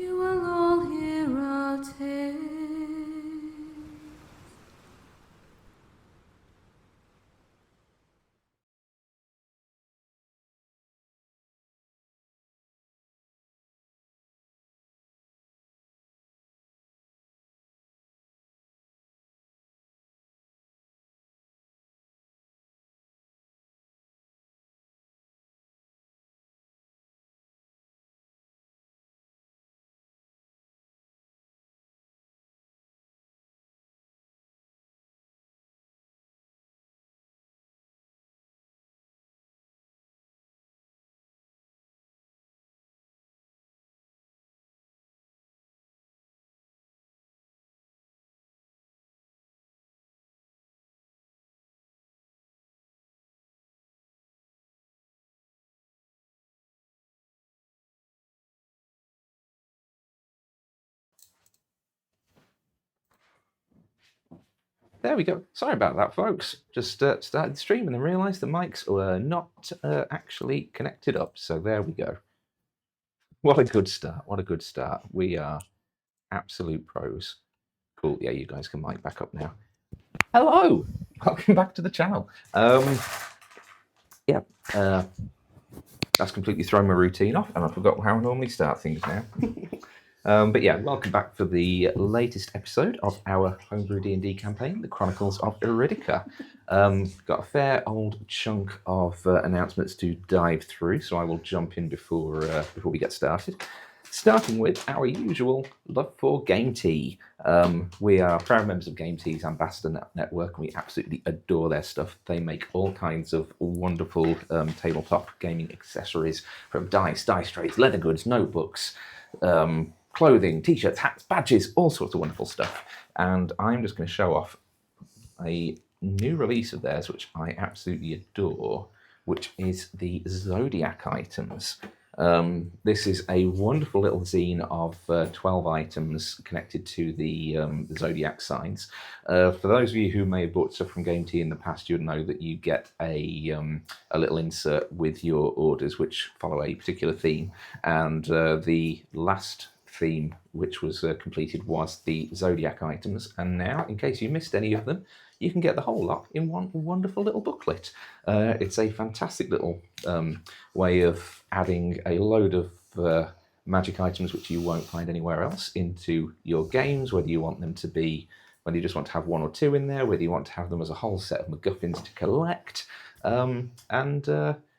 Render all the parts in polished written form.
You will all hear our tale. There we go. Sorry about that, folks. Just started the stream and then realised the mics were not actually connected up. So there we go. What a good start. What a good start. We are absolute pros. Cool. Yeah, you guys can mic back up now. Hello. Welcome back to the channel. That's completely thrown my routine off, and I forgot how I normally start things now. But yeah, welcome back for the latest episode of our homebrew D&D campaign, the Chronicles of Iridica. Got a fair old chunk of announcements to dive through, so I will jump in before we get started. Starting with our usual love for Game Tea. We are proud members of Game Tea's Ambassador Network, and we absolutely adore their stuff. They make all kinds of wonderful tabletop gaming accessories, from dice trays, leather goods, notebooks, clothing, t-shirts, hats, badges, all sorts of wonderful stuff. And I'm just going to show off a new release of theirs, which I absolutely adore, which is the Zodiac items. This is a wonderful little zine of 12 items connected to the Zodiac signs. For those of you who may have bought stuff from Game Tea in the past, you would know that you get a little insert with your orders which follow a particular theme. And the last theme which was completed was the Zodiac items. And now, in case you missed any of them, you can get the whole lot in one wonderful little booklet. It's a fantastic little way of adding a load of magic items which you won't find anywhere else into your games, whether you want them to be, whether you just want to have one or two in there, whether you want to have them as a whole set of MacGuffins to collect.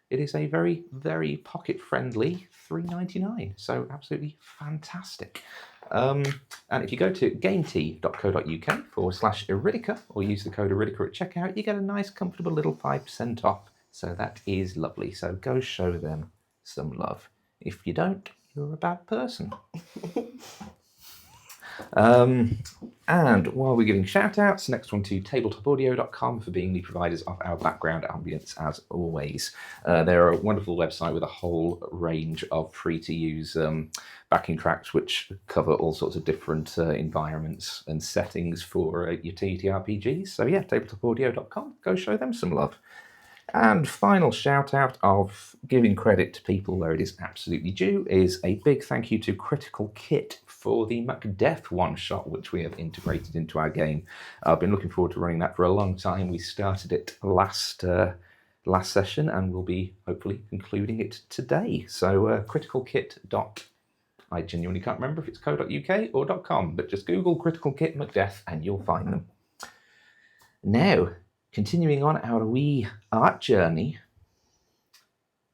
It is a very, very pocket-friendly $3.99, so absolutely fantastic. And if you go to gametea.co.uk/Iridica or use the code Iridica at checkout, you get a nice, comfortable little 5% off. So that is lovely. So go show them some love. If you don't, you're a bad person. And while we're giving shout-outs, next one to tabletopaudio.com for being the providers of our background ambience, as always. They're a wonderful website with a whole range of free-to-use backing tracks which cover all sorts of different environments and settings for your TTRPGs. So yeah, tabletopaudio.com, go show them some love. And final shout out of giving credit to people where it is absolutely due is a big thank you to Critical Kit for the Macbeth one-shot, which we have integrated into our game. I've been looking forward to running that for a long time. We started it last session and we'll be hopefully concluding it today. So criticalkit. I genuinely can't remember if it's co.uk or .com, but just Google Critical Kit Macbeth and you'll find them. Now, continuing on our wee art journey,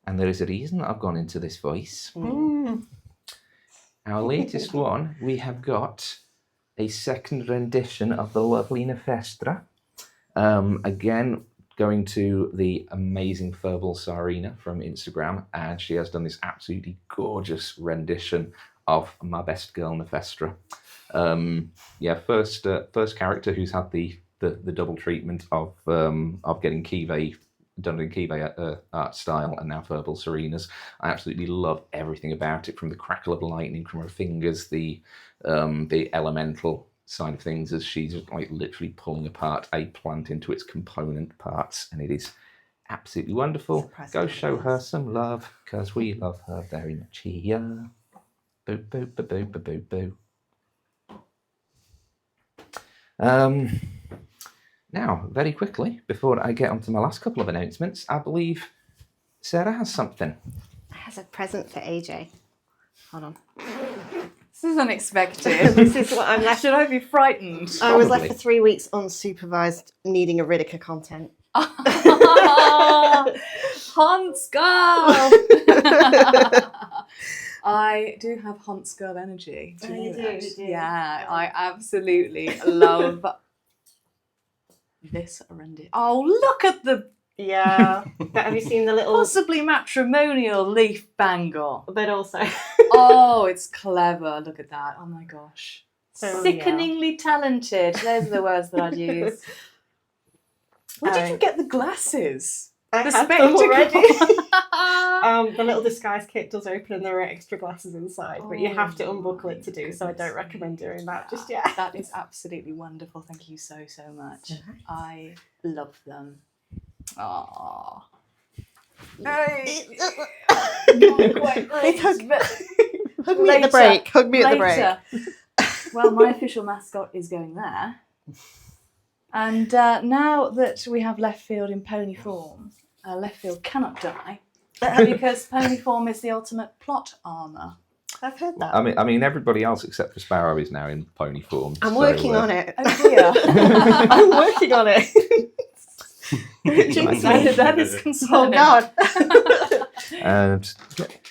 and there is a reason I've gone into this voice. Our latest one, we have got a second rendition of the lovely Nefestra. Again, going to the amazing Verbal Sarina from Instagram, and she has done this absolutely gorgeous rendition of my best girl Nefestra. First character who's had the double treatment of getting Kive done in Kive art style and now Verbal Serenas. I absolutely love everything about it, from the crackle of lightning from her fingers, the elemental side of things as she's like literally pulling apart a plant into its component parts, and it is absolutely wonderful. Go show her some love because we love her very much here. Boo, boo, boo, boo, boo, boo, boo. Now, very quickly, before I get onto my last couple of announcements, I believe Sarah has something. Has a present for AJ. Hold on. This is unexpected. This is what I'm left. Should I be frightened? I was left Probably. for 3 weeks unsupervised, needing Iridica content. Hunt's girl. I do have Hunt's girl energy. Do You know do, that? you do. Yeah, I absolutely love this rendition. Oh, look at the Yeah. But have you seen the little... possibly matrimonial leaf bangle. But also... Oh, it's clever. Look at that. Oh my gosh. So, Sickeningly talented. Those are the words that I'd use. Where did you get the glasses? I The have them spectacle. already. The little disguise kit does open and there are extra glasses inside, but you have to unbuckle it to do, so I don't recommend doing that just yet. That is absolutely wonderful. Thank you so, so much. Nice. I love them. Aww. Hey. Not quite right, but Hug me at the break. Hug me at the break. later. Well, my official mascot is going there. And now that we have left field in pony form, left field cannot die because pony form is the ultimate plot armour. I've heard that. I mean, everybody else except for Sparrow is now in pony form. I'm working on it. Oh dear. I'm working on it. That is concerning. Oh God. And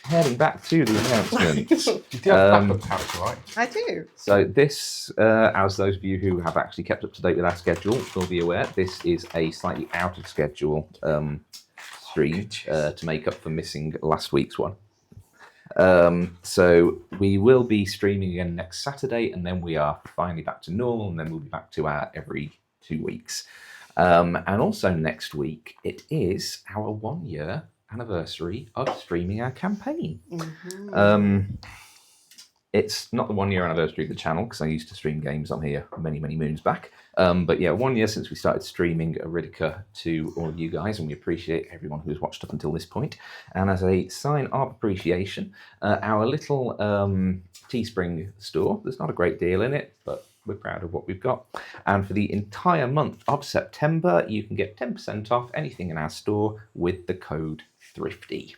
heading back to the announcements. You do have backup character, right? I do. So this, as those of you who have actually kept up to date with our schedule will be aware, this is a slightly out of schedule stream to make up for missing last week's one. So we will be streaming again next Saturday, and then we are finally back to normal, and then we'll be back to our every 2 weeks. And also next week, it is our 1 year anniversary of streaming our campaign. Mm-hmm. It's not the 1 year anniversary of the channel, because I used to stream games on here many moons back. But yeah, 1 year since we started streaming Iridica to all of you guys, and we appreciate everyone who's watched up until this point. And as a sign of appreciation, our little Teespring store, there's not a great deal in it, but we're proud of what we've got. And for the entire month of September, you can get 10% off anything in our store with the code THRIFTY.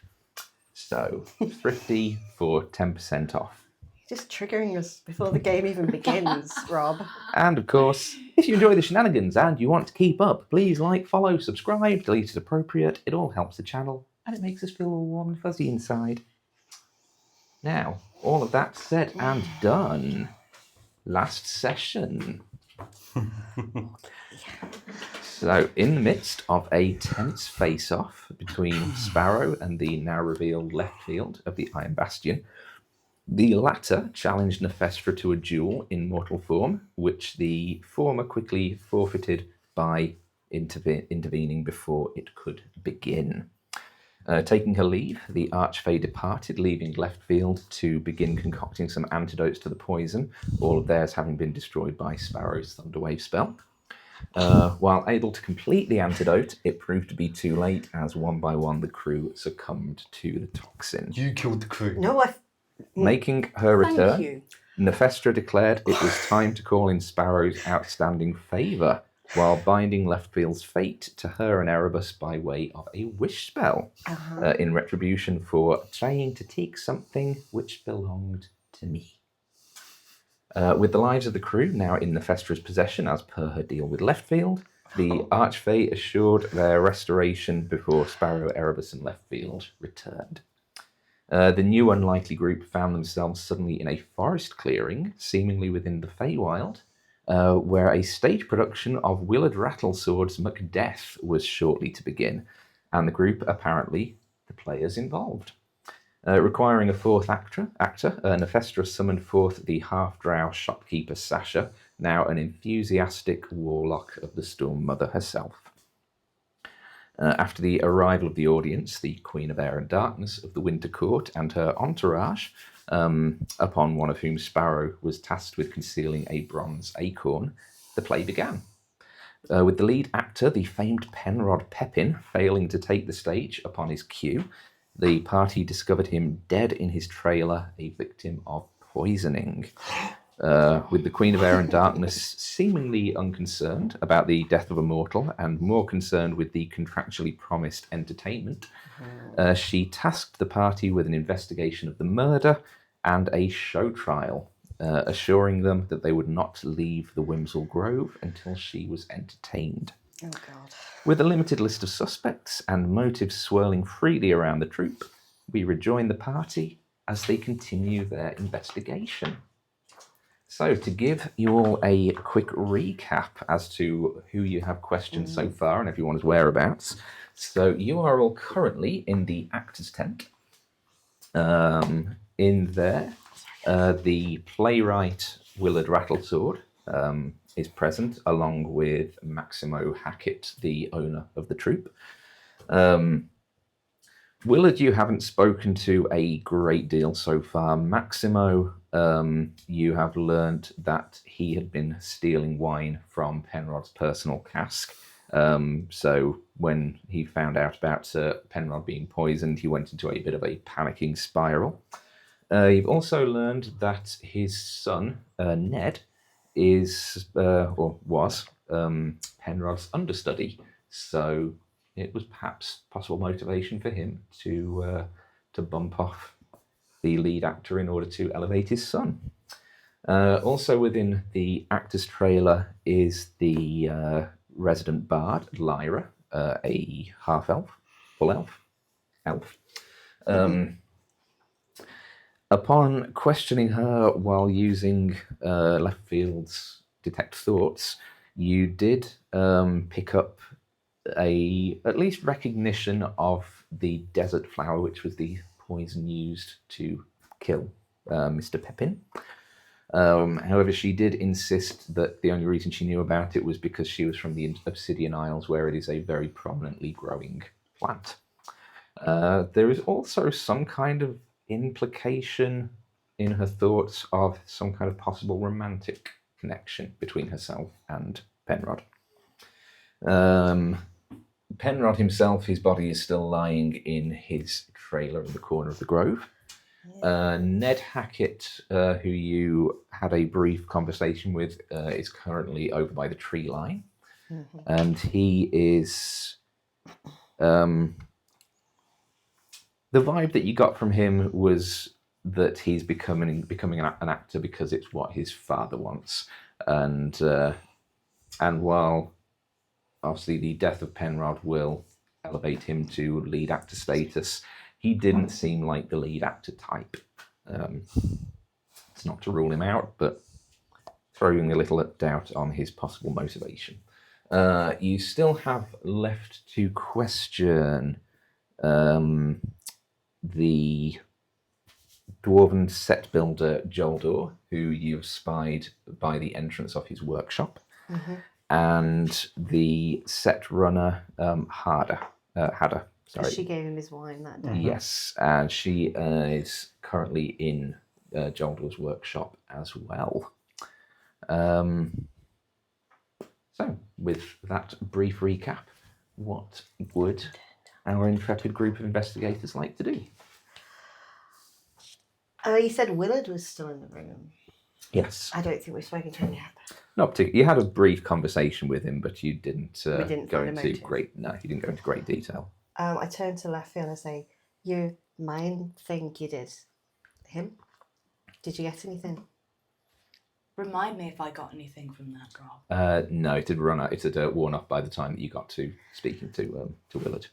So, THRIFTY for 10% off. Just triggering us before the game even begins, Rob. And of course, if you enjoy the shenanigans and you want to keep up, please like, follow, subscribe, delete as appropriate. It all helps the channel and it makes us feel all warm and fuzzy inside. Now, all of that said and done. Last session. So, in the midst of a tense face-off between Sparrow and the now revealed left field of the Iron Bastion, the latter challenged Nephestra to a duel in mortal form, which the former quickly forfeited by intervening before it could begin. Taking her leave, the Archfey departed, leaving left field to begin concocting some antidotes to the poison, all of theirs having been destroyed by Sparrow's Thunderwave spell. While able to complete the antidote, it proved to be too late, as one by one the crew succumbed to the toxin. You killed the crew. No, Making her Thank return, you. Nephestra declared it was time to call in Sparrow's outstanding favour, while binding Leftfield's fate to her and Erebus by way of a wish spell, in retribution for trying to take something which belonged to me. With the lives of the crew now in Nephestra's possession as per her deal with Leftfield, the Archfey assured their restoration before Sparrow, Erebus and Leftfield returned. The new unlikely group found themselves suddenly in a forest clearing, seemingly within the Feywild, where a stage production of Willard Rattlesword's Macbeth was shortly to begin, and the group, apparently, the players involved. Requiring a fourth actor, Nephestra summoned forth the half-drow shopkeeper Sasha, now an enthusiastic warlock of the Storm Mother herself. After the arrival of the audience, the Queen of Air and Darkness of the Winter Court and her entourage, upon one of whom Sparrow was tasked with concealing a bronze acorn, the play began. With the lead actor, the famed Penrod Pepin, failing to take the stage upon his cue, the party discovered him dead in his trailer, a victim of poisoning. With the Queen of Air and Darkness seemingly unconcerned about the death of a mortal and more concerned with the contractually promised entertainment, she tasked the party with an investigation of the murder and a show trial, assuring them that they would not leave the Whimsel Grove until she was entertained. Oh, God. With a limited list of suspects and motives swirling freely around the troupe, we rejoin the party as they continue their investigation. So, to give you all a quick recap as to who you have questioned so far and everyone's whereabouts. So, you are all currently in the actor's tent. In there, the playwright Willard Rattlesword is present, along with Maximo Hackett, the owner of the troupe. Willard, you haven't spoken to a great deal so far. Maximo, you have learnt that he had been stealing wine from Penrod's personal cask. So when he found out about Penrod being poisoned, he went into a bit of a panicking spiral. You've also learned that his son, Ned, is, or was, Penrod's understudy. So it was perhaps possible motivation for him to bump off the lead actor in order to elevate his son. Also within the actor's trailer is the resident bard, Lyra, a half-elf, full elf. Upon questioning her while using Left Field's Detect Thoughts, you did pick up at least recognition of the desert flower, which was the poison used to kill Mr. Pepin. However, she did insist that the only reason she knew about it was because she was from the Obsidian Isles, where it is a very prominently growing plant. There is also some kind of implication in her thoughts of some kind of possible romantic connection between herself and Penrod. Penrod himself, his body is still lying in his trailer in the corner of the grove. Ned Hackett, who you had a brief conversation with, is currently over by the tree line. And he is... the vibe that you got from him was that he's becoming an actor because it's what his father wants. And while obviously the death of Penrod will elevate him to lead actor status, he didn't seem like the lead actor type. It's not to rule him out, but throwing a little doubt on his possible motivation. You still have left to question the dwarven set builder Joldor, who you've spied by the entrance of his workshop, and the set runner Hadda. Sorry. She gave him his wine that day. Yes, and she is currently in Joldor's workshop as well. So, with that brief recap, what would our intrepid group of investigators like to do? You said Willard was still in the room. Yes. I don't think we've spoken to him yet. Not particularly. You had a brief conversation with him, but you didn't, We didn't go find a into motive. great. No, you didn't go into great detail. I turn to Left Field and say, "You mind thing you did him? Did you get anything?" Remind me if I got anything from that, Rob. No, it had run out. It had worn off by the time that you got to speaking to Willard.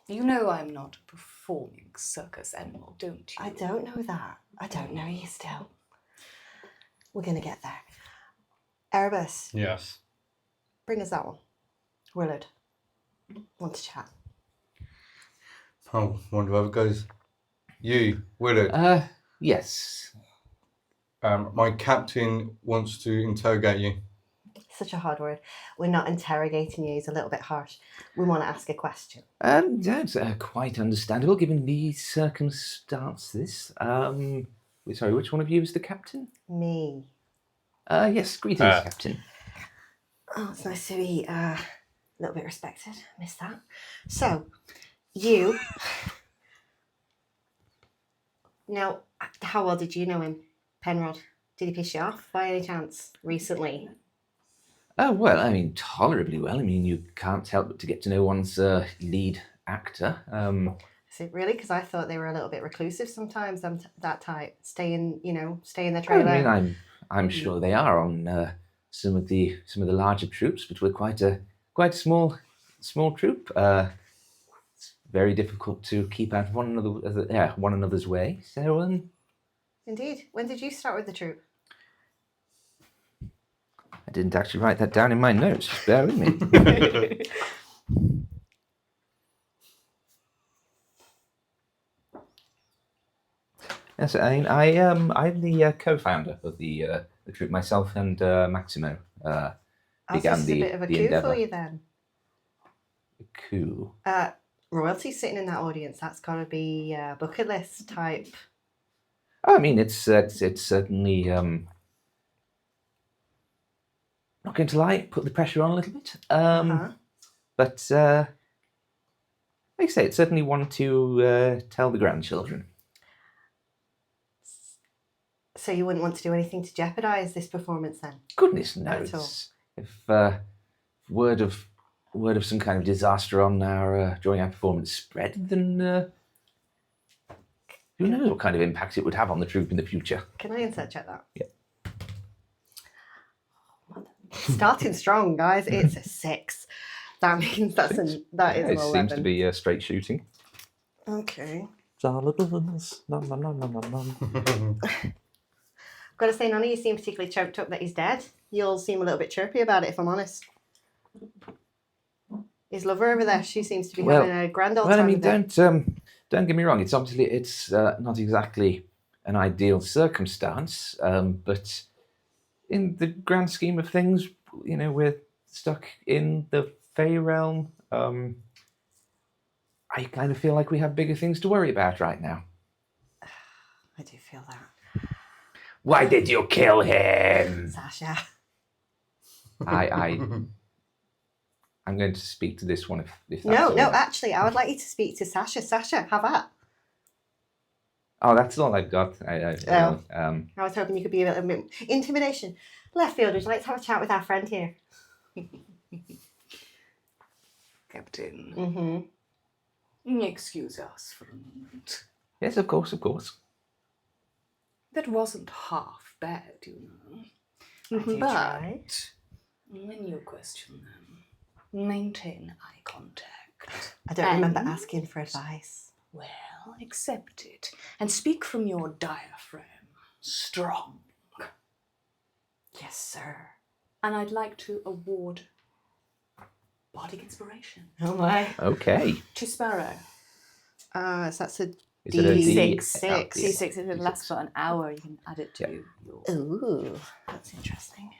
You know I'm not a performing circus animal, don't you? I don't know that. I don't know you still. We're going to get there. Erebus, Yes. bring us that one. Willard, want to chat? Oh, wonder how it goes. You, Willard. Yes. My captain wants to interrogate you. Such a hard word. We're not interrogating you. It's a little bit harsh. We want to ask a question. That's quite understandable given the circumstances. Sorry, which one of you is the captain? Me. Yes, greetings, Captain. Oh, it's nice to meet little bit respected. Missed that. So, you. Now, how well did you know him, Penrod? Did he piss you off by any chance recently? Oh, well, I mean, tolerably well. I mean, you can't help but to get to know one's lead actor. Is it really? Because I thought they were a little bit reclusive sometimes. That type, stay in the I trailer. mean, I'm sure they are on some of the larger troops, but we're quite a small troop. It's very difficult to keep out of one another's way. So, Indeed. When did you start with the troop? I didn't actually write that down in my notes. Just bear with me. Yes, I mean, I'm the co-founder of the troop. Myself and Maximo began This is the a bit of a the coup endeavor. for you then. Coup. Royalty sitting in that audience. That's got to be bucket list type. I mean, it's certainly not going to lie, put the pressure on a little bit. But like I say, it's certainly one to tell the grandchildren. So you wouldn't want to do anything to jeopardise this performance then? Goodness Not at all. knows if word of some kind of disaster on our during our performance spread, then who knows what kind of impact it would have on the troupe in the future. Can I insert check that? Yeah. Starting strong, guys. It's a 6. That means that is Yeah, an it 11. seems to be straight shooting. Okay. Nom, nom, nom, nom, nom, nom. Got to say, none of you seem particularly choked up that he's dead. You all seem a little bit chirpy about it, if I'm honest. His lover over there, she seems to be having a grand old Well, I time mean, with it. don't get me wrong. It's obviously not exactly an ideal circumstance, but in the grand scheme of things, you know, we're stuck in the Fey realm. I kind of feel like we have bigger things to worry about right now. I do feel that. Why did you kill him? Sasha. I'm going to speak to this one if that's No, all right. actually, I would like you to speak to Sasha. Sasha, have that. Oh, that's all I've got. I was hoping you could be a little bit intimidation. Left field, would you like to have a chat with our friend here? Captain, excuse us for a moment. Yes, of course. That wasn't half bad, you know. I do try. When you question them, maintain eye contact. I don't remember asking for advice. Well, accept it and speak from your diaphragm. Strong. Yes, sir. And I'd like to award bardic inspiration Oh my. Okay. to Sparrow. So that's a Is it a D6? D6. D6, if it lasts for an hour, you can add it to your... Ooh, that's interesting.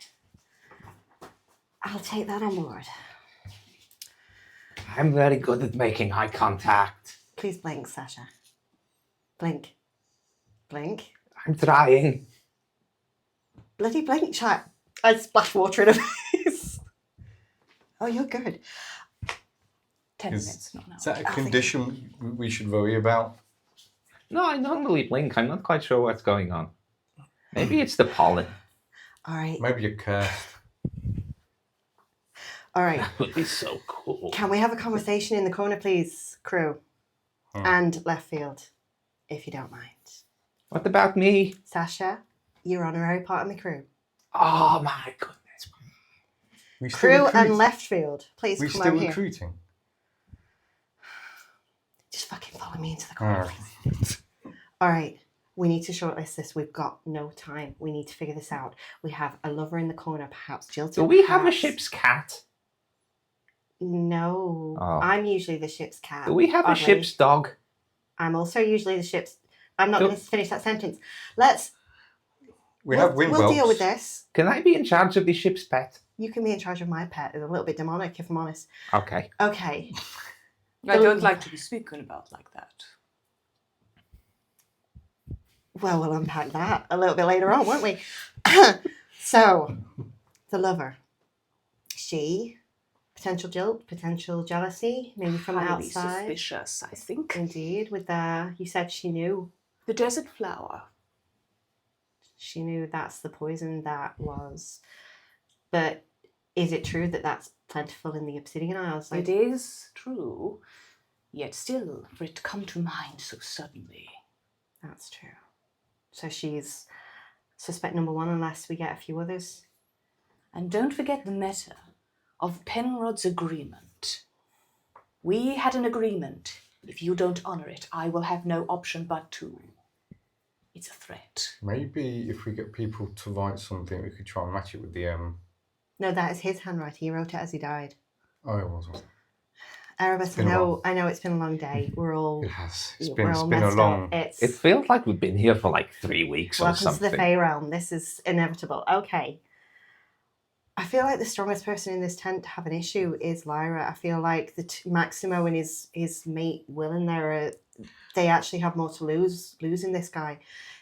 I'll take that on board. I'm very good at making eye contact. Please blink, Sasha. Blink. Blink. I'm trying. Bloody blink, chat. I splash water in her face. Oh, you're good. 10 minutes, not an hour. Is that a condition we should worry about? No, I normally blink. I'm not quite sure what's going on. Maybe it's the pollen. All right. Maybe you're cursed. All right. That would be so cool. Can we have a conversation in the corner, please, crew? And left field, if you don't mind. What about me? Sasha, you're honorary part of the crew. Oh my goodness. We still Crew recruit- and left field, please We come still over here. recruiting. Just fucking follow me into the corner, please. All right. We need to shortlist this. We've got no time. We need to figure this out. We have a lover in the corner, perhaps jilted. Do we have a perhaps- ship's cat? No. Oh. I'm usually the ship's cat. Do we have a oddly. ship's dog? I'm also usually the ship's... I'm not Cool. going to finish that sentence. Let's... We have wind We'll deal whelps. with this. Can I be in charge of the ship's pet? You can be in charge of my pet. It's a little bit demonic, if I'm honest. Okay. Okay. I don't like to be spoken about like that. Well, we'll unpack that a little bit later on, won't we? So, the lover. She Potential guilt, potential jealousy, maybe from Highly outside. suspicious, I think. Indeed, with you said she knew. The desert flower. She knew that's the poison that was. But is it true that that's plentiful in the Obsidian Isles? It is true, yet still, for it to come to mind so suddenly. That's true. So she's suspect number one unless we get a few others. And don't forget the meta of Penrod's agreement. We had an agreement. If you don't honour it, I will have no option but to. It's a threat. Maybe if we get people to write something, we could try and match it with the No, that is his handwriting. He wrote it as he died. Oh, it was. Erebus, I know it's been a long day. We're all. It has. It's been a messed long. up. It's It feels like we've been here for like 3 weeks or welcome to something. the Fey realm. This is inevitable. Okay. I feel like the strongest person in this tent to have an issue is Lyra. I feel like Maximo and his mate Will in there, they actually have more to lose in this guy.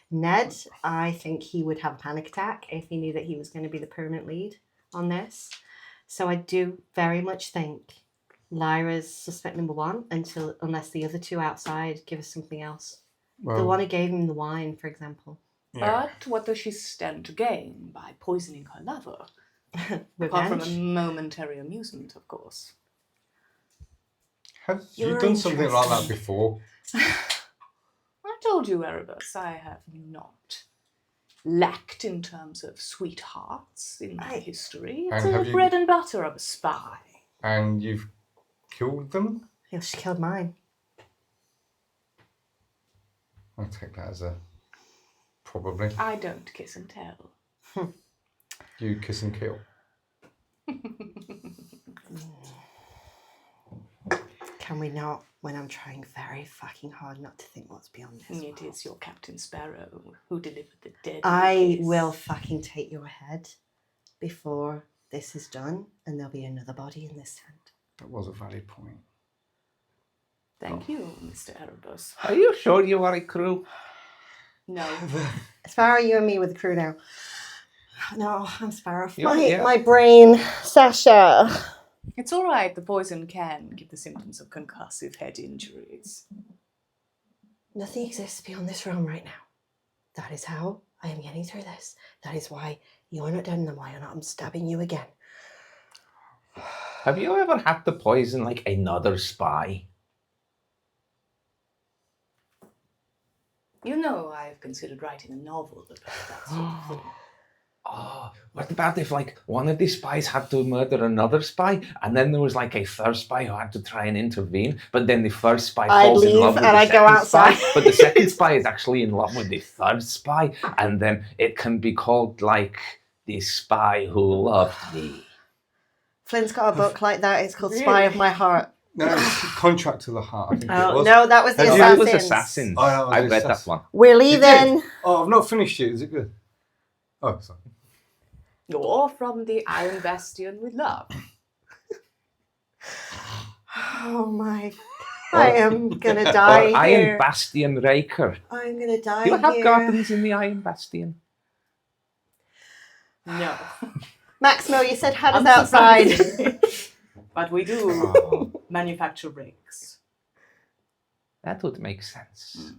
Ned, I think he would have a panic attack if he knew that he was going to be the permanent lead on this. So I do very much think Lyra's suspect number one unless the other two outside give us something else. Well, The one who gave him the wine, for example. yeah. But what does she stand to gain by poisoning her lover? Apart from a Revenge. momentary amusement, of course. Have you You're done something like that interesting. before? I told you, Erebus, I have not lacked in terms of sweethearts in my history. It's And a have you- bread and butter of a spy. And you've killed them? Yeah, she killed mine. I'll take that as a probably. I don't kiss and tell. You kiss and kill. Can we not, when I'm trying very fucking hard not to think what's beyond this? It is your Captain Sparrow who delivered the dead. I will fucking take your head before this is done, and there'll be another body in this tent. That was a valid point. Thank you, Mr. Erebus. Are you sure you are a crew? No. Sparrow, you and me with the crew now. No, I'm Sparrow. Yeah. My brain, Sasha. It's all right. The poison can give the symptoms of concussive head injuries. Nothing exists beyond this realm right now. That is how I am getting through this. That is why you're not done and why I'm stabbing you again. Have you ever had to poison like another spy? You know, I've considered writing a novel about that sort of thing. Oh, what about if like one of the spies had to murder another spy, and then there was like a third spy who had to try and intervene, but then the first spy I'd falls in leave love with and the I'd go second outside. spy, but the second spy is actually in love with the third spy, and then it can be called like the spy who loved me. Flynn's got a book like that. It's called Spy of My Heart. No, it's Contract to the Heart, I think it Oh, was. no, that was the Oh, Oh, Assassins. that was Assassins. Oh, that was I read that Assassins. one. We're You leaving. did? Oh, I've not finished it. Is it good? Oh, sorry. Or from the Iron Bastion with love. Oh my. I am going to die Or here. Iron Bastion Raker. I'm going to die Do you have here. gardens in the Iron Bastion? No. Maximo, you said head us Unsurprisingly. outside. But we do Oh, manufacture rigs. that would make sense.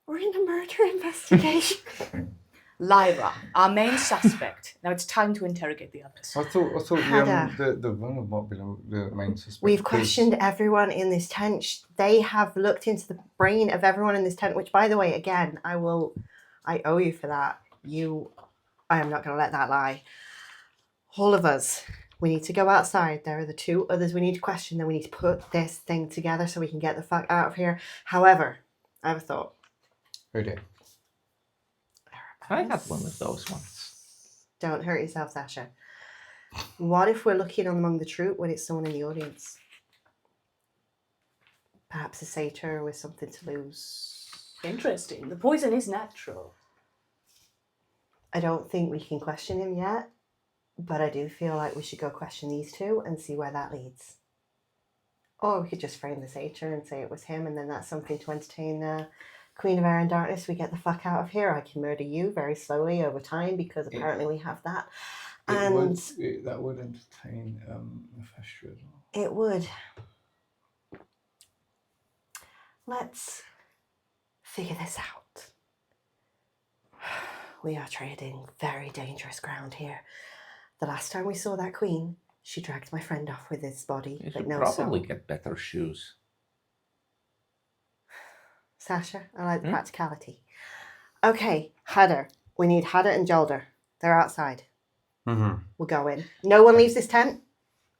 We're in a murder investigation. Lyra, our main suspect. Now it's time to interrogate the others. I thought the runner might be the main suspect. We've because- questioned everyone in this tent. They have looked into the brain of everyone in this tent, which, by the way, again, I owe you for that. I am not going to let that lie. All of us, we need to go outside. There are the two others we need to question. Then we need to put this thing together so we can get the fuck out of here. However, I have a thought. Who did? I had one of those once. Don't hurt yourself, Sasha. What if we're looking among the troop when it's someone in the audience? Perhaps a satyr with something to lose. Interesting. The poison is natural. I don't think we can question him yet, but I do feel like we should go question these two and see where that leads. Or we could just frame the satyr and say it was him, and then that's something to entertain Queen of Air and Darkness. We get the fuck out of here. I can murder you very slowly over time because apparently we have that And that would entertain Hephaestus as well. it would. Let's figure this out. We are trading very dangerous ground here. The last time we saw that queen, she dragged my friend off with his body, You but should no probably soul. get better shoes. Sasha, I like the practicality. Okay, Hadder. We need Hadder and Jolder. They're outside. Mm-hmm. We'll go in. No one leaves this tent.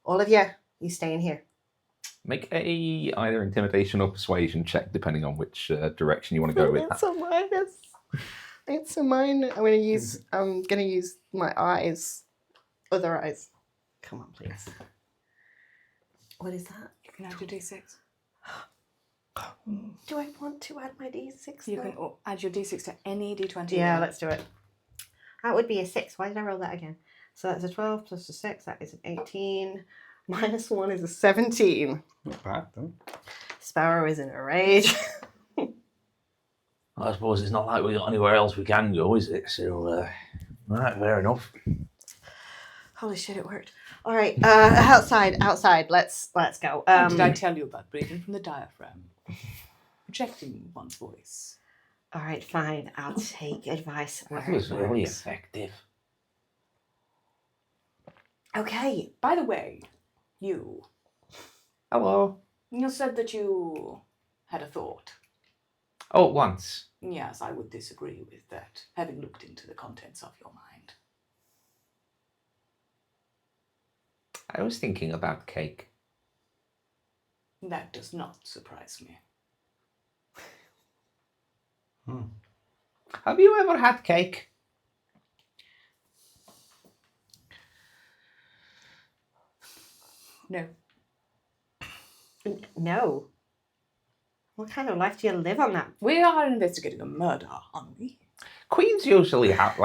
All of you stay in here. Make a either intimidation or persuasion check, depending on which direction you want to go with It's that. a minus. It's a minus. I'm gonna use my eyes. Other eyes. Come on, please. What is that? You can add your d6. Do I want to add my d6? You can add your d6 to any d20. Yeah, let's do it. That would be a 6. Why did I roll that again? So that's a 12 plus a 6. That is an 18. Minus 1 is a 17. Not bad, though. Sparrow is in a rage. I suppose it's not like we got anywhere else we can go, is it? So, right, fair enough. Holy shit, it worked. All right, outside. Let's go. Did I tell you about breathing from the diaphragm? Projecting one's voice. All right, fine. I'll take advice. That was really effective. Okay. By the way, you Hello. said that you had a thought. Oh, once. Yes, I would disagree with that, having looked into the contents of your mind. I was thinking about cake. That does not surprise me. Have you ever had cake? No. No. What kind of life do you live on that? We are investigating a murder, aren't we? Queens usually have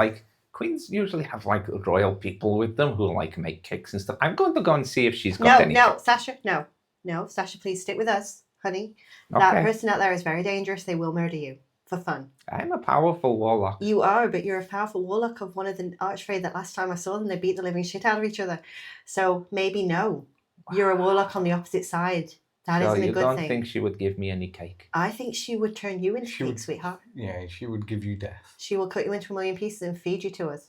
royal people with them who make cakes and stuff. I'm going to go and see if she's got any. No, Sasha, no. No, Sasha, please stick with us, honey. That Okay. person out there is very dangerous. They will murder you for fun. I'm a powerful warlock. You are, but you're a powerful warlock of one of the archfey that last time I saw them, they beat the living shit out of each other. So maybe no. You're a warlock on the opposite side. That So isn't a you good don't thing. think she would give me any cake? I think she would turn you into She cake, would- sweetheart. Yeah, she would give you death. She will cut you into a million pieces and feed you to us.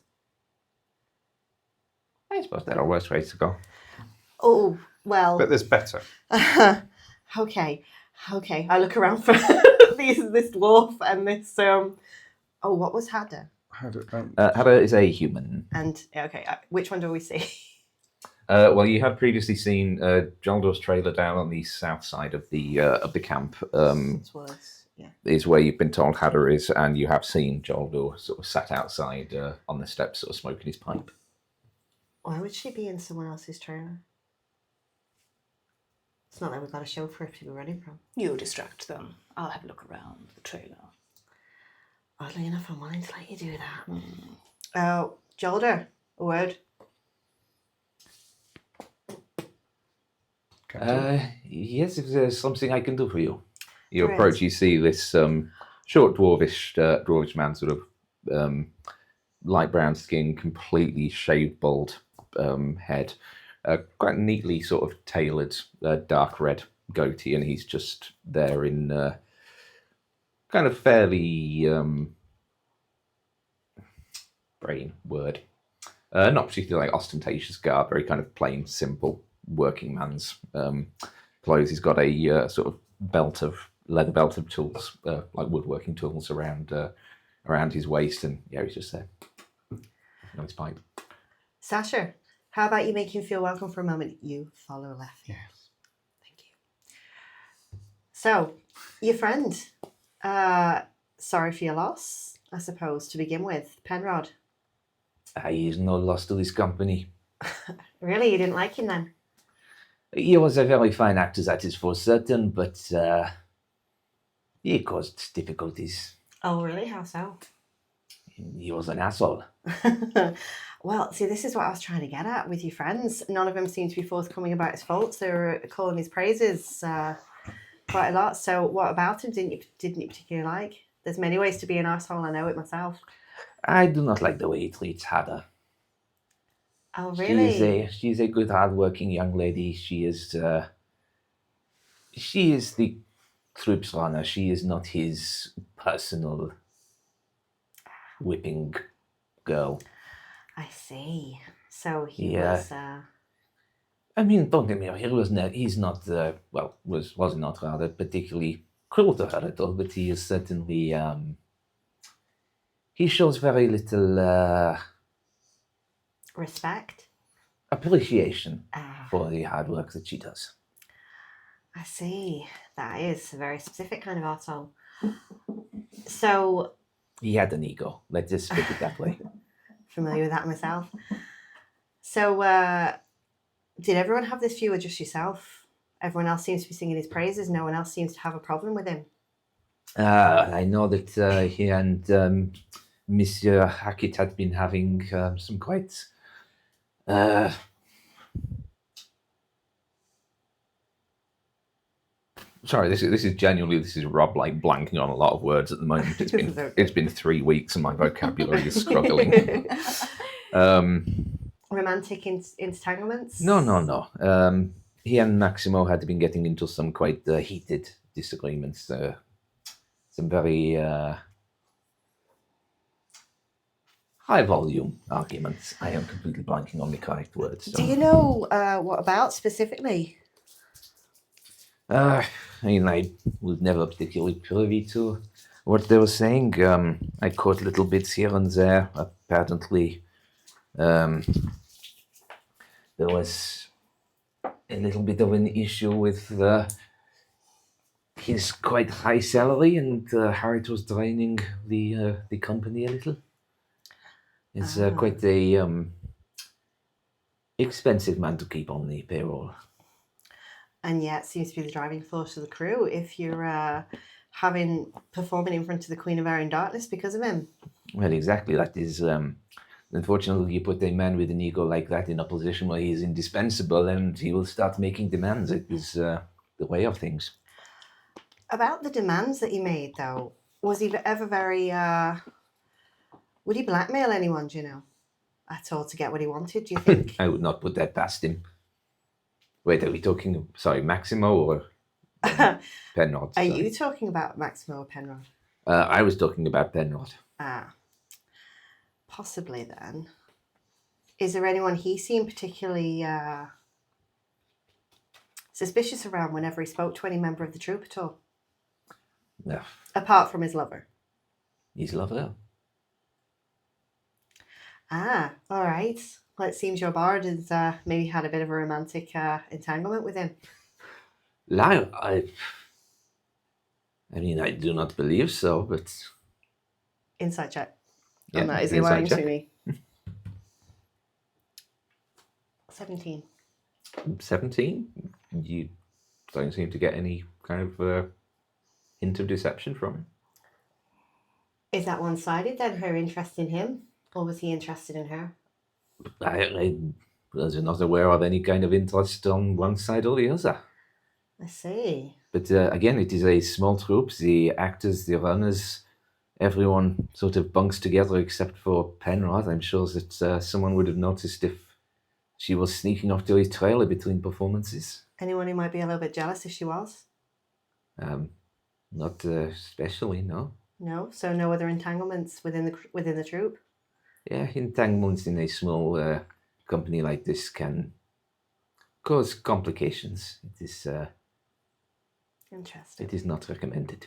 I suppose there are worse ways to go. Oh, well. But there's better. Okay. I look around for this dwarf and this. Oh, what was Hadder? Hadda is a human. And okay, which one do we see? Well, you have previously seen Jaldor's trailer down on the south side of the camp. It was, yeah. Is where you've been told Hadda is, and you have seen Jaldor sort of sat outside on the steps, sort of smoking his pipe. Why would she be in someone else's trailer? It's not like we've got a show for her to be running from. You distract them. I'll have a look around the trailer. Oddly enough, I'm willing to let you do that. Oh, Jolder, a word. Yes, if there's something I can do for you. You There approach, is. you see this short dwarvish man, sort of light brown skin, completely shaved bald head, quite neatly sort of tailored dark red goatee, and he's just there in kind of fairly brain word, not particularly ostentatious garb, very kind of plain, simple working man's clothes. He's got a sort of leather belt of tools, like woodworking tools around his waist, and yeah, he's just there on his pipe. Sasha, how about you make him feel welcome for a moment? You follow left. Yes. Thank you. So, your friend. Sorry for your loss, I suppose, to begin with. Penrod. He is no loss to this company. Really? You didn't like him then? He was a very fine actor, that is for certain, but he caused difficulties. Oh, really? How so? He was an asshole. Well, see, this is what I was trying to get at with your friends. None of them seem to be forthcoming about his faults. They were calling his praises quite a lot. So what about him didn't you particularly like? There's many ways to be an arsehole, I know it myself. I do not like the way he treats Hadda. Oh, really? She is a good, hardworking young lady. She is the troops runner. She is not his personal whipping girl. I see. So he Yeah. was. I mean, don't get me wrong. He's not was not rather particularly cruel to her at all. But he is certainly he shows very little Respect. appreciation Ah, for the hard work that she does. I see. That is a very specific kind of arsehole. So, He had an ego. Let's just put it that way. familiar with that myself. So, did everyone have this view or just yourself? Everyone else seems to be singing his praises. No one else seems to have a problem with him. I know that he and Monsieur Hackett had been having some quite sorry, this is Rob like blanking on a lot of words at the moment. It's been 3 weeks and my vocabulary is struggling. Romantic entanglements? No. He and Maximo had been getting into some quite heated disagreements. Some very high volume arguments. I am completely blanking on the correct words. So. Do you know what about specifically? I mean, I was never particularly privy to what they were saying. I caught little bits here and there. Apparently, there was a little bit of an issue with his quite high salary and how it was draining the company a little. It's quite a expensive man to keep on the payroll. And yet seems to be the driving force of the crew if you're performing in front of the Queen of Air and Darkness because of him. Well, exactly. That is, unfortunately, you put a man with an ego like that in a position where he is indispensable and he will start making demands. It is the way of things. About the demands that he made, though, was he ever very... would he blackmail anyone, do you know, at all to get what he wanted, do you think? I would not put that past him. Wait, are we talking, Maximo or Penrod? Are you talking about Maximo or Penrod? I was talking about Penrod. Possibly then. Is there anyone he seemed particularly suspicious around whenever he spoke to any member of the troop at all? No. Apart from his lover? His lover? All right. Well, it seems your bard has maybe had a bit of a romantic entanglement with him. Lyle, I mean, I do not believe so, but... Inside check. Yeah, Is he lying to me? 17. 17? You don't seem to get any kind of hint of deception from him. Is that one-sided then, her interest in him? Or was he interested in her? I was not aware of any kind of interest on one side or the other. I see. But again, it is a small troop. The actors, the runners, everyone sort of bunks together except for Penrod. I'm sure that someone would have noticed if she was sneaking off to his trailer between performances. Anyone who might be a little bit jealous if she was? Not especially, no. No? So no other entanglements within the troop? Yeah, entanglements in a small company like this can cause complications. It is Interesting. it is not recommended.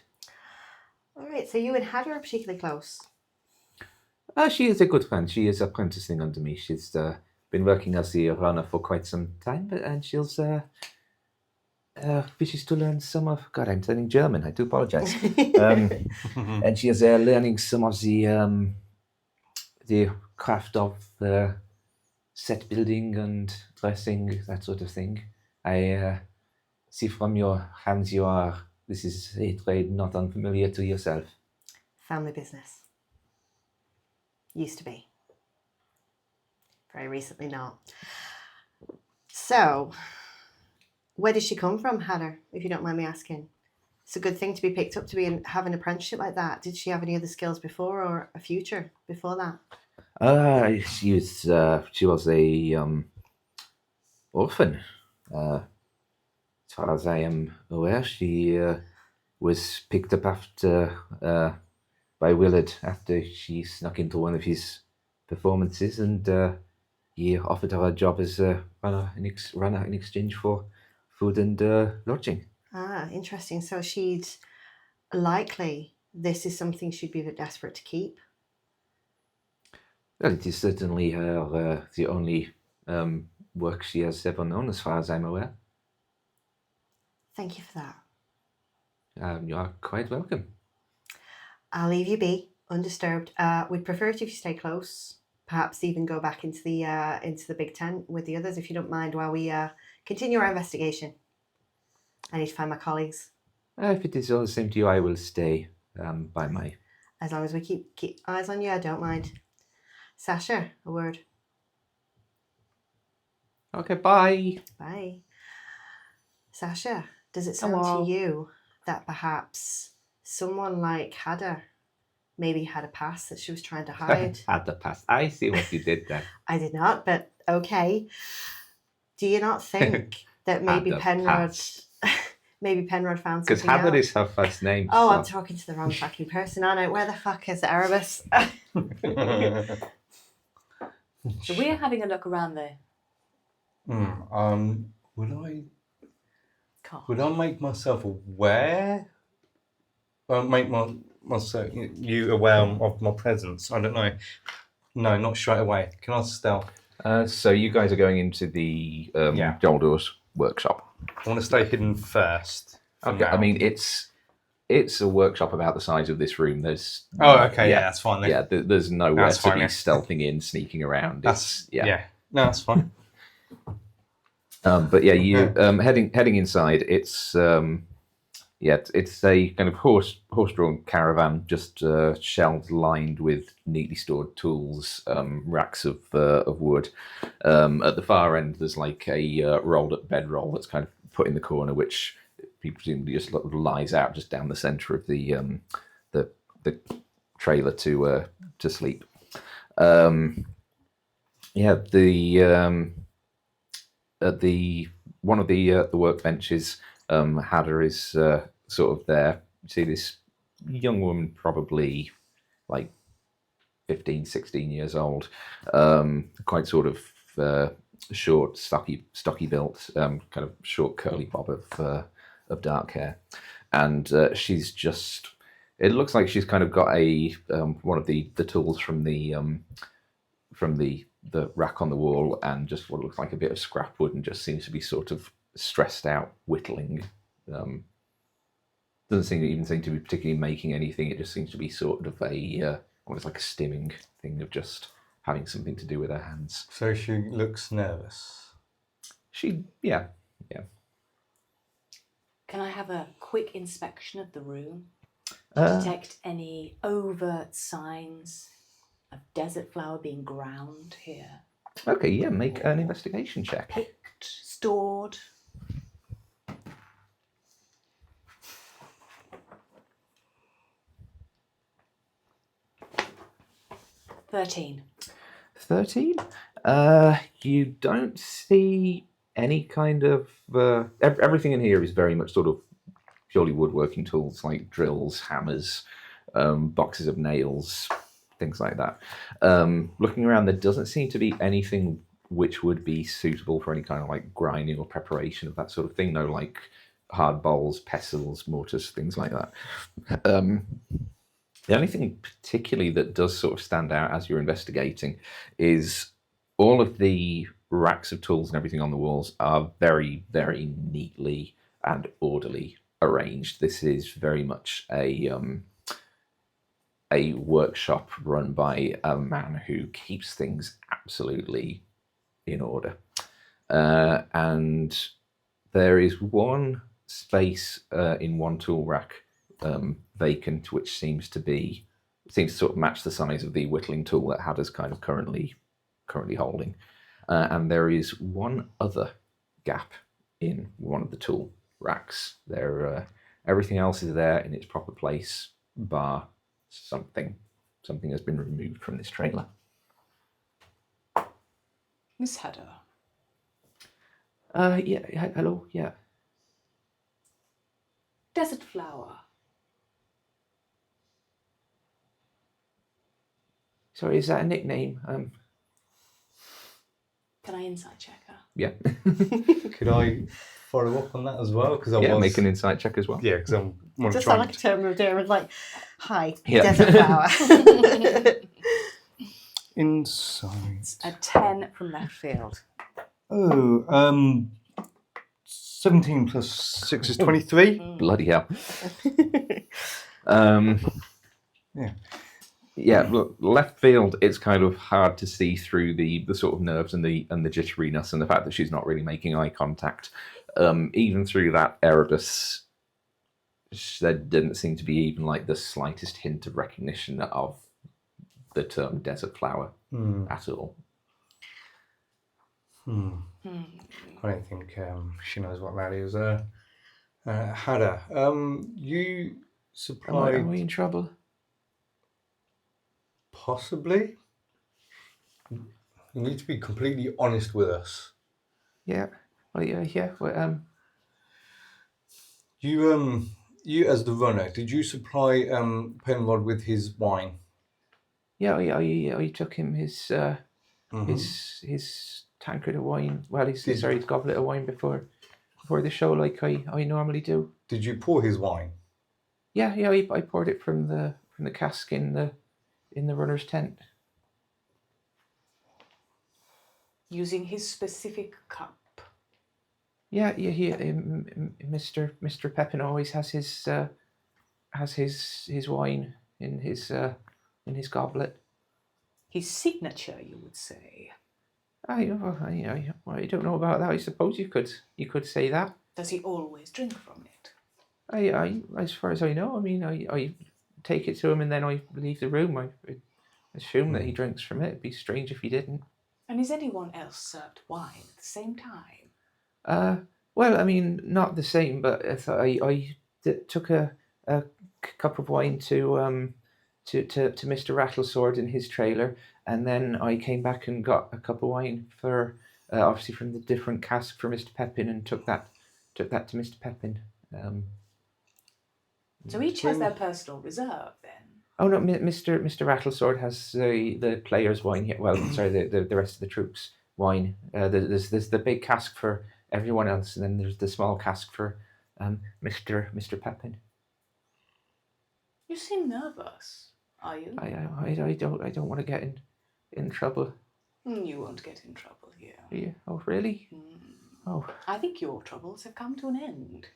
All right, so you and Hatter are particularly close. She is a good friend. She is apprenticing under me. She's been working as the runner for quite some time, and she's wishes to learn some of... God, I'm turning German. I do apologize. And she is learning some of the craft of set building and dressing, that sort of thing. I see from your hands this is a trade not unfamiliar to yourself. Family business. Used to be. Very recently not. So, where did she come from, Hatter, if you don't mind me asking? It's a good thing to be picked up to have an apprenticeship like that. Did she have any other skills before or a future before that? She was a orphan. As far as I am aware, she was picked up after by Willard after she snuck into one of his performances, and he offered her a job as a runner in exchange for food and lodging. Ah, interesting. So this is something she'd be a bit desperate to keep. Well, it is certainly her the only work she has ever known, as far as I'm aware. Thank you for that. You are quite welcome. I'll leave you be, undisturbed. We'd prefer it if you stay close. Perhaps even go back into the big tent with the others, if you don't mind, while we continue our investigation. I need to find my colleagues. If it is all the same to you, I will stay by my... As long as we keep eyes on you, I don't mind. Sasha, a word. Okay, bye. Bye. Sasha, does it sound Hello. to you that perhaps someone like Hadda maybe had a past that she was trying to hide? At the past. I see what you did there. I did not, but okay. Do you not think that maybe Had a Penrod past. maybe Penrod found Because something Habit out? is her first name. Oh, so- I'm talking to the wrong fucking person, aren't I? Where the fuck is Erebus? So we're having a look around the Would I make myself aware? Myself you aware of my presence? I don't know. No, not straight away. Can I stealth? So you guys are going into the Yeah. Joldor's workshop. I want to stay hidden first. for Okay. now. I mean, it's a workshop about the size of this room. There's Oh, okay. Yeah, that's fine then. yeah. There's nowhere That's to fine be then. stealthing in, sneaking around. That's yeah. No, that's fine. But yeah, you heading inside. It's it's a kind of horse-drawn caravan, just shelves lined with neatly stored tools, racks of wood. At the far end, there's like a rolled-up bedroll that's kind of put in the corner, which people presumably just lies out just down the centre of the trailer to sleep. At the one of the workbenches, Hadder is sort of there. You see this young woman, probably like 15, 16 years old, quite sort of short, stocky built, kind of short curly bob of dark hair, and she's just. It looks like she's kind of got a one of the tools from the rack on the wall, and just what looks like a bit of scrap wood, and just seems to be sort of stressed out whittling. Doesn't even seem to be particularly making anything. It just seems to be sort of almost like a stimming thing of just having something to do with her hands. So she looks nervous. Yeah. Can I have a quick inspection of the room to detect any overt signs of desert flower being ground here? Okay, yeah, make an investigation check. Picked, stored. $13. 13. You don't see any kind of everything in here is very much sort of purely woodworking tools like drills, hammers, boxes of nails, things like that. Looking around, there doesn't seem to be anything which would be suitable for any kind of like grinding or preparation of that sort of thing. No like hard bowls, pestles, mortars, things like that. The only thing particularly that does sort of stand out as you're investigating is all of the racks of tools and everything on the walls are very, very neatly and orderly arranged. This is very much a workshop run by a man who keeps things absolutely in order. And there is one space in one tool rack vacant, which seems to sort of match the size of the whittling tool that Hadder's kind of currently holding. And there is one other gap in one of the tool racks. Everything else is there in its proper place, bar something has been removed from this trailer. Miss Hedda. Yeah, hello, yeah. Desert Flower. Sorry, is that a nickname? Can I insight check her? Yeah. Could I follow up on that as well? Because Yeah, make an insight check as well. Yeah, because I'm want to Just try. sound like a term of doom, like, hi, Yeah. desert flower. Insight. A 10 from left field. Oh, 17 plus 6 is 23. Bloody hell. Um, Yeah. yeah, look, left field, it's kind of hard to see through the sort of nerves and the jitteriness and the fact that she's not really making eye contact. Even through that Erebus, there didn't seem to be even like the slightest hint of recognition of the term desert flower at all. I don't think she knows what that is. Hada, you supplied Am I in trouble? possibly. You need to be completely honest with us. Yeah. Well, yeah. Well, You as the runner, did you supply Penrod with his wine? yeah. I took him his tankard of wine. Well, his goblet of wine before the show, like I normally do. Did you pour his wine? Yeah. I poured it from the cask in the runner's tent. Using his specific cup. Yeah. Mr. Pepin always has his wine in his goblet. His signature, you would say. I don't know about that. I suppose you could say that. Does he always drink from it? I as far as I know, I mean, I take it to him and then I leave the room. I assume that he drinks from it. It'd be strange if he didn't. And is anyone else served wine at the same time? Well, I mean, not the same, but took a cup of wine to Mr. Rattlesword in his trailer, and then I came back and got a cup of wine for obviously from the different cask for Mr. Pepin, and took that to Mr. Pepin. So each has their personal reserve then. Oh no, Mr. Rattlesword has the players' wine here. Well, sorry, the rest of the troops' wine. There's the big cask for everyone else, and then there's the small cask for Mr. Pepin. You seem nervous. Are you? I don't want to get in trouble. You won't get in trouble here. Yeah. Oh really? Oh. I think your troubles have come to an end.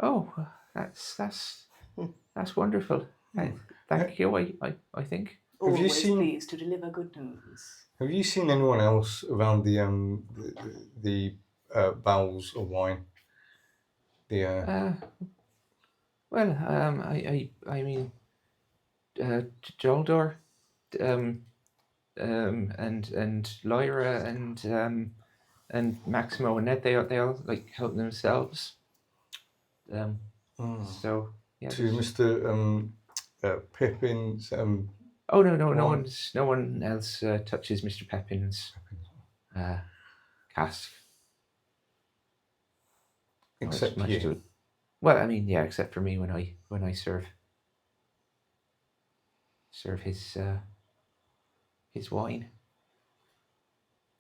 Oh, that's wonderful. Thank you. I think. Have you Always seen- pleased to deliver good news. Have you seen anyone else around the barrels of wine? Well, I mean, Joldor, and Lyra and Maximo and Ned, they all like help themselves. So yeah. To Mr. Pippin's. Oh no wine. no one else touches Mr. Pepin's cask. Except Much you. to it. Well, I mean, yeah, except for me when I serve his wine.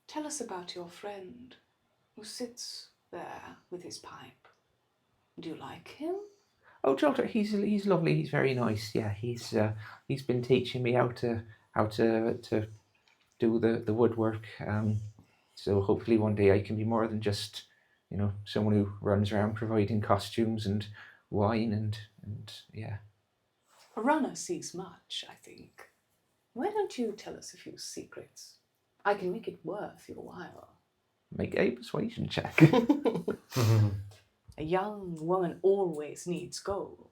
Tell us about your friend who sits there with his pipe. Do you like him? Oh, Jolter, he's lovely. He's very nice. Yeah, he's been teaching me how to do the woodwork. So hopefully one day I can be more than just someone who runs around providing costumes and wine and yeah. A runner sees much, I think. Why don't you tell us a few secrets? I can make it worth your while. Make a persuasion check. A young woman always needs gold.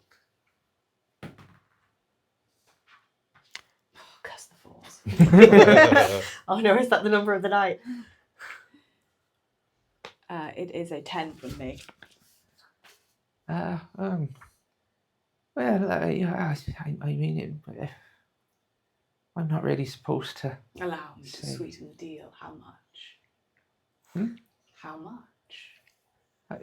Oh, curse the fools. Oh no, is that the number of the night? It is a 10 from me. Well, I mean, I'm not really supposed to. Allow me to Say. sweeten the deal. How much? How much? I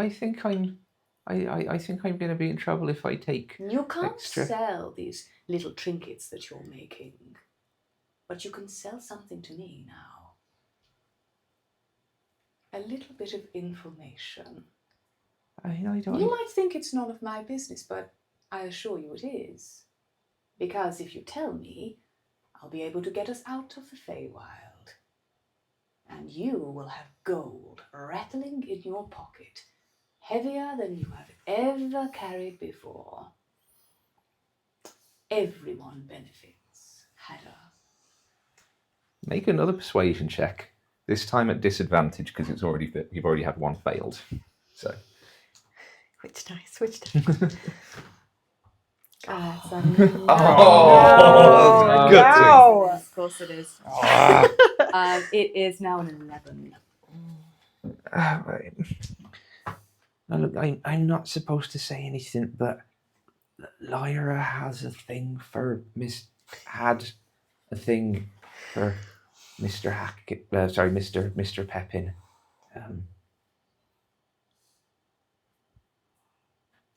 think I think I'm going to be in trouble if I take You can't extra. sell these little trinkets that you're making, but you can sell something to me now. A little bit of information. I don't. You might think it's none of my business, but I assure you it is. Because if you tell me, I'll be able to get us out of the Feywild. And you will have gold rattling in your pocket, heavier than you have ever carried before. Everyone benefits, Hadder. Make another persuasion check. This time at disadvantage because you've already had one failed. So. Which dice? Which dice? It's a Oh, good no. Of course it is. It is now an 11. Right. Now look, I'm not supposed to say anything, but Lyra has a thing for had a thing for Mr. Hackett. Sorry, Mr. Pepin.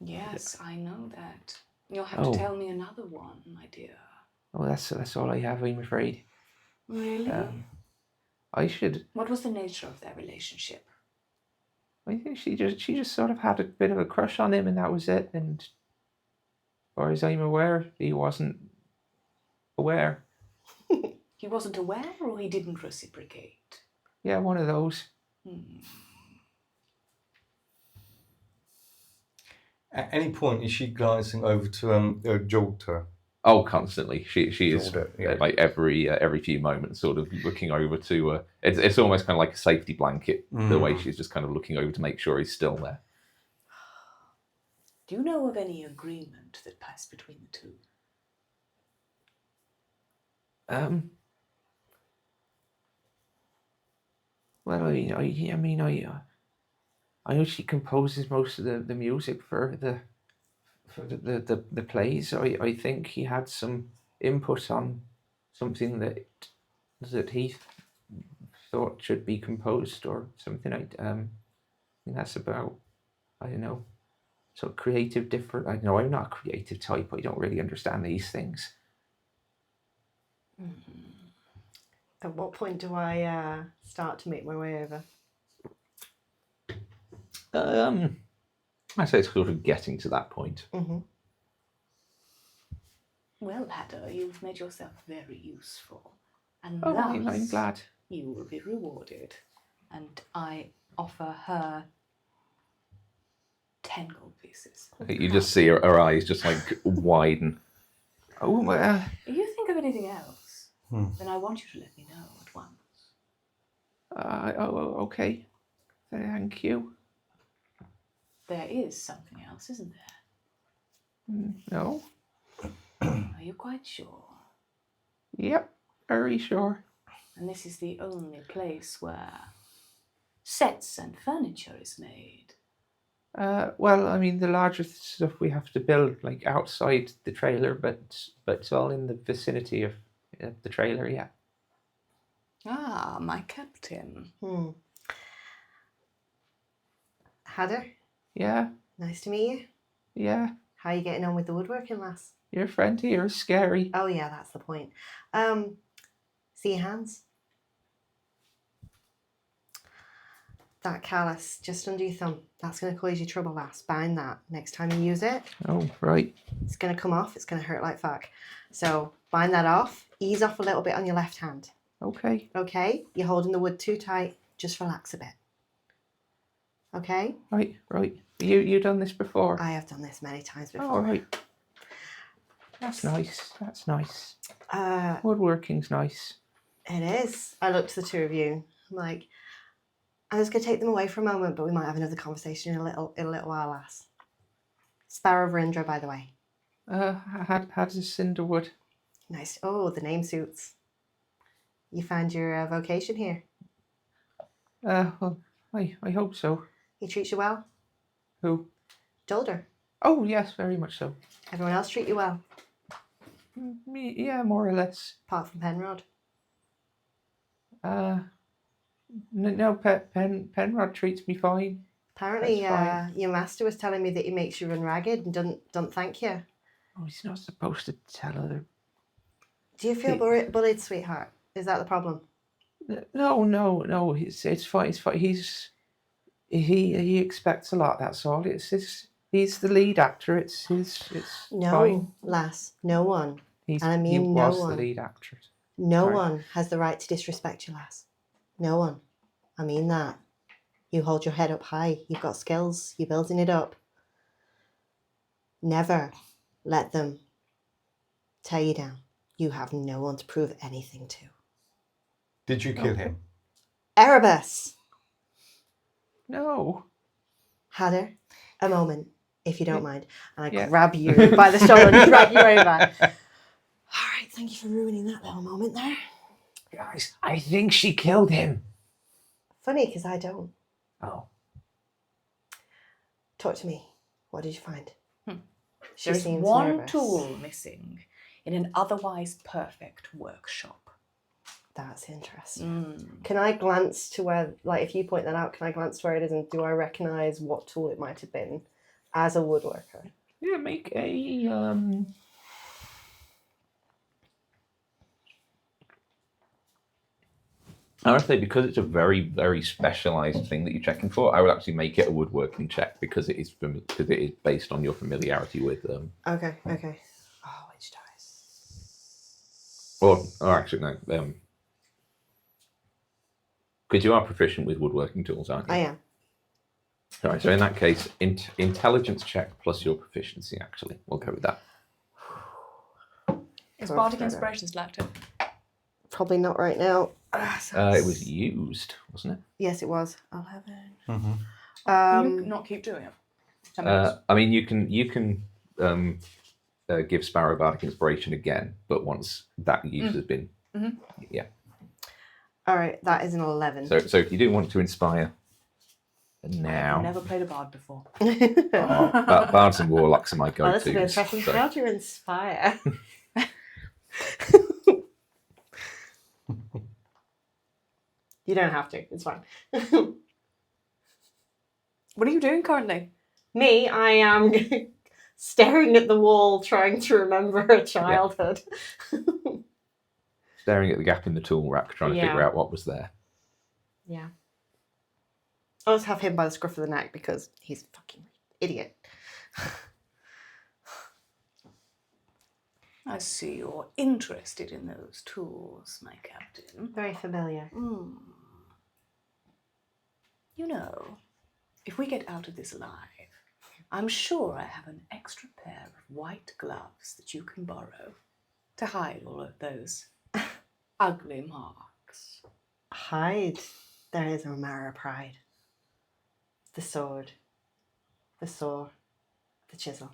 Yes, I know that. You'll have to tell me another one, my dear. Oh, that's all I have, I'm afraid. Really? I should. What was the nature of their relationship? I think she just sort of had a bit of a crush on him, and that was it. And as far as I'm aware, he wasn't aware. He wasn't aware, or he didn't reciprocate? Yeah, one of those. At any point, is she glancing over to Jolter? Oh, constantly. She is Yeah. like every few moments, sort of looking over to. It's almost kind of like a safety blanket. The way she's just kind of looking over to make sure he's still there. Do you know of any agreement that passed between the two? Well, I know she composes most of the music for the plays. I think he had some input on something that he thought should be composed or something. I think that's about, I don't know, sort of creative different. I know I'm not a creative type. I don't really understand these things. At what point do I start to make my way over? I say it's sort of getting to that point. Mm-hmm. Well, Hadder, you've made yourself very useful. And I'm thus glad. you will be rewarded. And I offer her 10 gold pieces. You just see her eyes just like widen. Oh, well. If you think of anything else, then I want you to let me know at once. Okay. Thank you. There is something else, isn't there? No. Are you quite sure? Yep. Very sure. And this is the only place where sets and furniture is made. Well, I mean, the larger stuff we have to build, like outside the trailer, but it's all in the vicinity of the trailer, yeah. Ah, my captain. Hadder, Yeah, nice to meet you. yeah. How are you getting on with the woodworking, lass? Your friend here is scary. Oh yeah, that's the point. See your hands? That callus just under your thumb. That's going to cause you trouble, lass. Bind that. Next time you use it, Oh, right. it's going to come off. It's going to hurt like fuck. So bind that off. Ease off a little bit on your left hand. Okay. Okay? You're holding the wood too tight. Just relax a bit. Okay? Right. You done this before? I have done this many times before. All right. That's nice. Uh, Woodworking's nice. It is. I looked to the two of you. I'm like, I'm just gonna take them away for a moment, but we might have another conversation in a little while, lass. Sparrow Verindra, by the way. Had a cinderwood. Nice. Oh, the name suits. You found your vocation here. Well, I hope so. He treats you well. Who? Dolder. Oh, yes, very much so. Everyone else treat you well. Yeah, more or less. Apart from Penrod. No, Penrod treats me fine. Apparently, That's fine. your master was telling me that he makes you run ragged and don't thank you. Oh, he's not supposed to tell her. Do you feel bullied, sweetheart? Is that the problem? No. It's fine. It's fine. He expects a lot. That's all. He's the lead actor. It's No, fine. lass. No one. He no was one. the lead actor. No Sorry. one has the right to disrespect you, lass. No one. I mean that. You hold your head up high. You've got skills. You're building it up. Never let them tear you down. You have no one to prove anything to. Did you kill him? Erebus! No. Hadder, a moment, if you don't mind. And I Yeah. grab you by the shoulder and drag you over. All right, thank you for ruining that little moment there. Guys, I think she killed him. Funny, because I don't. Oh. Talk to me. What did you find? She There's seems one nervous. tool missing in an otherwise perfect workshop. That's interesting. Can I glance to where, like, if you point that out, can I glance to where it is and do I recognise what tool it might have been as a woodworker? Yeah, make a I would say because it's a very, very specialised thing that you're checking for, I would actually make it a woodworking check because it is based on your familiarity with them. Okay. Oh, which dice? Or actually no, because you are proficient with woodworking tools, aren't you? I am. All right, so in that case, intelligence check plus your proficiency. Actually, we'll go with that. Is Bardic Inspiration still active? Probably not right now. It was used, wasn't it? Yes, it was. 11. Mm-hmm. Can you not keep doing it? 10 minutes. I mean, you can give Sparrow Bardic Inspiration again, but once that use has been, yeah. All right, that is an 11. So if you do want to inspire now, I've never played a bard before. Bards and Warlocks are my Oh, that's go-tos. a bit interesting. so- How do you inspire? You don't have to. It's fine. What are you doing currently? Me, I am staring at the wall, trying to remember a childhood. Staring at the gap in the tool rack, trying to Yeah. figure out what was there. Yeah. I'll just have him by the scruff of the neck because he's a fucking idiot. I see you're interested in those tools, my captain. Very familiar. You know, if we get out of this alive, I'm sure I have an extra pair of white gloves that you can borrow to hide all of those ugly marks. Hide. There is no Mara pride. The sword. The saw. The chisel.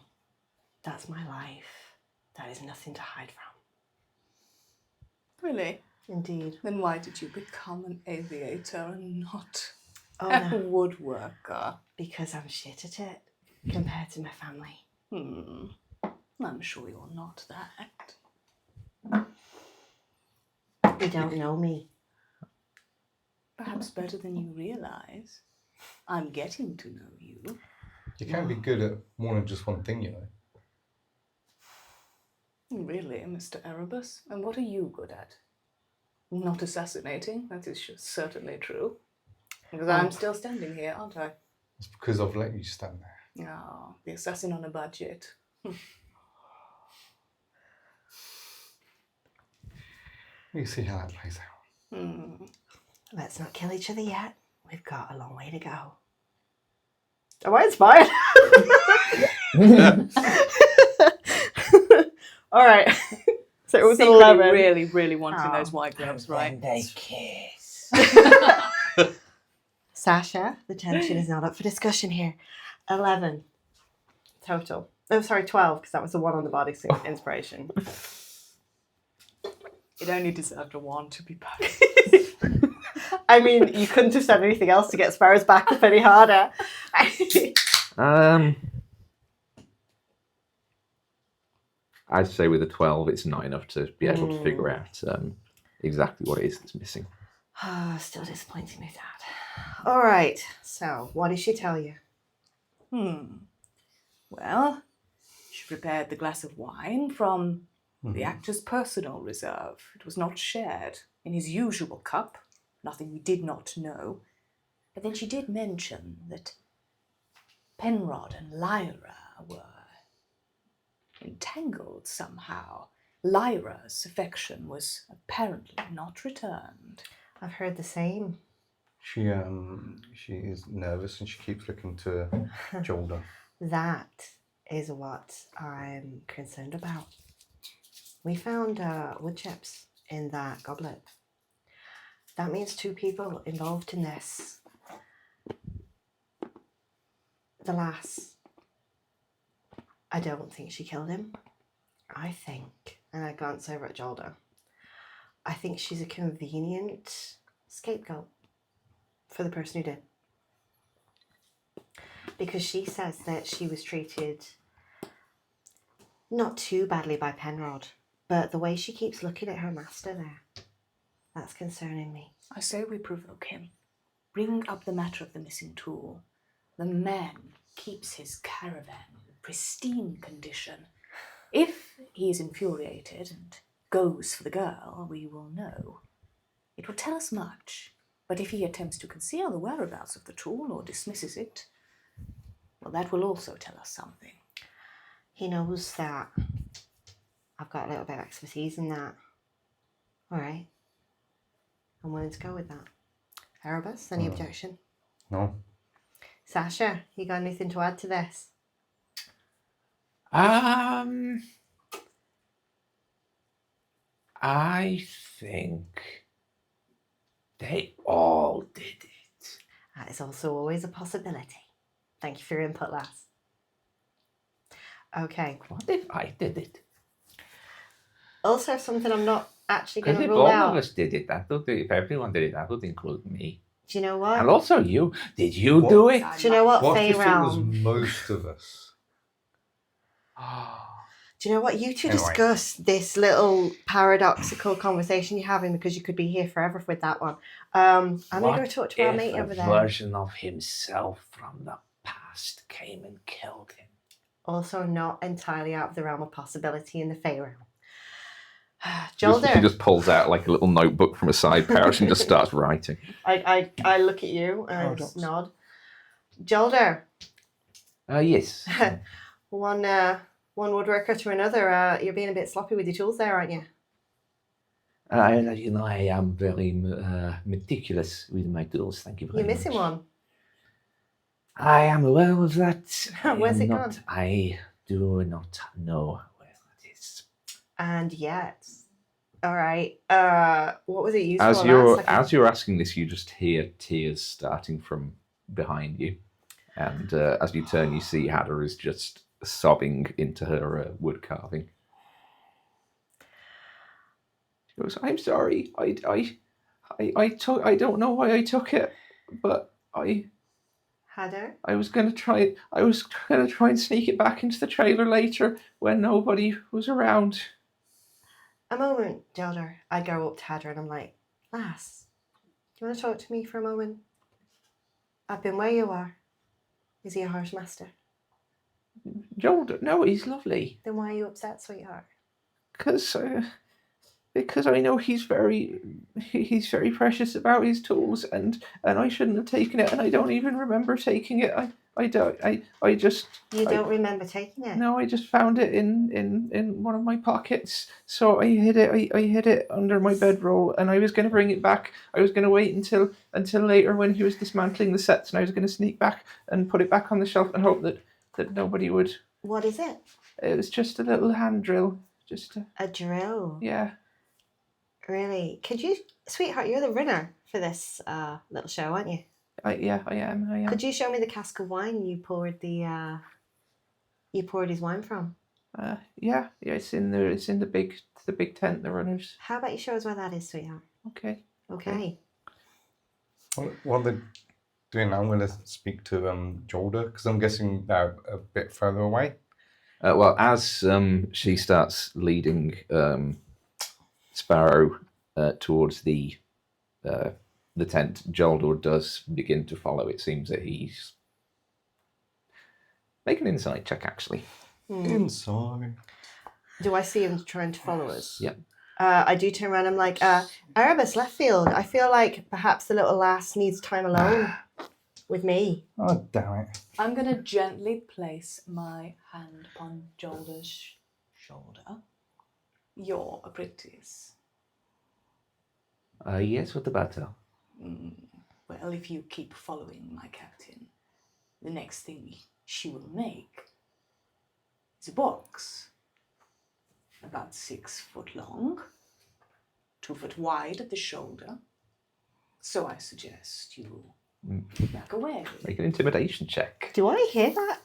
That's my life. That is nothing to hide from. Really? Indeed. Then why did you become an aviator and not Oh, a no. woodworker? Because I'm shit at it compared to my family. I'm sure you're not that. You don't know me. Perhaps better than you realise. I'm getting to know you. You can't be good at more than just one thing, you know. Really, Mr. Erebus? And what are you good at? Not assassinating, that is certainly true. Because I'm still standing here, aren't I? It's because I've let you stand there. Oh, the assassin on a budget. You see how that plays out. Let's not kill each other yet. We've got a long way to go. Am I inspired? All right. So it was an Secretly 11. really, really wanting those white gloves, right? They kiss. Sasha, the tension is not up for discussion here. 11 total. Oh, sorry, 12, because that was the one on the body suit inspiration. It only deserved a 1 to be back. I mean, you couldn't have said anything else to get Sparrow's back up any harder. I'd say with a 12, it's not enough to be able to figure out exactly what it is that's missing. Still disappointing me, Dad. All right. So, what did she tell you? Well, she prepared the glass of wine from the actor's personal reserve. It was not shared in his usual cup, nothing we did not know. But then she did mention that Penrod and Lyra were entangled somehow. Lyra's affection was apparently not returned. I've heard the same. She is nervous and she keeps looking to Jordan. That is what I'm concerned about. We found wood chips in that goblet. That means 2 people involved in this. The lass, I don't think she killed him. I think, and I glance over at Jordan, I think she's a convenient scapegoat for the person who did. Because she says that she was treated not too badly by Penrod, but the way she keeps looking at her master there, that's concerning me. I say we provoke him. Bring up the matter of the missing tool. The man keeps his caravan in pristine condition. If he is infuriated and goes for the girl, we will know. It will tell us much, but if he attempts to conceal the whereabouts of the tool or dismisses it, well, that will also tell us something. He knows that I've got a little bit of expertise in that. All right. I'm willing to go with that. Erebus, any objection? No. Sasha, you got anything to add to this? I think they all did it. That is also always a possibility. Thank you for your input, lass. Okay. What if I did it? Also, something I'm not actually going Because to if rule all out. of us did it, if everyone did it, that would include me. Do you know what? And also you. Did you do it? Do you know what, What Fey if it was Realm? most of us? Do you know what? You two Anyway. discuss this little paradoxical conversation you're having because you could be here forever with that one. I'm going to go talk to our mate over there. version of himself from the past came and killed him. Also not entirely out of the realm of possibility in the Fey Realm. She Jolder, just pulls out like a little notebook from a side pouch and just starts writing. I look at you and Paradox. nod. Jolder, Yes. one woodworker to another. You're being a bit sloppy with your tools there, aren't you? I am very meticulous with my tools. Thank you very You're much. missing one. I am aware of that. Where's it not, gone? I do not know where it is. And yet, all right. What was it used As for? you're asking this, you just hear tears starting from behind you, and as you turn, you see Hadder is just sobbing into her wood carving. She goes, "I'm sorry. I don't know why I took it, but Hadder? I was gonna try and sneak it back into the trailer later when nobody was around." A moment, Jolder. I go up to Hadder and I'm like, lass, do you want to talk to me for a moment? I've been where you are. Is he a harsh master? Joel, no, he's lovely. Then why are you upset, sweetheart? Because I know he's very precious about his tools, and I shouldn't have taken it, and I don't even remember taking it. I just You don't remember taking it? no, I just found it in one of my pockets, so I hid it. I hid it under my bedroll, and I was going to bring it back. I was going to wait until later when he was dismantling the sets, and I was going to sneak back and put it back on the shelf and hope that nobody would. What is it? It was just a little hand drill, A drill? yeah. Really? Could you, sweetheart, you're the runner for this little show, aren't you? I am. Could you show me the cask of wine you poured his wine from? Yeah. It's in the big tent. The runners. How about you show us where that is, sweetheart? Okay. Okay. While they're doing that, I'm going to speak to Jolder because I'm guessing they're a bit further away. Well, as she starts leading Sparrow towards the tent, Joldor does begin to follow. It seems that he's make an insight check, actually. Inside. Do I see him trying to follow us? Yeah. I do turn around. I'm like, Erebus, left field. I feel like perhaps the little lass needs time alone with me. Oh, damn it. I'm going to gently place my hand upon Joldor's shoulder. You're apprentice. Yes, what about her? Well, if you keep following my captain, the next thing she will make is a box. About 6 foot long, 2 foot wide at the shoulder. So I suggest you back away. Make an intimidation check. Do I hear that?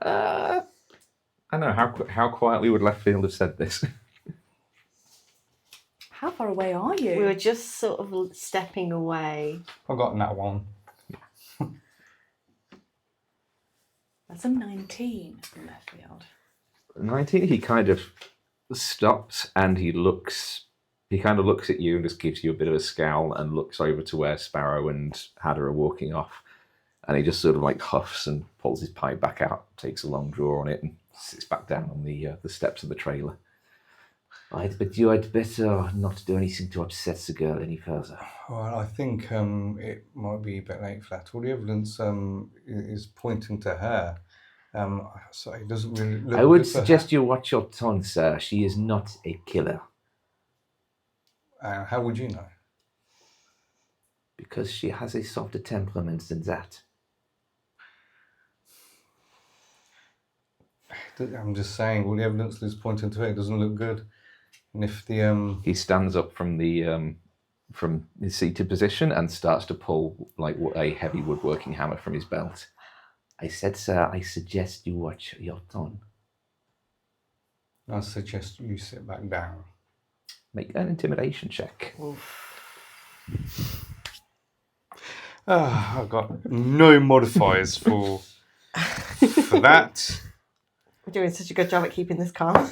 I don't know how quietly would left field have said this. How far away are you? We were just sort of stepping away. I've gotten that one. That's a 19 from left field. 19. He kind of stops and he kind of looks at you and just gives you a bit of a scowl and looks over to where Sparrow and Hadder are walking off. And he just sort of like huffs and pulls his pipe back out, takes a long draw on it, and sits back down on the steps of the trailer. Right, but you had better not do anything to upset the girl any further. Well, I think it might be a bit late for that. All the evidence is pointing to her. So it doesn't really look I would good for suggest you watch your tongue, sir. She is not a killer. her. How would you know? Because she has a softer temperament than that. I'm just saying, all the evidence is pointing to it. It doesn't look good. And if the He stands up from his seated position and starts to pull like a heavy woodworking hammer from his belt. I said, sir, I suggest you watch your tongue. I suggest you sit back down. Make an intimidation check. I've got no modifiers for that. We're doing such a good job at keeping this calm.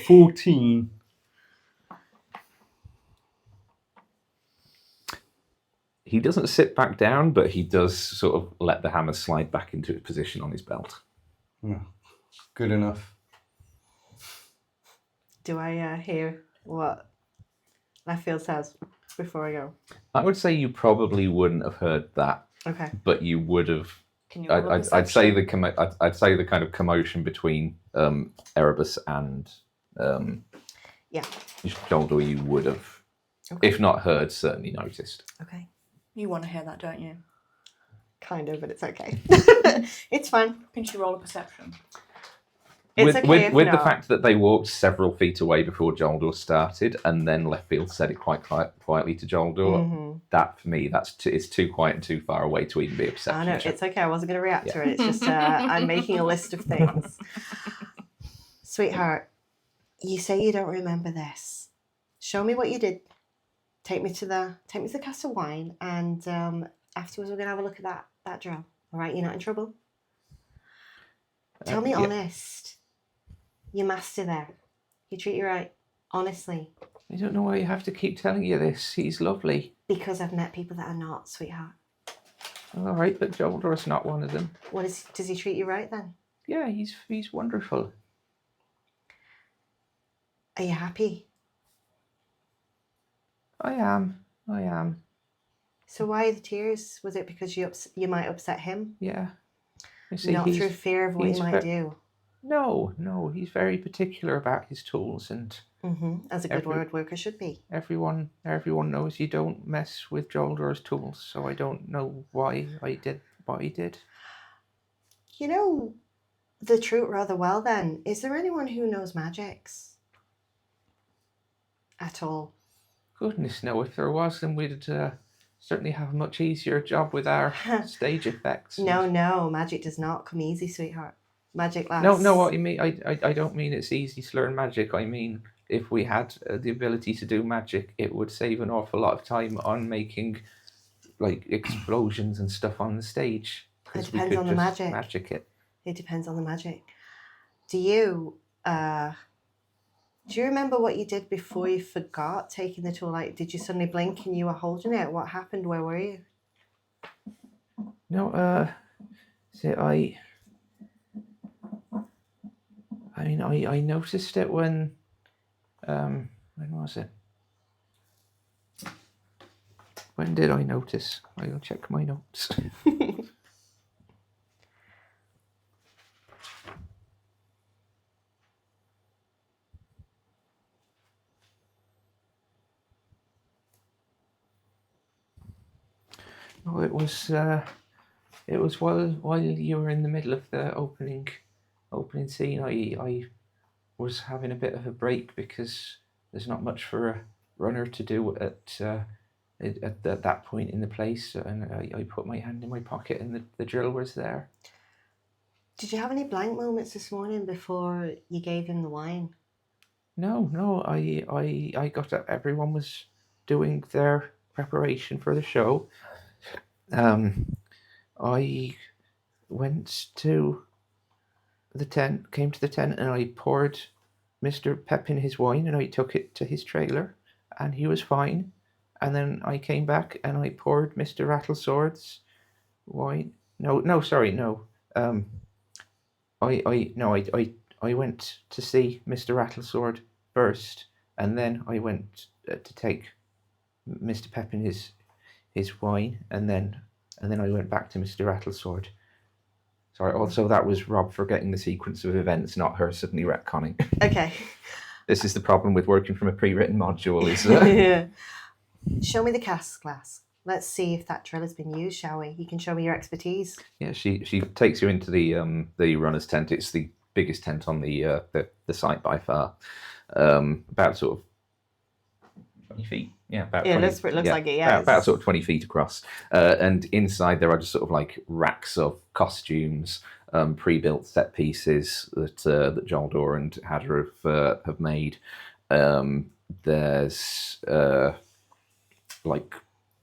14. He doesn't sit back down, but he does sort of let the hammer slide back into its position on his belt. No, good enough. Do I hear what left field says before I go? I would say you probably wouldn't have heard that, Okay. but you would have. Can you roll a I'd say perception? I'd say the kind of commotion between Erebus and Yeah. Joldor you would have, Okay. if not heard, certainly noticed. Okay. You want to hear that, don't you? Kind of, but it's okay. It's fine. Can you roll a perception? It's okay if with the not. fact that they walked several feet away before Joldor started, and then Leftfield said it quite quietly to Joldor. Mm-hmm. That for me, it's too quiet and too far away to even be a perception I know, check. it's okay. I wasn't going to react to it. It's just I'm making a list of things. Sweetheart, you say you don't remember this. Show me what you did. Take me to the cask of wine, and afterwards we're going to have a look at that drill. All right, you're not in trouble? Tell me yeah. honest. Your master there. He treat you right. Honestly. I don't know why you have to keep telling you this. He's lovely. Because I've met people that are not, sweetheart. All right, but Joldor is not one of them. Does he treat you right then? Yeah, he's wonderful. Are you happy? I am. So why the tears? Was it because you might upset him? Yeah. You see, Not through fear of what he's you might do. No, he's very particular about his tools, and As a good word worker should be. everyone knows you don't mess with Joldor's tools, so I don't know why I did what he did. You know the truth rather well then. Is there anyone who knows magics? At all? Goodness, no, if there was, then we'd certainly have a much easier job with our stage effects. No, magic does not come easy, sweetheart. Magic lasts. No, what you mean? I don't mean it's easy to learn magic. I mean, if we had the ability to do magic, it would save an awful lot of time on making, like, explosions and stuff on the stage. 'Cause It we depends could on the just magic. magic it. It depends on the magic. Do you remember what you did before you forgot taking the tool? Like, did you suddenly blink and you were holding it? What happened? Where were you? No, see, I noticed it when was it? When did I notice? I'll check my notes. No, it was while you were in the middle of the opening scene. I was having a bit of a break because there's not much for a runner to do at that point in the place, and I put my hand in my pocket and the drill was there. Did you have any blank moments this morning before you gave him the wine? No, I got up. Everyone was doing their preparation for the show. I went to the tent, came to the tent, and I poured Mr. Pepin his wine, and I took it to his trailer, and he was fine. And then I came back and I poured Mr. Rattlesword's wine. No, sorry, no. I went to see Mr. Rattlesword first, and then I went to take Mr. Pepin his wine, and then I went back to Mr. Rattlesword. Sorry, also that was Rob forgetting the sequence of events, not her suddenly retconning. Okay. This is the problem with working from a pre-written module. Is Yeah. Show me the cask glass. Let's see if that drill has been used, shall we? You can show me your expertise. Yeah, she takes you into the runner's tent. It's the biggest tent on the site by far. About sort of 20 feet. Yeah, about 20, it looks like it. Yeah, about sort of 20 feet across. And inside there are just sort of like racks of costumes, pre-built set pieces that Joldor and Hadra have made. There's like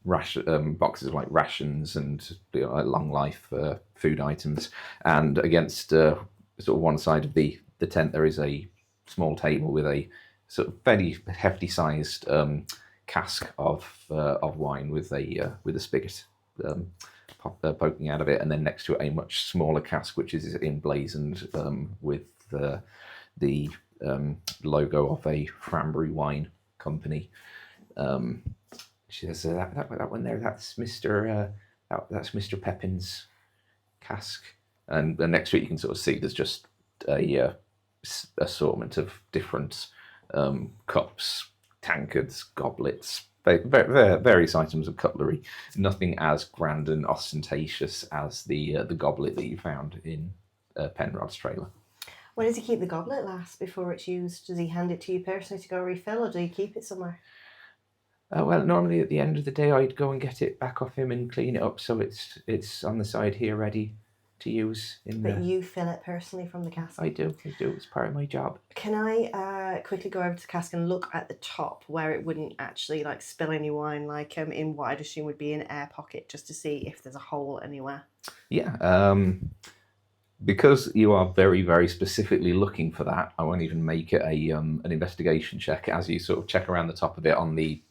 boxes of like rations and long life food items, and against sort of one side of the tent there is a small table with a sort of fairly hefty sized cask of wine with a spigot poking out of it, and then next to it a much smaller cask which is emblazoned with the logo of a Frambrew wine company. She says that one there. That's Mr. That's Mr. Pepin's cask, and next to it you can sort of see there's just a assortment of different cups, tankards, goblets, various items of cutlery. Nothing as grand and ostentatious as the goblet that you found in Penrod's trailer. Where does he keep the goblet last before it's used? Does he hand it to you personally to go refill, or do you keep it somewhere? Well, normally at the end of the day, I'd go and get it back off him and clean it up, so it's on the side here, ready to use. But you fill it personally from the cask? I do. It's part of my job. Can I quickly go over to the cask and look at the top where it wouldn't actually like spill any wine, like in what I'd assume would be an air pocket, just to see if there's a hole anywhere? Yeah. Because you are very, very specifically looking for that, I won't even make it an investigation check. As you sort of check around the top of it, on the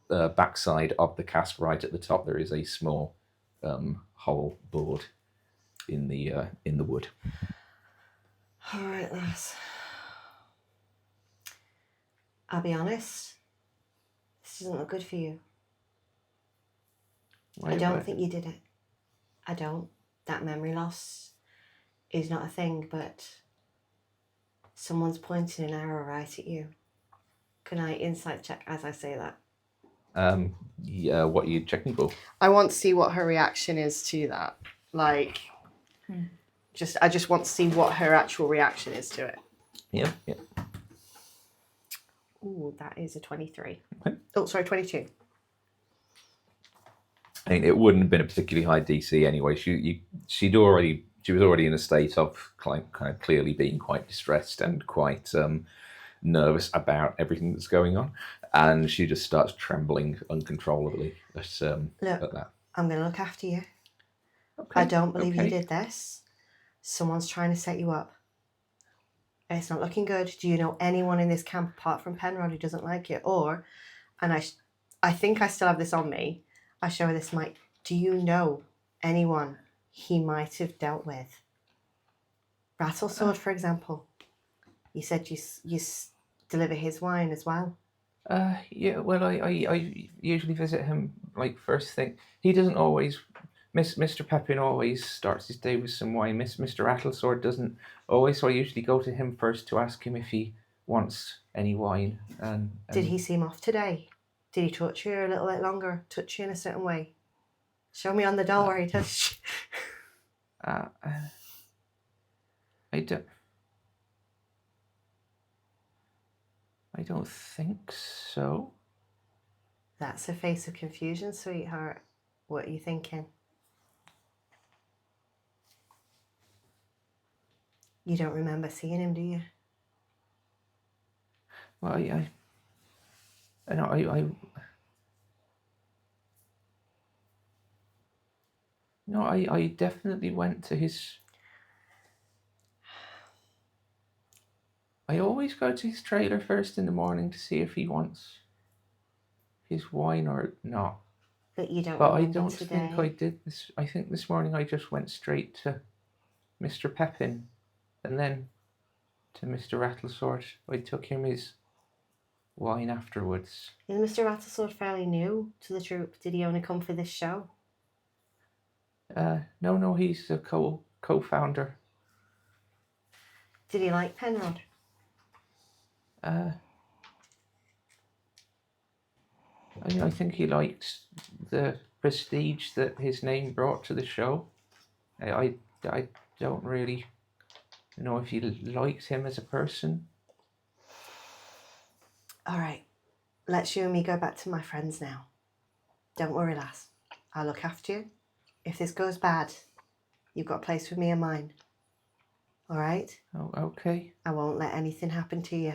backside of the cask, right at the top, there is a small hole bored in the wood. All right, lass. I'll be honest. This doesn't look good for you. I don't think you did it. I don't. That memory loss is not a thing, but someone's pointing an arrow right at you. Can I insight check as I say that? Yeah, what are you checking for? I want to see what her reaction is to that. Like, I just want to see what her actual reaction is to it. Yeah. Ooh, that is a 23. Okay. Oh, sorry, 22. I mean, it wouldn't have been a particularly high DC anyway. She was already in a state of kind of clearly being quite distressed and quite nervous about everything that's going on, and she just starts trembling uncontrollably at that. I'm going to look after you. Okay. I don't believe you okay. did this. Someone's trying to set you up. It's not looking good. Do you know anyone in this camp apart from Penrod who doesn't like you? Or, and I think I still have this on me. I show her this mic. Do you know anyone he might have dealt with? Rattlesword, for example. You said you deliver his wine as well. Yeah, well, I usually visit him like first thing. He doesn't always. Mr. Pepin always starts his day with some wine. Mr. Rattlesword doesn't always, so I usually go to him first to ask him if he wants any wine. And Did he seem off today? Did he touch you a little bit longer? Touch you in a certain way? Show me on the doll where he touched you. I don't think so. That's a face of confusion, sweetheart. What are you thinking? You don't remember seeing him, do you? Well, I no, I definitely went to his. I always go to his trailer first in the morning to see if he wants his wine or not. But you don't But I remember don't today. think I did this. I think this morning I just went straight to Mr. Pepin and then to Mr. Rattlesword. I took him his wine afterwards. Is Mr. Rattlesword fairly new to the troupe? Did he only come for this show? No, he's a co-founder. Did he like Penrod? I think he liked the prestige that his name brought to the show. I don't really know if he liked him as a person. All right. Let's you and me go back to my friends now. Don't worry, lass. I'll look after you. If this goes bad, you've got a place with me and mine. All right? Oh, okay. I won't let anything happen to you.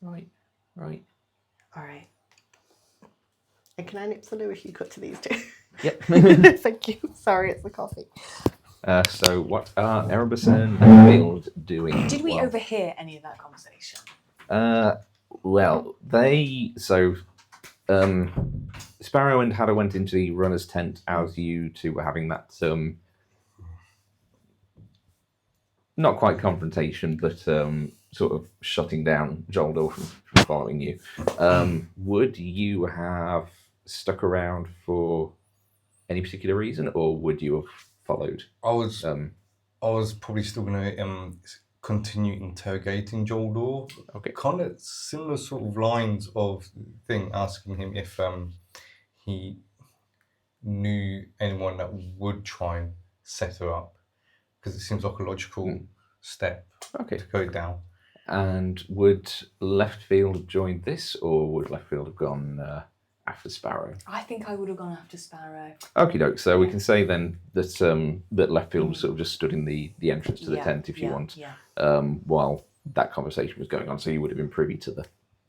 Right. All right. And can I nip the loo if you cut to these two? Yep. Thank you. Sorry, it's the coffee. So what are Erebus and Field doing? Did we overhear any of that conversation? Well, Sparrow and Hadder went into the runner's tent as you two were having that not quite confrontation, but sort of shutting down Joldor from following you. Would you have stuck around for any particular reason, or would you have followed? I was probably still going to continue interrogating Joldor. Okay. Kind of similar sort of lines of thing, asking him if he knew anyone that would try and set her up, because it seems like a logical step Okay. to go down. And would Left Field have joined this, or would Left Field have gone after Sparrow? I think I would have gone after Sparrow. Okie doke. So we can say then that that Left Field sort of just stood in the entrance to the tent, if you want, while that conversation was going on. So you would have been privy to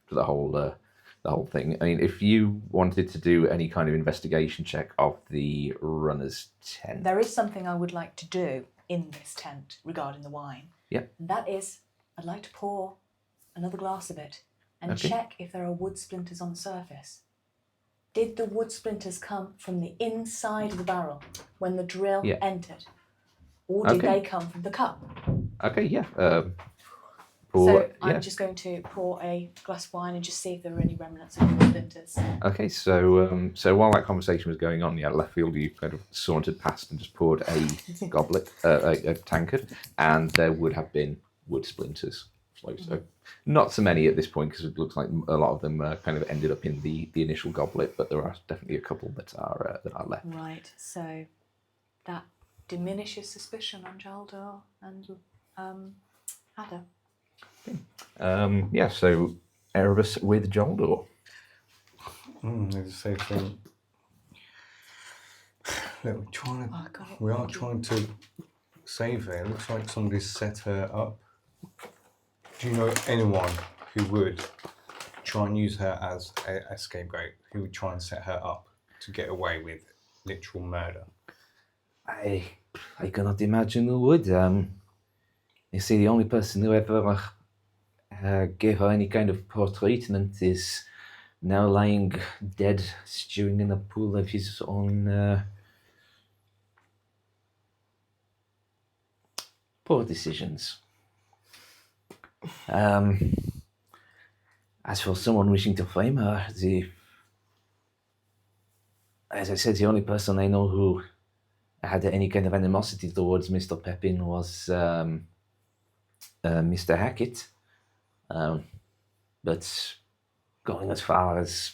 the whole thing. I mean, if you wanted to do any kind of investigation check of the runner's tent, There is something I would like to do in this tent regarding the wine. Yep. And that is, I'd like to pour another glass of it and Okay. check if there are wood splinters on the surface. Did the wood splinters come from the inside of the barrel when the drill entered? Or did Okay. they come from the cup? okay, yeah. So I'm just going to pour a glass of wine and just see if there are any remnants of wood splinters. Okay, so while that conversation was going on, Left Field, you kind of sauntered past and just poured a goblet, a tankard, and there would have been wood splinters. So not so many at this point, because it looks like a lot of them kind of ended up in the initial goblet, but there are definitely a couple that are left. Right, so that diminishes suspicion on Jaldor and Hadder. So Erebus with Joldor. There's the same thing. Look, we are trying to save her. It looks like somebody's set her up. Do you know anyone who would try and use her as a scapegoat, who would try and set her up to get away with literal murder. I cannot imagine who would. You see, the only person who ever gave her any kind of poor treatment is now lying dead, stewing in a pool of his own poor decisions. As for someone wishing to frame her, as I said, the only person I know who had any kind of animosity towards Mr. Pepin was Mr. Hackett. But going as far as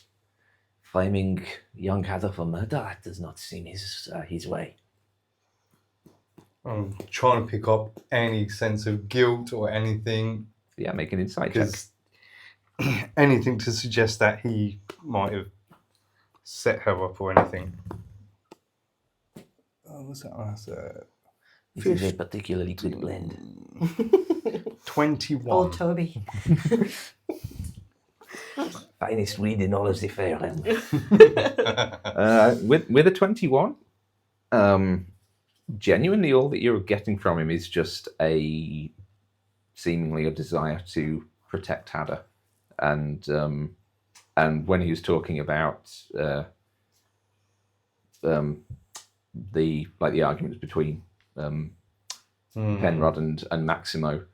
framing young Heather for murder, that does not seem his way. I'm trying to pick up any sense of guilt or anything, Yeah, make an insight check. because anything to suggest that he might have set her up or anything. What's that? That's This is a particularly good blend. 21. Old Toby. Finest weed in all of the fair. With a 21, genuinely all that you're getting from him is just seemingly a desire to protect Hadder, and when he was talking about the arguments between Penrod and Maximo,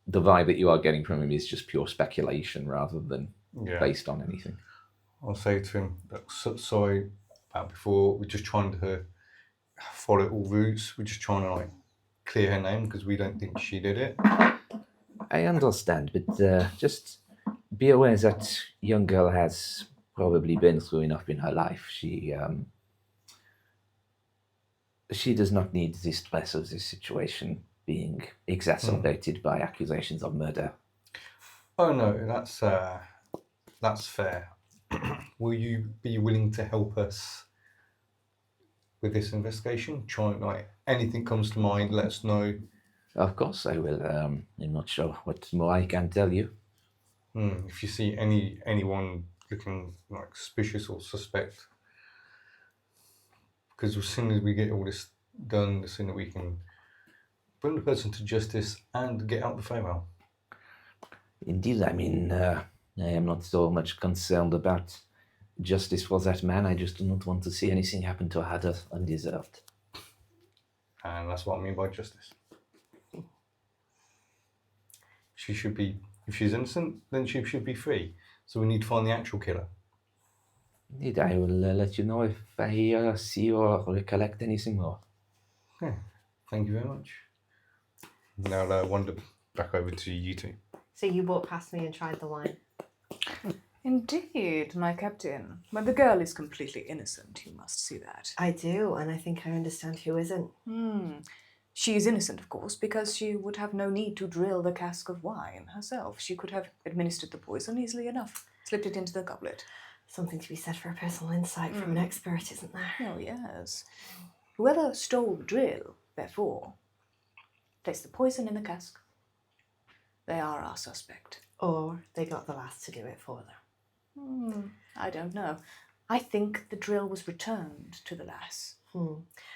the vibe that you are getting from him is just pure speculation rather than based on anything. I'll say to him, look, sorry about before, we're just trying to follow all routes. We're just trying to clear her name because we don't think she did it. I understand, but just be aware that young girl has probably been through enough in her life. She does not need the stress of this situation being exacerbated by accusations of murder. Oh no, that's fair. Will you be willing to help us with this investigation? Try anything comes to mind, let us know. Of course I will. I'm not sure what more I can tell you. If you see anyone looking suspicious or suspect, because as soon as we get all this done, the sooner we can bring the person to justice and get out the farewell. Indeed, I mean, I am not so much concerned about justice for that man. I just do not want to see anything happen to Hadder undeserved. And that's what I mean by justice. She should be, if she's innocent, then she should be free. So we need to find the actual killer. Indeed, I will let you know if I see or recollect anything more. Yeah, thank you very much. Now I'll wander back over to you two. So you walked past me and tried the wine. Indeed, my captain. But the girl is completely innocent, you must see that. I do, and I think I understand who isn't. She is innocent, of course, because she would have no need to drill the cask of wine herself. She could have administered the poison easily enough, slipped it into the goblet. Something to be said for a personal insight from an expert, isn't there? Oh, yes. Whoever stole the drill, therefore, placed the poison in the cask. They are our suspect. Or they got the lass to do it for them. I don't know. I think the drill was returned to the lass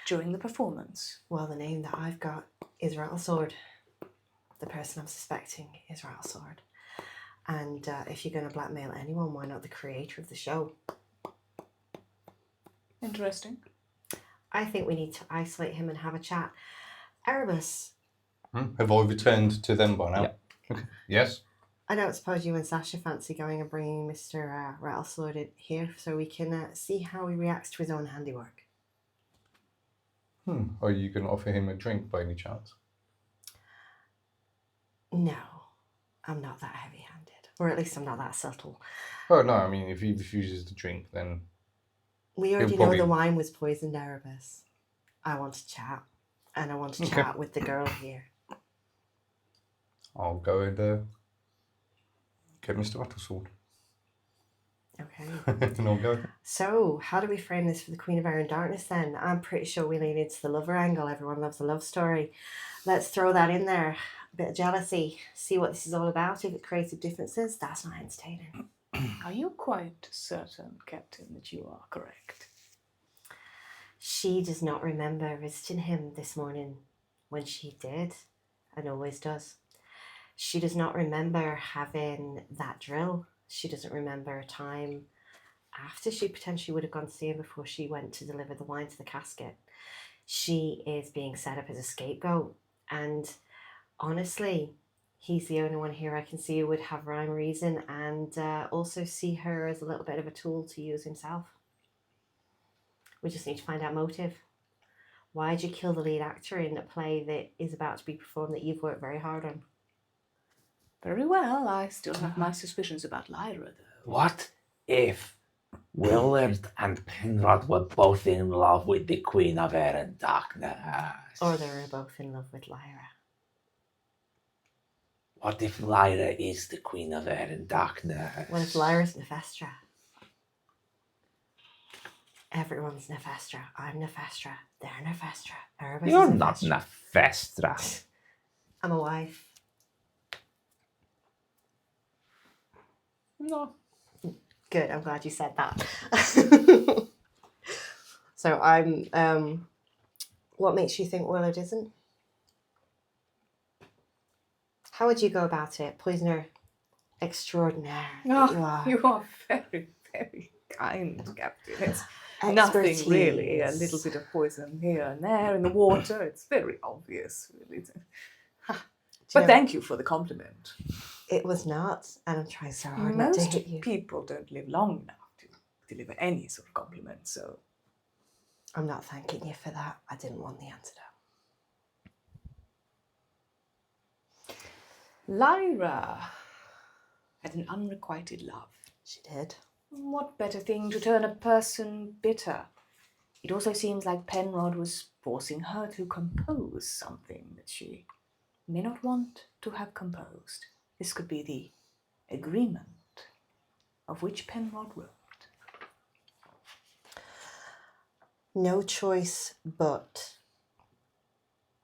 during the performance. Well, the name that I've got is Rattlesword. The person I'm suspecting is Rattlesword. And if you're going to blackmail anyone, why not the creator of the show? Interesting. I think we need to isolate him and have a chat. Erebus. Have I returned to them by now? Yeah. Okay. Yes. I don't suppose you and Sasha fancy going and bringing Mr. Rattlesword in here so we can see how he reacts to his own handiwork. Are you going to offer him a drink by any chance? No, I'm not that heavy-handed. Or at least I'm not that subtle. Oh no, I mean if he refuses to drink, then We already He'll know probably- the wine was poisoned, Erebus. I want to chat. And I want to chat with the girl here. I'll go and get Mr. Rattlesword. Okay. And I'll go. So, how do we frame this for the Queen of Air and Darkness then? I'm pretty sure we lean into the lover angle. Everyone loves a love story. Let's throw that in there. A bit of jealousy. See what this is all about. If it creates differences, that's not entertaining. Are you quite certain, Captain, that you are correct? She does not remember visiting him this morning when she did, and always does. She does not remember having that drill. She doesn't remember a time after she potentially would have gone to see him before she went to deliver the wine to the casket. She is being set up as a scapegoat, and honestly, he's the only one here I can see who would have rhyme or reason, and also see her as a little bit of a tool to use himself. We just need to find out motive. Why'd you kill the lead actor in a play that is about to be performed that you've worked very hard on? Very well, I still have my suspicions about Lyra, though. What if Willard and Penrod were both in love with the Queen of Air and Darkness? Or they were both in love with Lyra. What if Lyra is the Queen of Air and Darkness? What if Lyra's Nephestra? Everyone's Nephestra. I'm Nephestra. They're Nephestra. Everybody's You're not Nephestra. Nephestra. I'm a wife. No. Good, I'm glad you said that. So I'm, what makes you think Willard isn't? How would you go about it, poisoner extraordinaire? that you are? You are very, very kind, Captain. It's nothing really. A little bit of poison here and there in the water. It's very obvious, really. But thank you for the compliment. It was not, and I'm trying so hard not to Most hit you. people don't live long enough to deliver any sort of compliment, so... I'm not thanking you for that. I didn't want the antidote. Lyra had an unrequited love. She did. What better thing to turn a person bitter? It also seems like Penrod was forcing her to compose something that she may not want to have composed. This could be the agreement of which Penrod wrote. No choice but.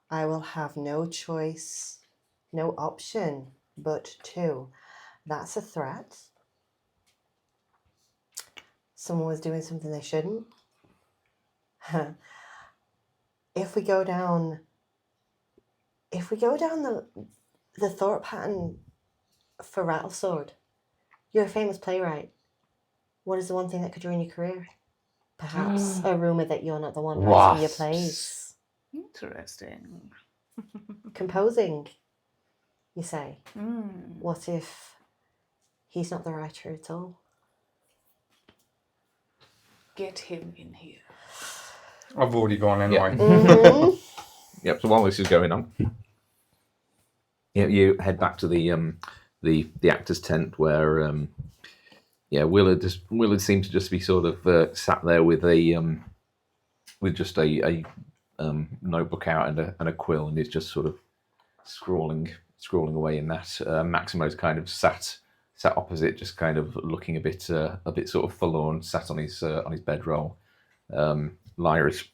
I will have no choice, no option but to. That's a threat. Someone was doing something they shouldn't. If we go down the thought pattern for Rattlesword, you're a famous playwright. What is the one thing that could ruin your career? Perhaps a rumour that you're not the one writing your plays. Interesting. Composing, you say. Mm. What if he's not the writer at all? Get him in here. I've already gone anyway. Mm-hmm. Yep. So while this is going on, you head back to the actor's tent where Willard seemed to just be sort of sat there with a notebook out and a quill, and is just sort of scrawling away in that. Maximo's kind of sat opposite, just kind of looking a bit sort of forlorn, sat on his bedroll. Lyra's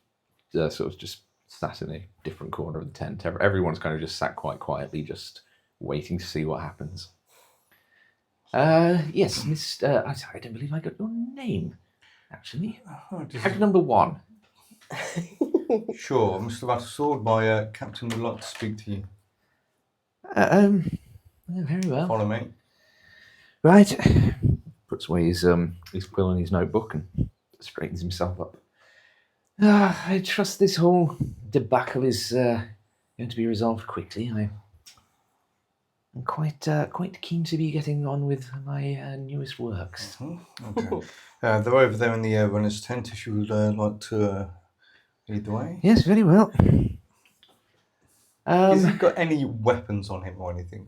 sort of just sat in a different corner of the tent. Everyone's kind of just sat quite quietly, just waiting to see what happens. Yes, Mr. I don't believe I got your name, actually. Act number 1. Sure, Mr. Rattlesword, my captain would like to speak to you. Very well. Follow me. Right. Puts away his quill and his notebook and straightens himself up. I trust this whole debacle is going to be resolved quickly. I'm quite keen to be getting on with my newest works. Mm-hmm. Okay. They're over there in the runner's tent if you would like to lead the way. Yes, very well. Has he got any weapons on him or anything?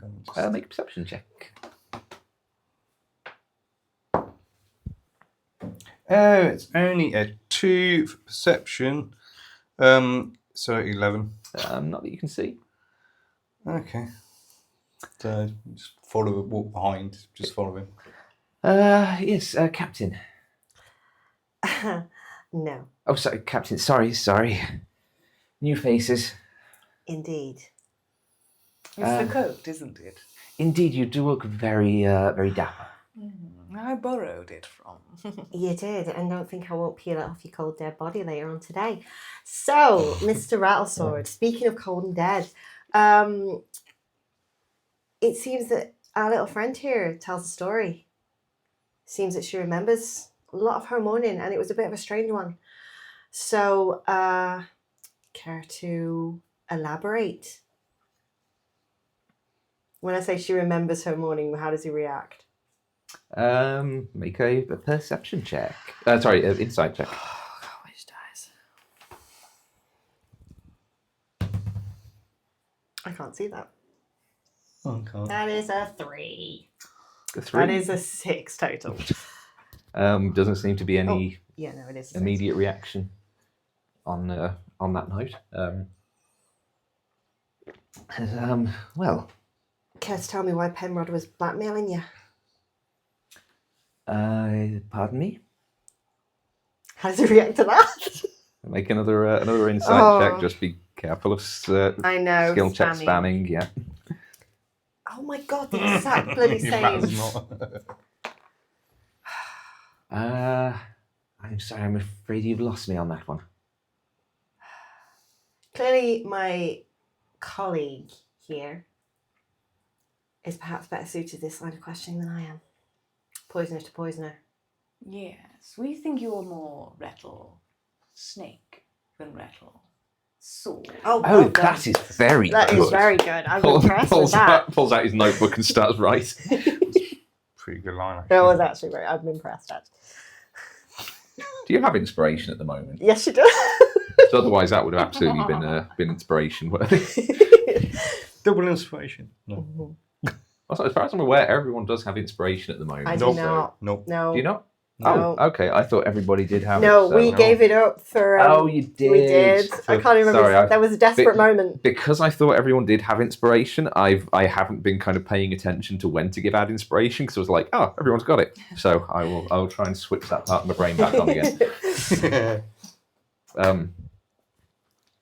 Make a perception check. It's only a 2 for perception. So 11. Not that you can see. Okay. So just walk behind. Just follow him. Yes, Captain. No, Oh, sorry, Captain. Sorry. New faces. indeed. It's the coat, isn't it? Indeed, you do look very dapper. I borrowed it from. You did, and don't think I won't peel it off your cold dead body later on today. So, Mr. Rattlesword, speaking of cold and dead, it seems that our little friend here tells a story. Seems that she remembers a lot of her morning, and it was a bit of a strange one. So, care to elaborate? When I say she remembers her morning, how does he react? Make a perception check. Sorry, insight check. Which dice? I can't see that. Oh, God. That is a 3. A 3. That is a 6 total. Doesn't seem to be any Yeah, no, it is. immediate reaction on that note. Well, Care to tell me why Penrod was blackmailing you? pardon me. How does he react to that? Make another insight Oh. check. Just be careful of I know. skill check spamming. Yeah. Oh my god, the exact bloody same. I'm sorry. I'm afraid you've lost me on that one. Clearly, my colleague here is perhaps better suited to this line of questioning than I am. Poisoner to poisoner. Yes, we think you're more rattlesnake than rattlesword. Oh, Oh, well done. that is very That good. is very good. I'm impressed with that. Pulls out his notebook and starts writing. Pretty good line, actually. That was actually very. I'm impressed. Actually. Do you have inspiration at the moment? Yes, you do. So otherwise, that would have absolutely been inspiration worthy. Double inspiration. No. Also, as far as I'm aware, everyone does have inspiration at the moment. I do Nope. not. Nope. No. Do you not? No. Oh, okay. I thought everybody did have No, it. so- we gave it up for. Oh, you did. We did. I can't remember. Sorry, There was a desperate moment. Because I thought everyone did have inspiration, I haven't been kind of paying attention to when to give out inspiration because I was like, oh, everyone's got it. So I will try and switch that part of my brain back on again.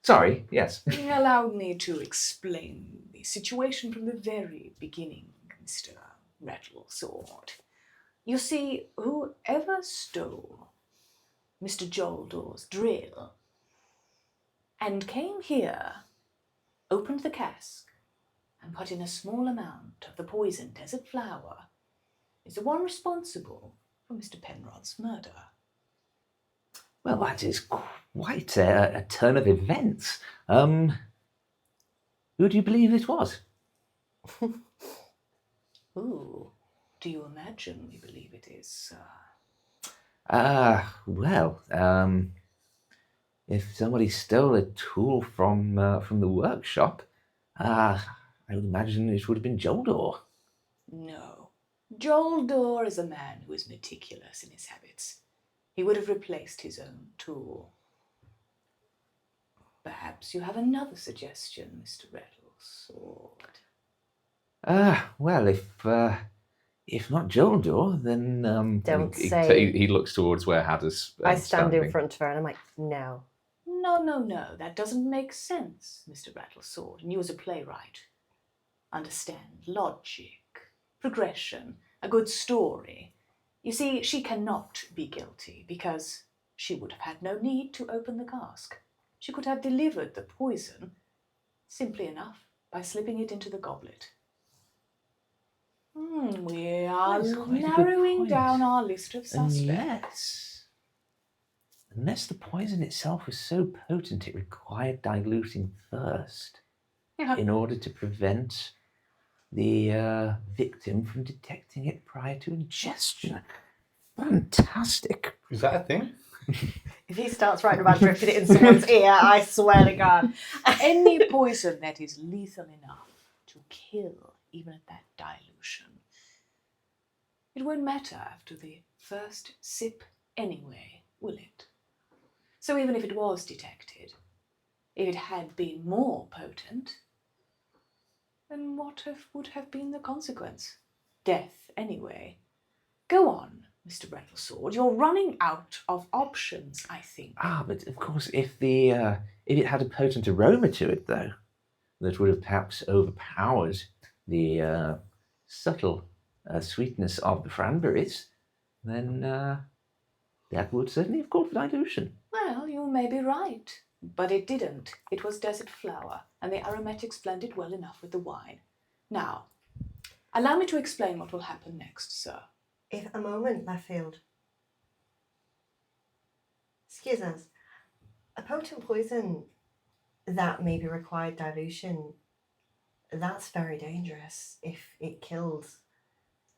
Sorry. Yes. Allow me to explain the situation from the very beginning, Mr. Rattlesword. You see, whoever stole Mr. Jaldor's drill and came here, opened the cask, and put in a small amount of the poisoned desert flower is the one responsible for Mr. Penrod's murder. Well, that is quite a turn of events. Who do you believe it was? Who do you imagine we believe it is, sir? Well, if somebody stole a tool from the workshop, I would imagine it would have been Joldor. No. Jaldor is a man who is meticulous in his habits. He would have replaced his own tool. Perhaps you have another suggestion, Mr. Rattlesword. Well, if not Joldor, then Don't he, say. he looks towards where Hadder's I stand in standing. front of her and I'm like, no. No, that doesn't make sense, Mr. Rattlesword. And you as a playwright understand logic, progression, a good story. You see, she cannot be guilty because she would have had no need to open the cask. She could have delivered the poison simply enough by slipping it into the goblet. We are That's quite a good narrowing point. down our list of suspects. Unless the poison itself was so potent it required diluting first in order to prevent the victim from detecting it prior to ingestion. Fantastic. Is that a thing? If he starts writing about dripping it in someone's ear, I swear to God. Any poison that is lethal enough to kill, even at that dilution, it won't matter after the first sip anyway, will it? So even if it was detected, if it had been more potent, then what would have been the consequence? Death anyway. Go on, Mr. Rattlesword. You're running out of options, I think. But of course, if it had a potent aroma to it, though, that would have perhaps overpowered the subtle sweetness of the cranberries, then that would certainly have caused dilution. Well, you may be right, but it didn't. It was desert flower, and the aromatics blended well enough with the wine. Now, allow me to explain what will happen next, sir. If a moment, Leffield. Excuse us. A potent poison that maybe required dilution, that's very dangerous if it killed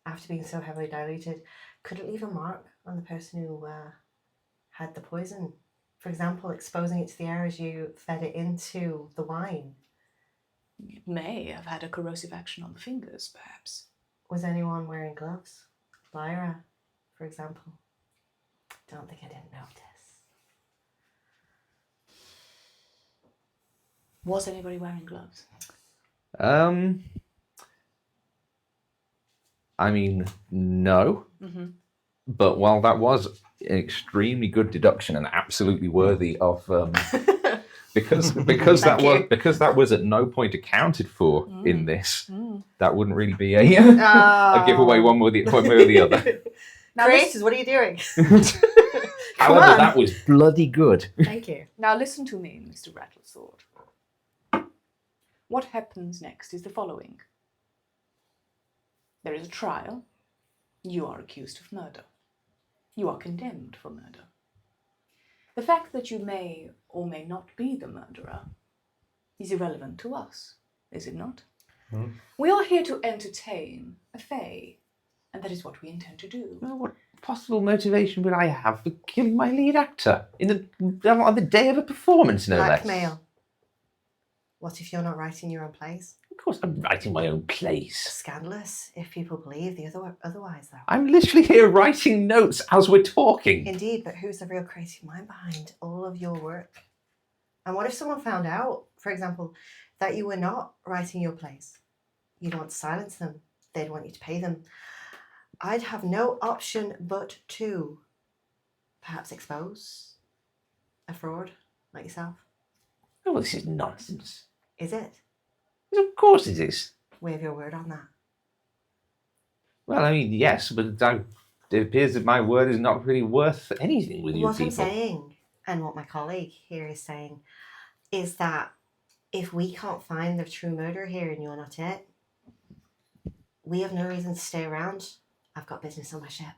after being so heavily diluted. Could it leave a mark on the person who had the poison? For example, exposing it to the air as you fed it into the wine. It may have had a corrosive action on the fingers, perhaps. Was anyone wearing gloves? Lyra, for example. Don't think I didn't notice. Was anybody wearing gloves? I mean, no. Mm-hmm. But while that was an extremely good deduction and absolutely worthy of because that was at no point accounted for in this, that wouldn't really be a giveaway one way or the other. Now, creators, what are you doing? However, that was bloody good. Thank you. Now listen to me, Mr. Rattlesword. What happens next is the following. There is a trial. You are accused of murder. You are condemned for murder. The fact that you may or may not be the murderer is irrelevant to us, is it not? Mm. We are here to entertain a fae, and that is what we intend to do. Well, what possible motivation would I have for killing my lead actor on the day of a performance, no less? Blackmail. What if you're not writing your own plays? Of course, I'm writing my own plays. Scandalous, if people believe the otherwise, though. I'm literally here writing notes as we're talking. Indeed, but who's the real creative mind behind all of your work? And what if someone found out, for example, that you were not writing your plays? You'd want to silence them. They'd want you to pay them. I'd have no option but to perhaps expose a fraud like yourself. Oh, this is nonsense. Is it? Of course it is. Wave your word on that. Well, I mean, yes, but it appears that my word is not really worth anything with you What people. I'm saying, and what my colleague here is saying, is that if we can't find the true murderer here and you're not it, we have no reason to stay around. I've got business on my ship.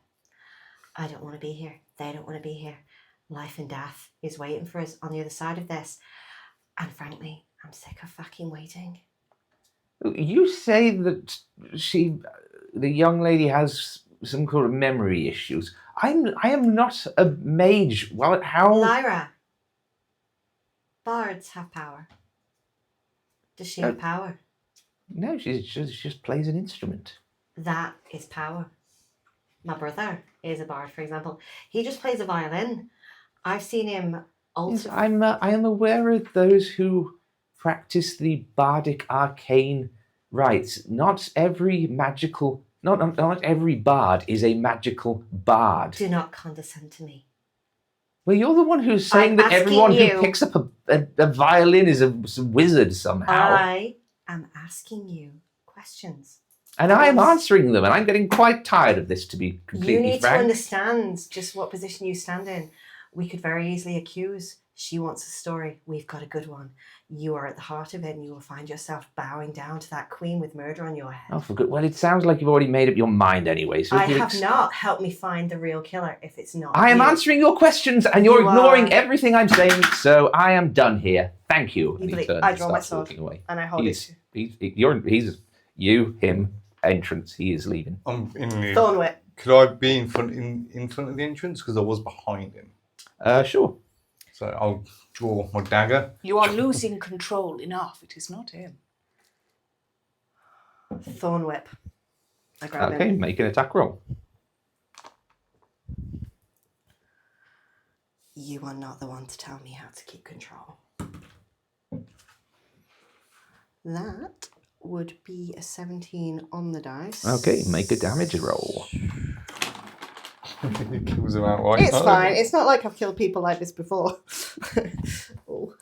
I don't want to be here. They don't want to be here. Life and death is waiting for us on the other side of this. And frankly, I'm sick of fucking waiting. You say that the young lady has some kind of memory issues. I am not a mage. Well, how? Lyra, bards have power. Does she have power? No, she just plays an instrument. That is power. My brother is a bard, for example. He just plays a violin. I've seen him Yes, I am aware of those who practice the bardic arcane rites. Not every bard is a magical bard. Do not condescend to me. Well, you're the one who's saying that everyone who picks up a violin is a wizard somehow. I am asking you questions. And I am answering them, and I'm getting quite tired of this, to be completely frank. You need to understand just what position you stand in. We could very easily accuse. She wants a story. We've got a good one. You are at the heart of it, and you will find yourself bowing down to that queen with murder on your head. Oh, for good. Well, it sounds like you've already made up your mind anyway. So I have not. Helped me find the real killer if it's not I am you. answering your questions, and you're ignoring everything I'm saying, so I am done here. Thank you. I draw my sword, away. and I hold it. He's you, him, entrance. He is leaving. I'm in the... Thornwhip. Could I be in front of the entrance? Because I was behind him. Sure. So I'll draw my dagger. You are losing control enough. It is not him. Thornwhip. I grab Okay, him. make an attack roll. You are not the one to tell me how to keep control. That would be a 17 on the dice. Okay, make a damage roll. It kills him outright. It's fine. It's not like I've killed people like this before. Oh.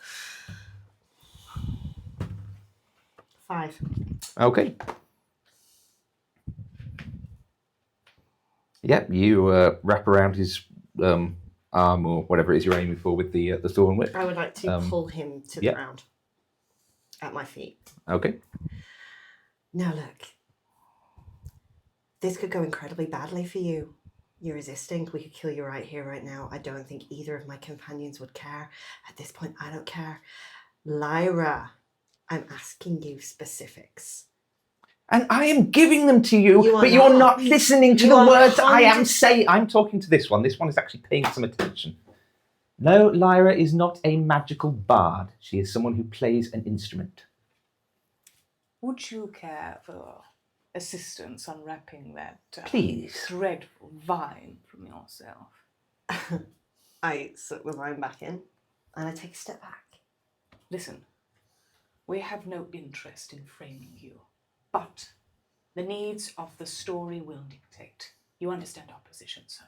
5. Okay. Yep, you wrap around his arm or whatever it is you're aiming for with the thorn whip. I would like to pull him to the yeah. ground at my feet. Okay. Now look, this could go incredibly badly for you. You're resisting. We could kill you right here, right now. I don't think either of my companions would care. At this point, I don't care. Lyra, I'm asking you specifics. And I am giving them to you, You are but you're not. not listening to You the are words I am 100 saying. I'm talking to this one. This one is actually paying some attention. No, Lyra is not a magical bard. She is someone who plays an instrument. Would you care for assistance unwrapping that Please. dreadful vine from yourself? I suck the vine back in and I take a step back. Listen, we have no interest in framing you, but the needs of the story will dictate. You understand our position, sir.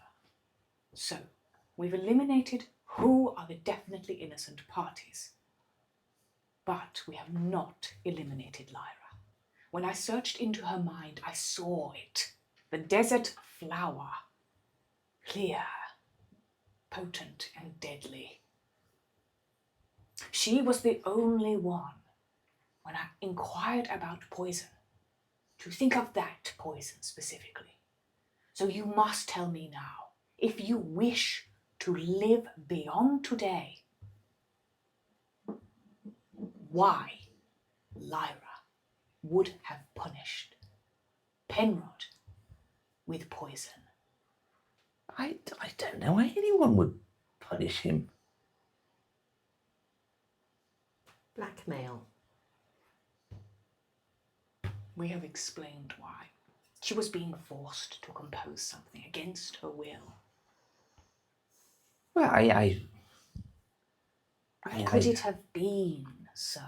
So, we've eliminated who are the definitely innocent parties, but we have not eliminated Lyra. When I searched into her mind, I saw it. The desert flower. Clear, potent, and deadly. She was the only one, when I inquired about poison, to think of that poison specifically. So you must tell me now, if you wish to live beyond today, why Lyra would have punished Penrod with poison. I don't know why anyone would punish him. Blackmail. We have explained why. She was being forced to compose something against her will. Well, What could it have been, sir?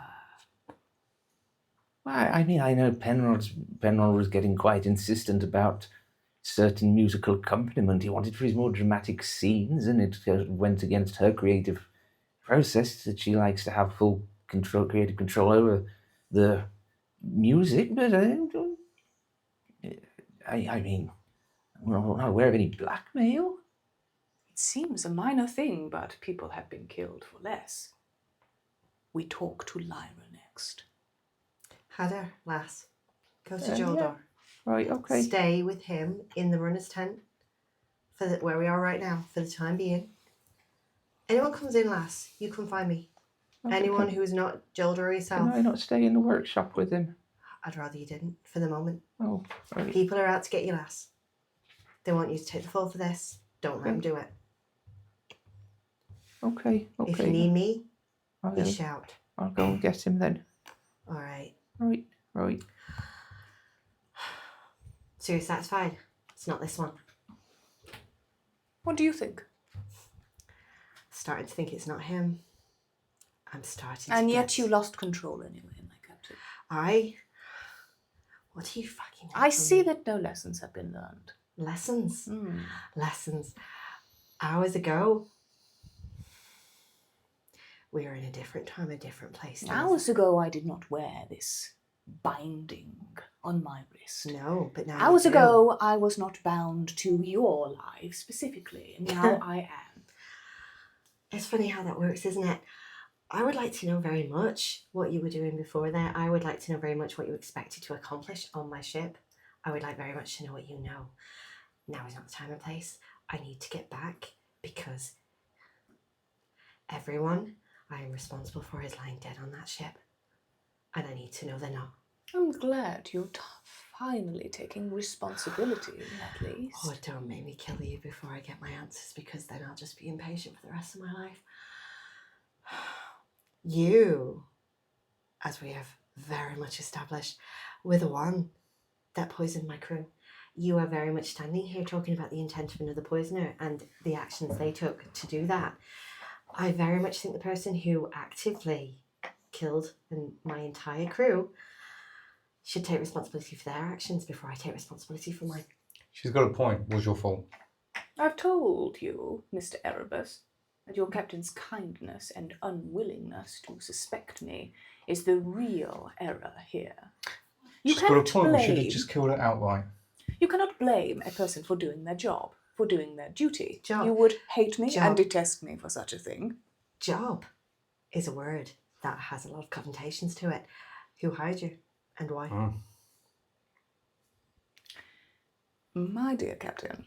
Well, I mean, I know Penrod was getting quite insistent about certain musical accompaniment he wanted for his more dramatic scenes, and it went against her creative process that she likes to have full control, creative control over the music. But I mean, I'm not aware of any blackmail. It seems a minor thing, but people have been killed for less. We talk to Lyra next. Hadder, lass, go to Jaldor. Yeah. Right, okay. Stay with him in the runner's tent for where we are right now, for the time being. Anyone comes in, lass, you come find me. Okay. Anyone who's not Jaldor or yourself. Can I not stay in the workshop with him? I'd rather you didn't, for the moment. Oh, right. People are out to get you, lass. They want you to take the fall for this. Don't let them do it. Okay. If you need me, you I'll, shout. I'll go and get him then. All right. Right. So you're satisfied? It's not this one. What do you think? Starting to think it's not him. I'm starting to And yet get... you lost control anyway, my captain. What are you fucking... I see that no lessons have been learned. Lessons? Mm. Lessons. Hours ago, we were in a different time, a different place. Hours ago, I did not wear this binding on my wrist. No, but now Hours you do. ago, I was not bound to your life specifically, and now I am. It's funny how that works, isn't it? I would like to know very much what you were doing before that. I would like to know very much what you expected to accomplish on my ship. I would like very much to know what you know. Now is not the time and place. I need to get back because everyone I am responsible for is lying dead on that ship. And I need to know they're not. I'm glad you're finally taking responsibility, at least. Oh, don't make me kill you before I get my answers, because then I'll just be impatient for the rest of my life. You, as we have very much established, were the one that poisoned my crew. You are very much standing here talking about the intent of another poisoner and the actions they took to do that. I very much think the person who actively killed my entire crew should take responsibility for their actions before I take responsibility for mine. She's got a point. It was your fault. I've told you, Mr. Erebus, that your captain's kindness and unwillingness to suspect me is the real error here. You She's got a cannot point. We should have blame. just killed her outright. You cannot blame a person for doing their job, for doing their duty. Job. You would hate me Job. and detest me for such a thing. Job is a word that has a lot of connotations to it. Who hired you and why? My dear Captain,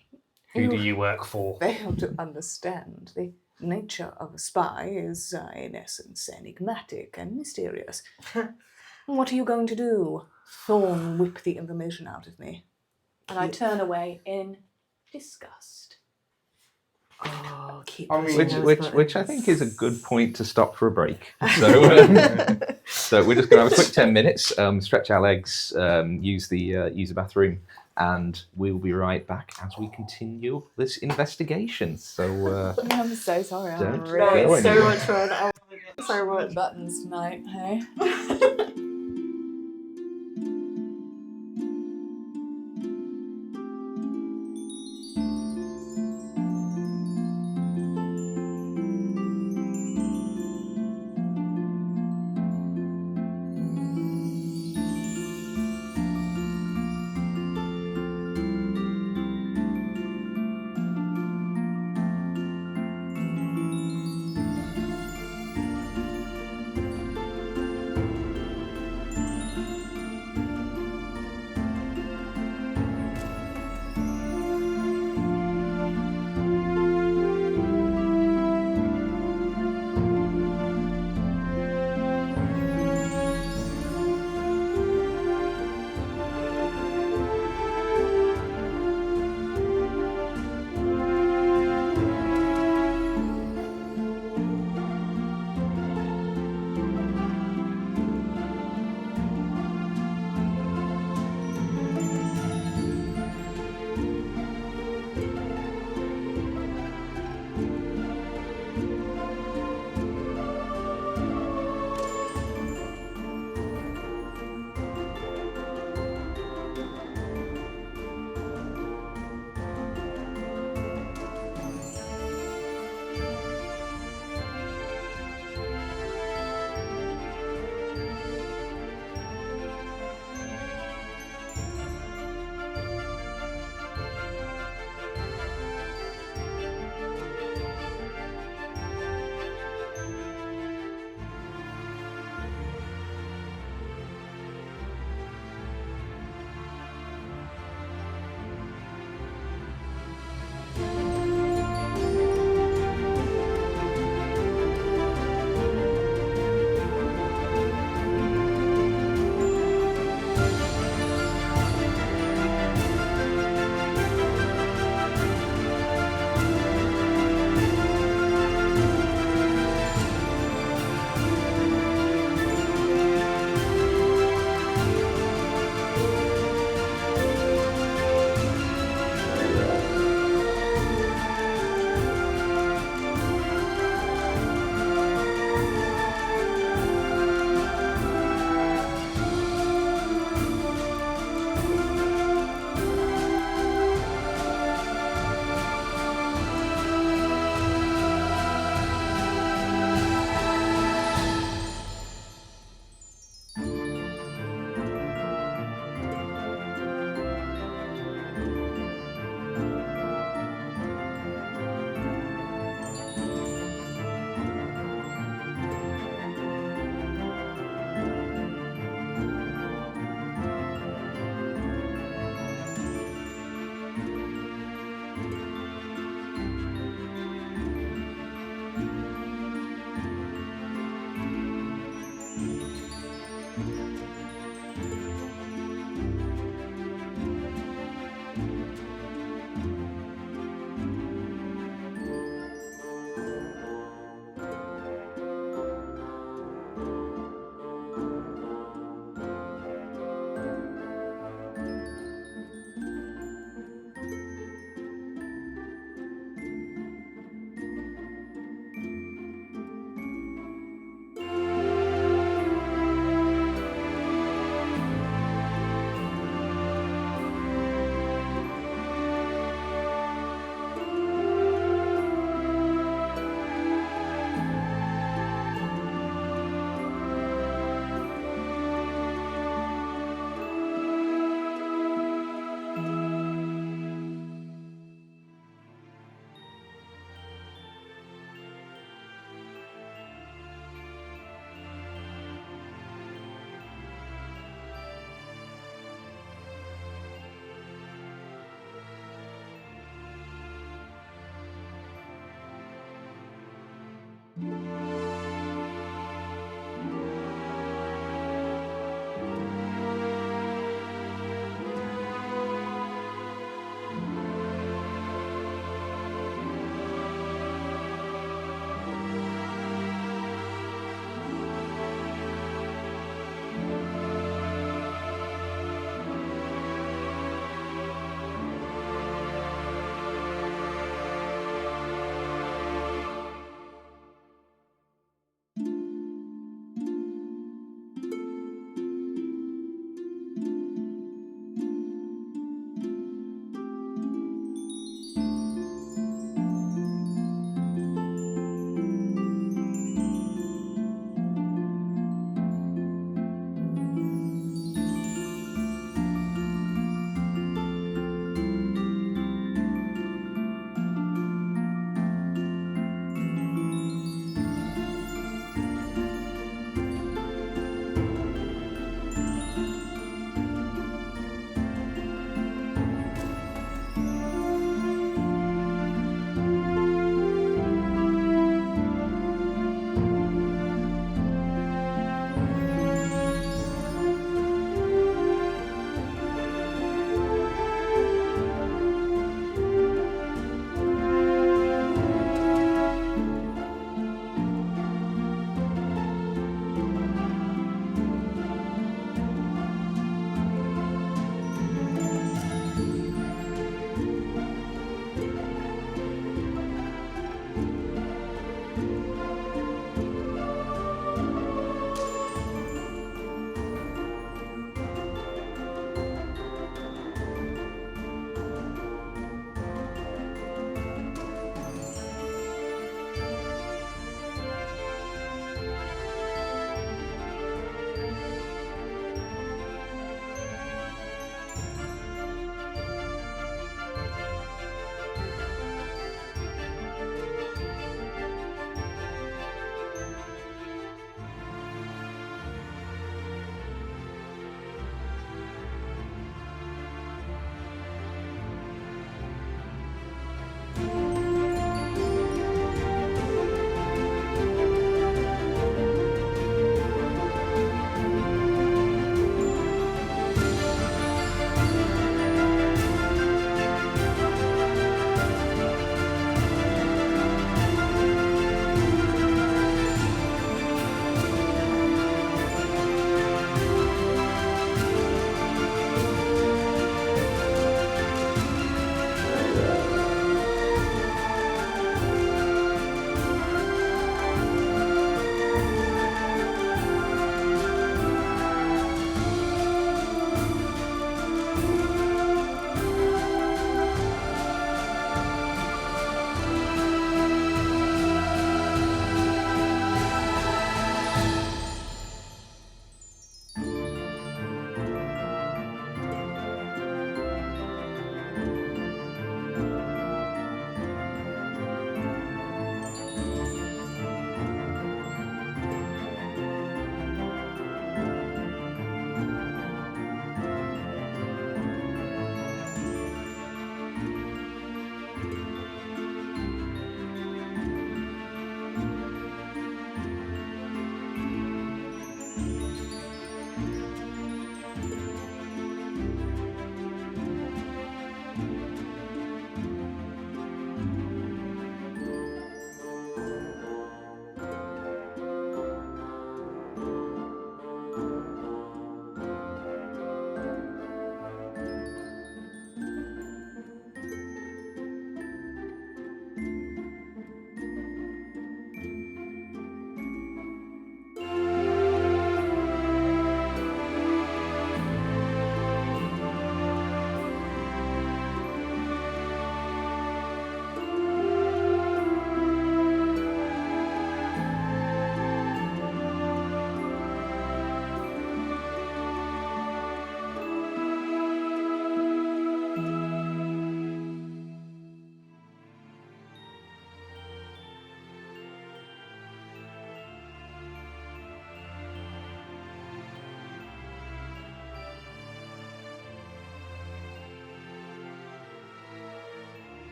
Who do you work for? fail to understand. The nature of a spy is, in essence, enigmatic and mysterious. What are you going to do? Thorn whip the information out of me. And I turn away in disgust. Oh, keep I mean, pushing Which, those which I buttons. think is a good point to stop for a break. So, so we're just going to have a quick 10 minutes, stretch our legs, use the bathroom, and we'll be right back as we continue this investigation. So I'm so sorry. Don't I'm go really Right, so anywhere. much fun. Oh my God, so much. buttons tonight, hey?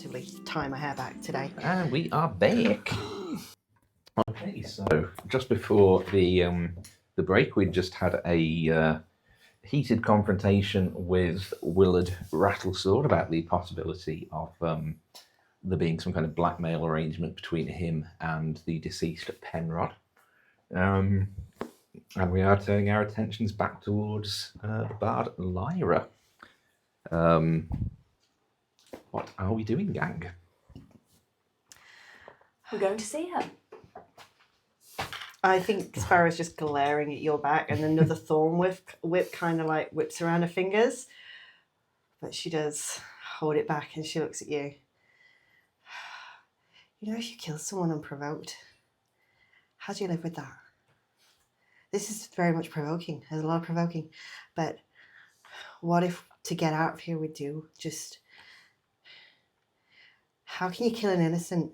effectively tie my hair back today. And we are back. Okay, so just before the break, we just had a heated confrontation with Willard Rattlesword about the possibility of there being some kind of blackmail arrangement between him and the deceased Penrod. And we are turning our attentions back towards the bard Lyra. What are we doing, gang? We're going to see her. I think Sparrow's just glaring at your back, and another thorn whip kind of like whips around her fingers. But she does hold it back and she looks at you. You know, if you kill someone unprovoked, how do you live with that? This is very much provoking. There's a lot of provoking. But what if to get out of here we do just... How can you kill an innocent?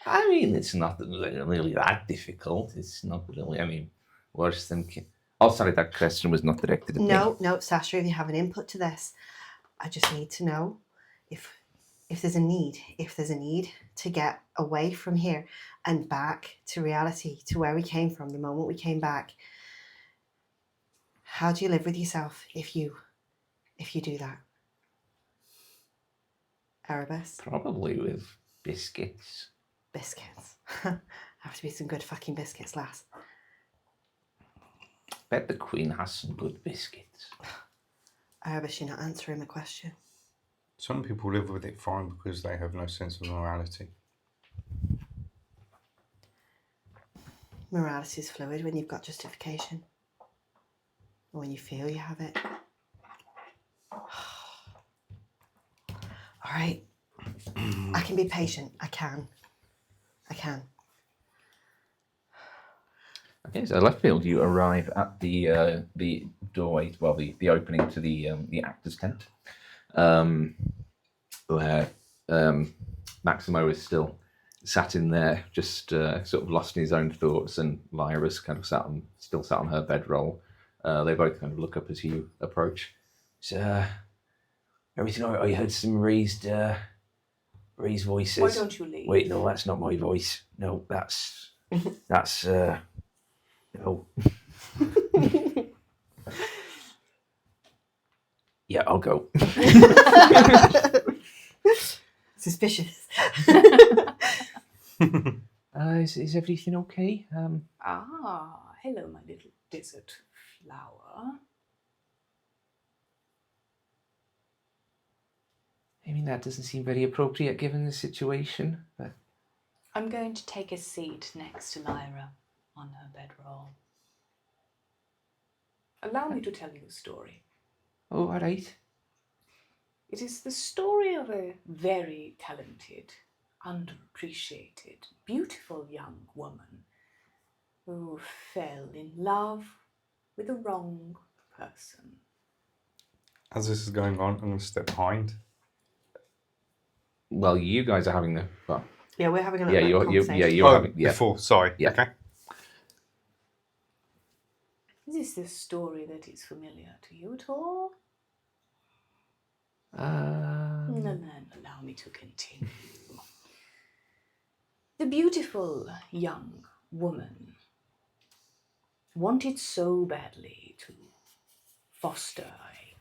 I mean, it's not really that difficult. It's not really, I mean, worse than... Oh, sorry, that question was not directed at me. No, Sasha, if you have an input to this, I just need to know if there's a need to get away from here and back to reality, to where we came from, the moment we came back. How do you live with yourself if you do that? Erebus? Probably with biscuits. Biscuits. Have to be some good fucking biscuits, lass. Bet the Queen has some good biscuits. Erebus, you're not answering the question. Some people live with it fine because they have no sense of morality. Morality is fluid when you've got justification. Or when you feel you have it. All right. I can be patient. I can. Okay, so left field, you arrive at the doorway, well, the opening to the actor's tent, where Maximo is still sat in there, just sort of lost in his own thoughts, and Lyra's kind of still sat on her bedroll. They both kind of look up as you approach. So, everything all right? I heard some raised voices. Why don't you leave? Wait, no, that's not my voice. No, that's no. Yeah, I'll go. Suspicious. Is everything okay? Hello, my little desert flower. I mean, that doesn't seem very appropriate given the situation, but... I'm going to take a seat next to Lyra on her bedroll. Allow me to tell you a story. Oh, all right. It is the story of a very talented, underappreciated, beautiful young woman who fell in love with the wrong person. As this is going on, I'm going to step behind. Well, you guys are having the... Well, Yeah, we're having a yeah, little conversation. you're having... Yeah. Before, sorry. Yeah. Okay. Is this a story that is familiar to you at all? No, allow me to continue. The beautiful young woman wanted so badly to foster a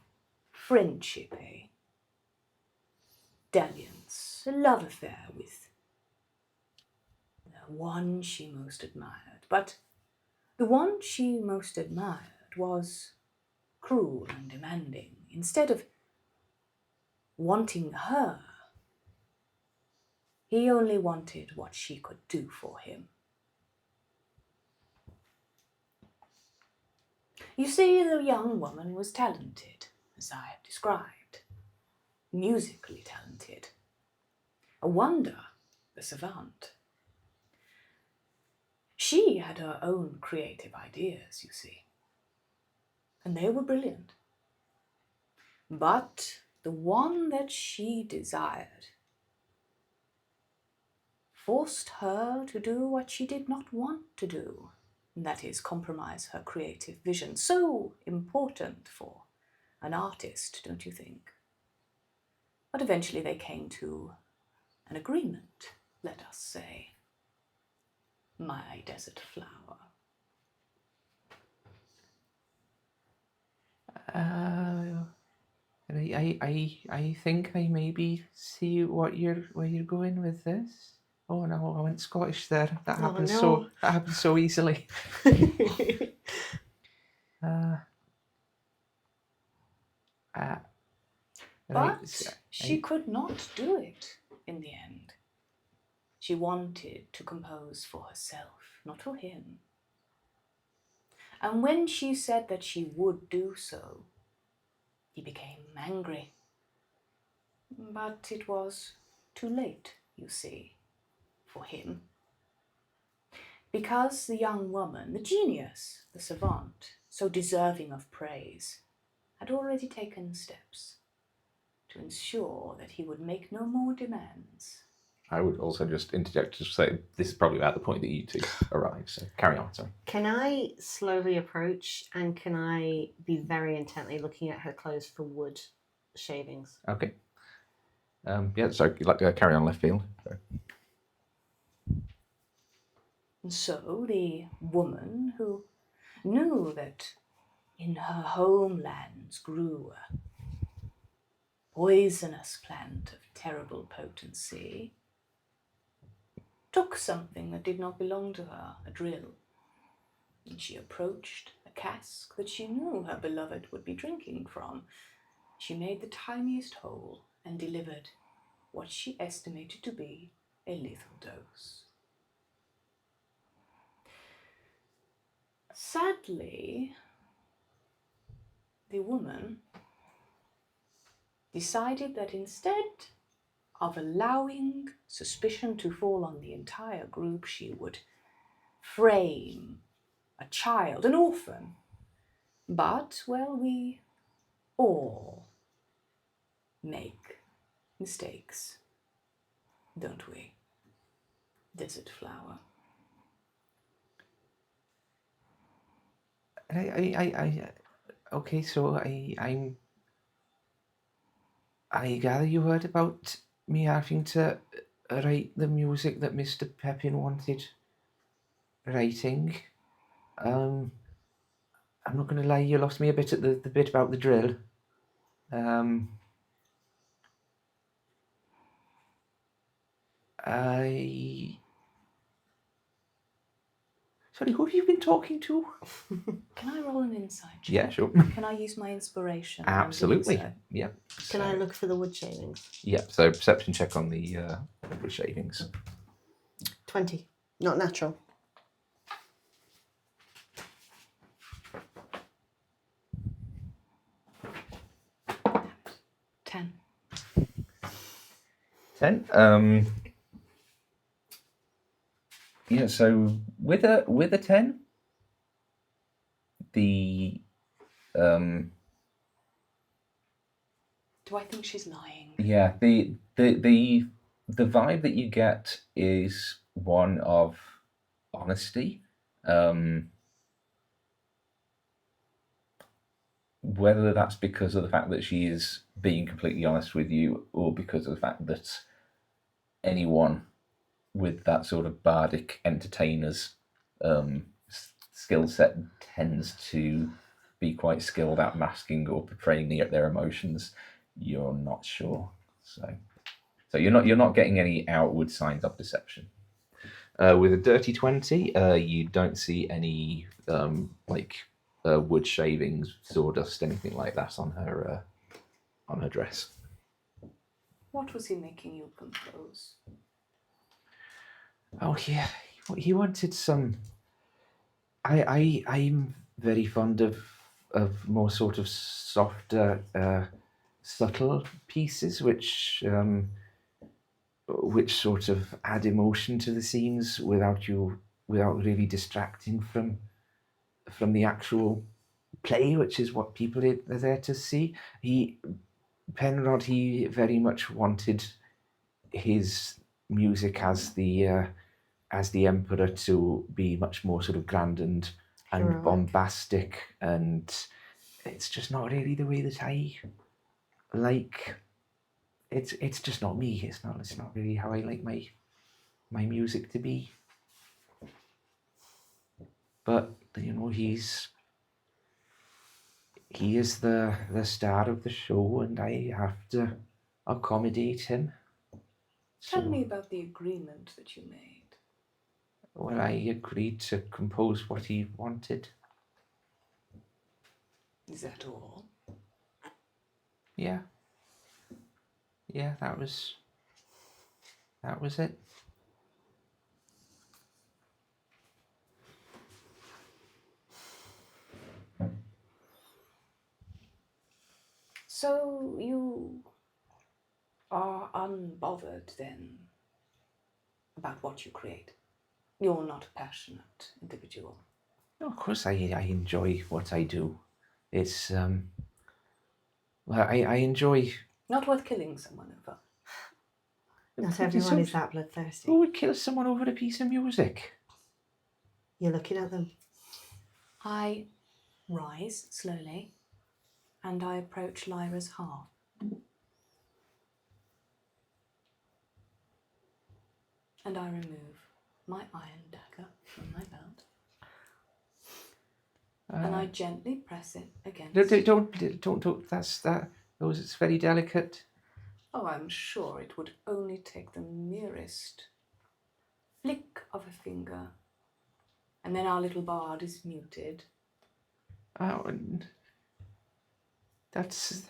friendship, a dalliance, a love affair with the one she most admired. But the one she most admired was cruel and demanding. Instead of wanting her, he only wanted what she could do for him. You see, the young woman was talented, as I have described, musically talented, a wonder, a savant. She had her own creative ideas, you see, and they were brilliant. But the one that she desired forced her to do what she did not want to do, and that is compromise her creative vision. So important for an artist, don't you think? But eventually they came to an agreement, let us say. My desert flower. I think I maybe see where you're going with this. Oh no, I went Scottish there. That happens so easily. But she could not do it in the end. She wanted to compose for herself, not for him. And when she said that she would do so, he became angry. But it was too late, you see, for him. Because the young woman, the genius, the savant, so deserving of praise, had already taken steps to ensure that he would make no more demands. I would also just interject to say this is probably about the point that you two arrive, so carry on, sorry. Can I slowly approach and can I be very intently looking at her clothes for wood shavings? Okay. Yeah, so you'd like to carry on left field. So. And so the woman who knew that in her homelands grew a poisonous plant of terrible potency, took something that did not belong to her, a drill, and she approached a cask that she knew her beloved would be drinking from. She made the tiniest hole and delivered what she estimated to be a lethal dose. Sadly, the woman decided that instead of allowing suspicion to fall on the entire group, she would frame a child, an orphan. But, well, we all make mistakes, don't we, desert flower? Okay, so I gather you heard about me having to write the music that Mr. Pepin wanted writing. I'm not going to lie, you lost me a bit at the bit about the drill. Sorry, who have you been talking to? Can I roll an insight check? Yeah, sure. Can I use my inspiration? Absolutely. So? Yeah. Can I look for the wood shavings? Yeah, so perception check on the wood shavings. 20. Not natural. Ten. 10. Yeah, so with a 10, the Do I think she's lying? yeah, the vibe that you get is one of honesty. Whether that's because of the fact that she is being completely honest with you, or because of the fact that anyone with that sort of bardic entertainer's skill set tends to be quite skilled at masking or portraying their emotions, you're not sure. So you're not getting any outward signs of deception. With a dirty 20, you don't see any wood shavings, sawdust, anything like that on her dress. What was he making you compose? Oh yeah, he wanted some. I'm very fond of more sort of softer, subtle pieces, which sort of add emotion to the scenes without really distracting from the actual play, which is what people are there to see. Penrod, he very much wanted his music as the emperor to be much more sort of grand and Heroic. bombastic, and it's just not really the way that I like it's just not me. It's not really how I like my music to be. But you know, he is the star of the show, and I have to accommodate him. Tell me about the agreement that you made. Well, I agreed to compose what he wanted. Is that all? Yeah. Yeah, that was it. So you are unbothered then about what you create. You're not a passionate individual. No, of course I enjoy what I do. It's well, I enjoy. Not worth killing someone over. Not everyone is that bloodthirsty. Who would kill someone over a piece of music? You're looking at them. I rise slowly and I approach Lyra's heart. And I remove my iron dagger from my belt. And I gently press it against... Don't, it's very delicate. Oh, I'm sure it would only take the merest flick of a finger. And then our little bard is muted. Oh, and that's...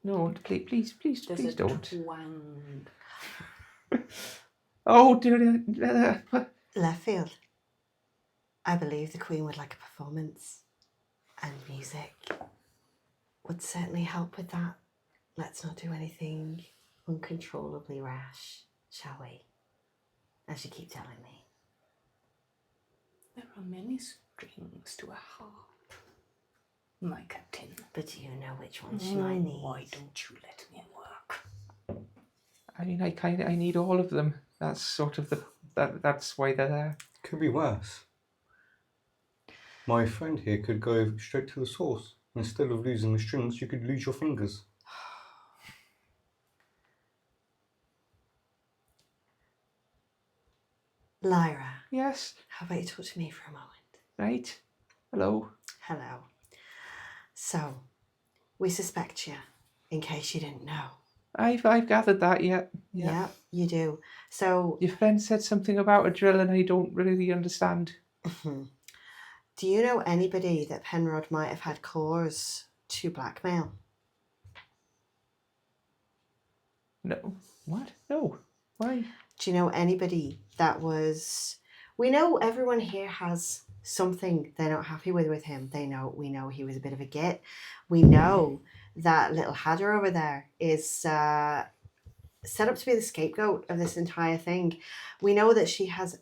No, please There's a don't. twang. Oh, dear. Left field. I believe the Queen would like a performance, and music would certainly help with that. Let's not do anything uncontrollably rash, shall we? As you keep telling me. There are many strings to a harp, my captain. But do you know which one she might need? Why don't you let me work? I mean, I need all of them. That's sort of that's why they're there. Could be worse. My friend here could go straight to the source. Instead of losing the strings, you could lose your fingers. Lyra. Yes. How about you talk to me for a moment? Right. Hello. Hello. So, we suspect you, in case you didn't know. I've gathered that, yeah. Yeah, you do. So... Your friend said something about a drill and I don't really understand. Do you know anybody that Penrod might have had cause to blackmail? No. What? No. Why? Do you know anybody that was... We know everyone here has something they're not happy with him. We know he was a bit of a git. We know that little Hadder over there is set up to be the scapegoat of this entire thing. We know that she has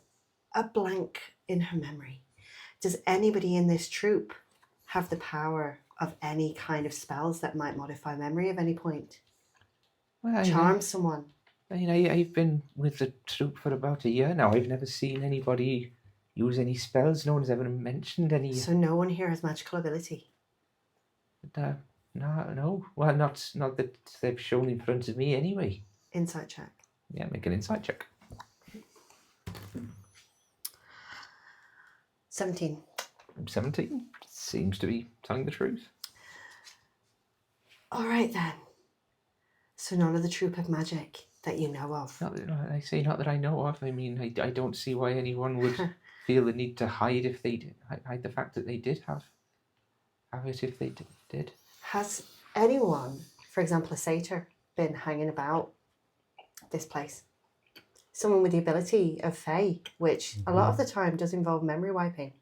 a blank in her memory. Does anybody in this troop have the power of any kind of spells that might modify memory of any point? Well, Charm someone? I mean, I've been with the troop for about a year now. I've never seen anybody use any spells. No one's ever mentioned any. So no one here has magical ability? No. Well, not that they've shown in front of me anyway. Insight check. Yeah, make an insight check. 17. 17 seems to be telling the truth. All right then. So none of the troop have magic that you know of? Not that I know of. I mean, I don't see why anyone would feel the need to hide if they did. Hide the fact that they did have it if they did. Has anyone, for example a satyr, been hanging about this place? Someone with the ability of Fae, which a lot of the time does involve memory wiping.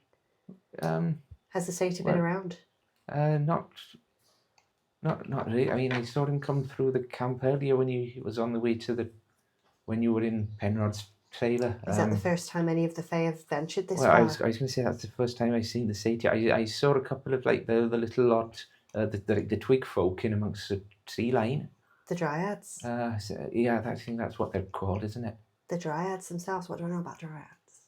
Has the satyr been around? Not really. I mean, I saw him come through the camp earlier when he was on the way to when you were in Penrod's trailer. Is that the first time any of the Fae have ventured this well, far? I was going to say that's the first time I've seen the satyr. I saw a couple of like the little lot, the twig folk in amongst the tree line. The dryads? Yeah, I think that's what they're called, isn't it? The dryads themselves. What do I know about dryads?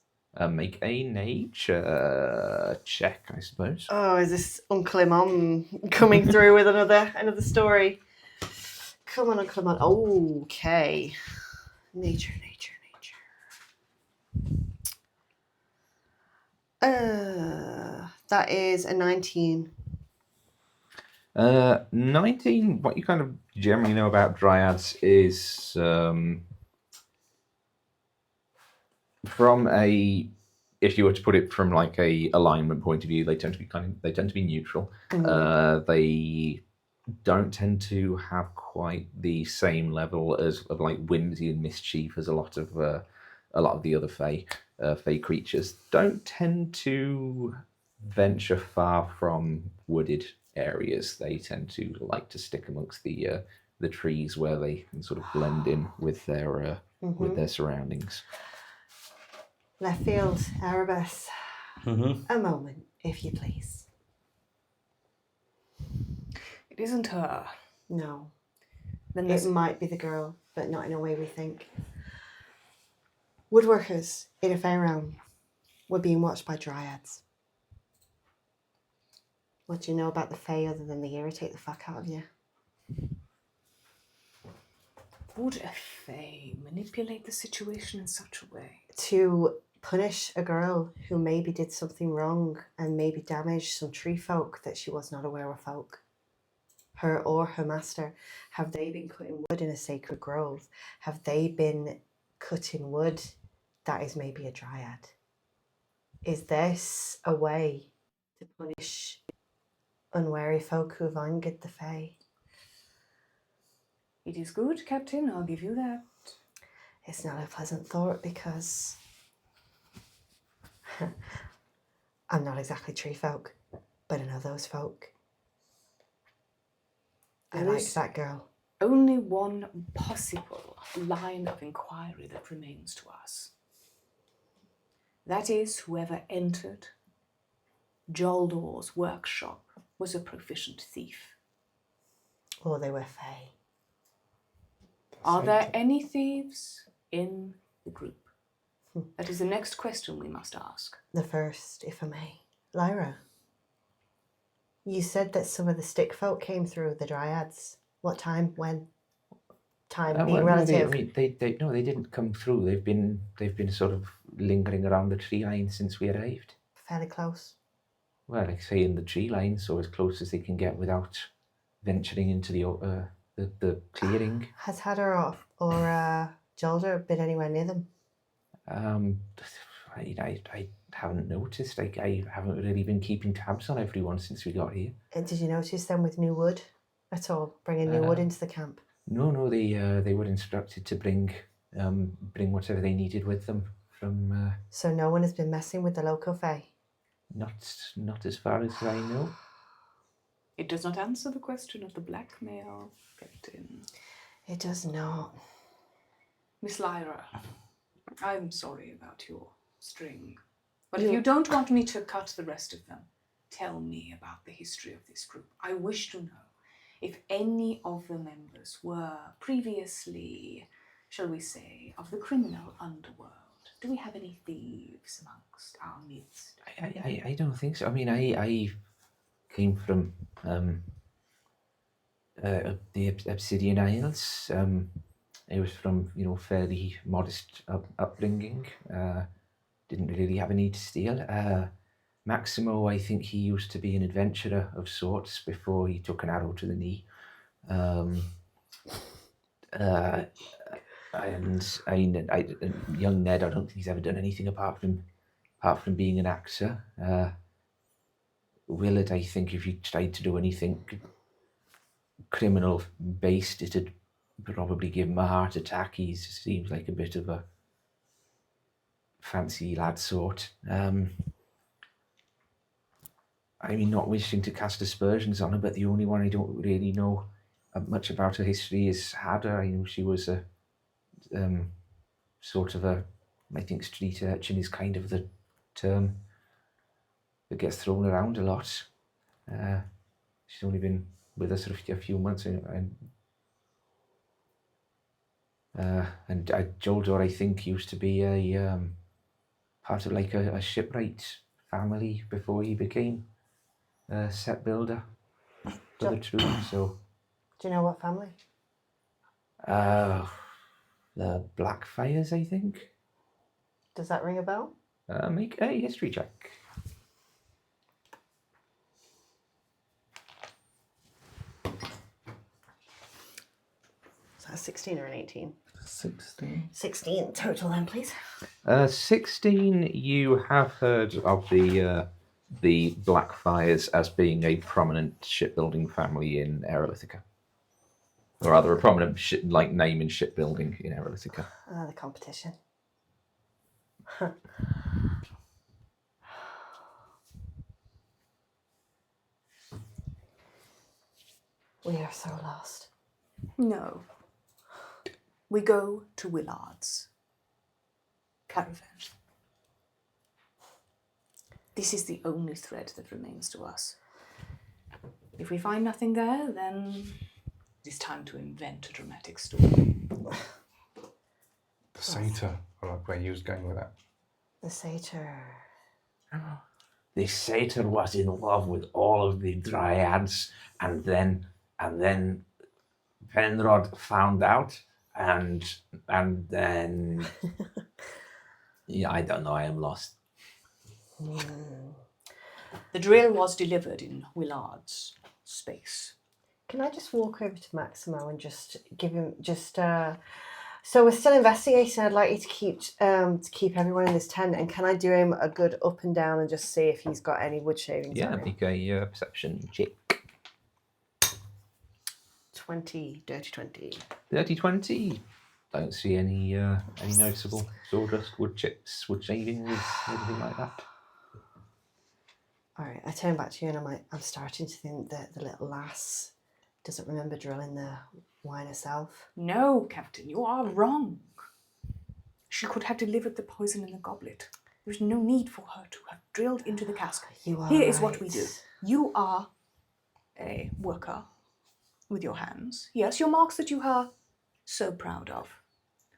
Make a nature check, I suppose. Oh, is this Uncle Imam coming through with another story? Come on, come on. Okay. Nature. That is a 19. 19, what you kind of generally know about dryads is from a, if you were to put it from like a alignment point of view, they tend to be neutral. They don't tend to have quite the same level of like whimsy and mischief as a lot of the other Fae creatures. Don't tend to venture far from wooded areas. They tend to like to stick amongst the trees where they can sort of blend in with their surroundings. Left field, Erebus. Mm-hmm. A moment, if you please. It isn't her. No. Then It there's might be the girl, but not in a way we think. Woodworkers in a fair realm were being watched by dryads. What do you know about the Fae other than they irritate the fuck out of you? would a Fae manipulate the situation in such a way? To punish a girl who maybe did something wrong and maybe damaged some tree folk that she was not aware of folk. Her or her master. Have they been cutting wood in a sacred grove? Have they been cutting wood that is maybe a dryad? Is this a way to punish unwary folk who have angered the Fae? It is good, Captain, I'll give you that. It's not a pleasant thought because I'm not exactly tree folk, but I know those folk. I There liked is that girl. only one possible line of inquiry that remains to us. That is, whoever entered Jaldor's workshop was a proficient thief. Or they were Fae. Are there any thieves in the group? That is the next question we must ask. The first, if I may. Lyra, you said that some of the stick folk came through the dryads. What time? When? Time being relative. They didn't come through. They've been sort of lingering around the tree line since we arrived. Fairly close. Well, like say in the tree line, so as close as they can get without venturing into the clearing. Has Hadar or Jalder been anywhere near them? I haven't noticed. I haven't really been keeping tabs on everyone since we got here. And did you notice them with new wood at all? Bringing new wood into the camp? No, they were instructed to bring whatever they needed with them from. So no one has been messing with the local Fae? Not as far as I know. It does not answer the question of the blackmail, Captain. It does not. Miss Lyra, I'm sorry about your string. But if you don't want me to cut the rest of them, tell me about the history of this group. I wish to know if any of the members were previously, shall we say, of the criminal underworld. Do we have any thieves amongst our midst? I don't think so. I mean, I came from the Obsidian Isles. I was from fairly modest upbringing. Didn't really have a need to steal. Maximo, I think he used to be an adventurer of sorts before he took an arrow to the knee. And young Ned, I don't think he's ever done anything apart from being an actor. Willard, I think if he tried to do anything criminal based, it'd probably give him a heart attack. He seems like a bit of a fancy lad sort. I mean, not wishing to cast aspersions on her, but the only one I don't really know much about her history is Hadar. I know she was a sort of I think street urchin is kind of the term that gets thrown around a lot. She's only been with us for a few months, and Joldor, I think, used to be a part of like a shipwright family before he became a set builder for the troop. So, Do you know what family? The Blackfires, I think. Does that ring a bell? Make a history check. Is that a 16 or an 18? 16. 16 total then, please. 16. You have heard of the Blackfires as being a prominent shipbuilding family in Heraldica, or rather, a prominent name in shipbuilding in Heraldica. The competition. We are so lost. No. We go to Willard's caravan. This is the only thread that remains to us. If we find nothing there, then it is time to invent a dramatic story. The satyr. I like where you was going with that. The satyr. The satyr was in love with all of the dryads, and then Penrod found out, and then yeah, I don't know. I am lost. The drill was delivered in Willard's space. Can I just walk over to Maximo and just give him so we're still investigating. I'd like you to keep everyone in this tent, and can I do him a good up and down and just see if he's got any wood shavings? Yeah, on him? make a perception check. 20, dirty 20. 30-20. Don't see any noticeable sawdust, wood chips, wood shavings, anything like that. All right, I turn back to you and I'm starting to think that the little lass doesn't remember drilling the wine herself. No, Captain, you are wrong. She could have delivered the poison in the goblet. There's no need for her to have drilled into the cask. You are Here right. is what we do. You are a worker with your hands. Yes, your marks that you are so proud of.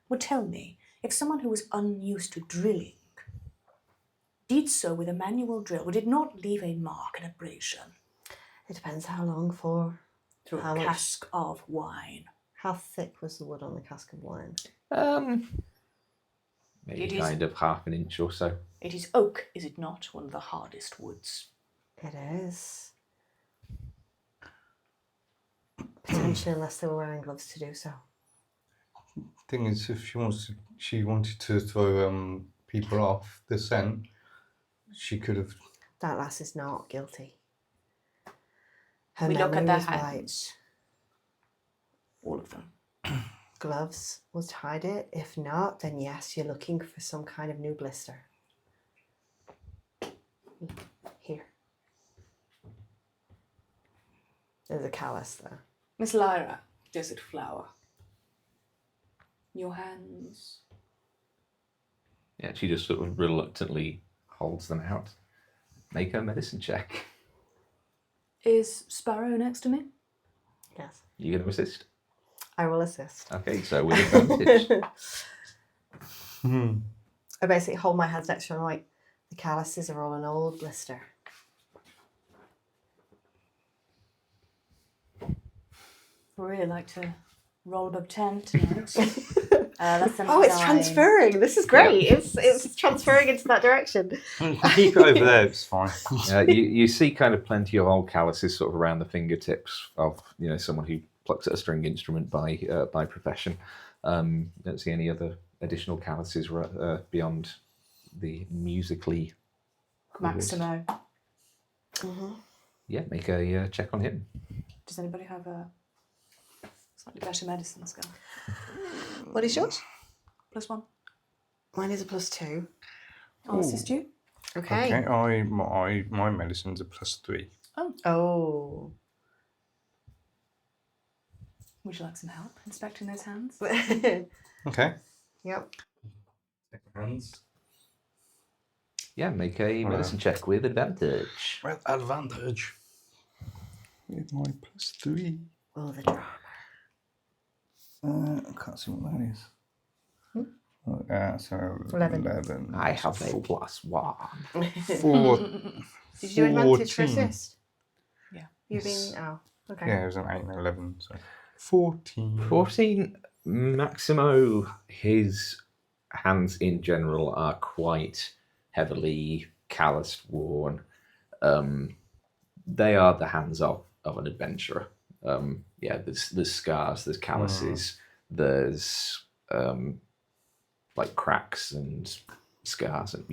Well, tell me, if someone who was unused to drilling did so with a manual drill, would it not leave a mark, an abrasion? It depends how long for. Through How a much? cask of wine. How thick was the wood on the cask of wine? Maybe It is- kind of half an inch or so. It is oak, is it not? One of the hardest woods. It is. Potentially, unless they were wearing gloves to do so. Thing is, if she wanted to throw people off the scent, she could have. That lass is not guilty. Her We look at memory their was right. hands. All of them. Gloves would hide it. If not, then yes, you're looking for some kind of new blister. Here. There's a callus there. Miss Lyra, Desert Flower. Your hands. Yeah, she just sort of reluctantly holds them out. Make a medicine check. Is Sparrow next to me? Yes. You going to assist? I will assist. Okay, so with advantage. I basically hold my hands next to her and I'm like, the calluses are all an old blister. I really like to roll above 10 tonight. That's Oh, it's transferring. This is great. It's transferring into that direction. Keep it over there. It's fine. You see kind of plenty of old calluses sort of around the fingertips of someone who plucks at a string instrument by profession. Don't see any other additional calluses beyond the musically. Maximo. Mm-hmm. Yeah, make a check on him. Does anybody have a slightly better medicine skill? What is yours? +1. Mine is a +2. I'll assist you. Okay. My medicine's a +3. Oh. Would you like some help inspecting those hands? Okay. Yep. Hands. Yeah, make a medicine check with advantage. With advantage. With my +3. Oh, the drama. I can't see what that is. So 11. I have a +1. 4. Did you do advantage for 14. assist? Yeah. You've been. Oh, okay. Yeah, it was an 8 and 11. So 14. 14. Maximo, his hands in general are quite heavily calloused, worn. They are the hands of an adventurer. There's scars, there's calluses, there's like cracks and scars, and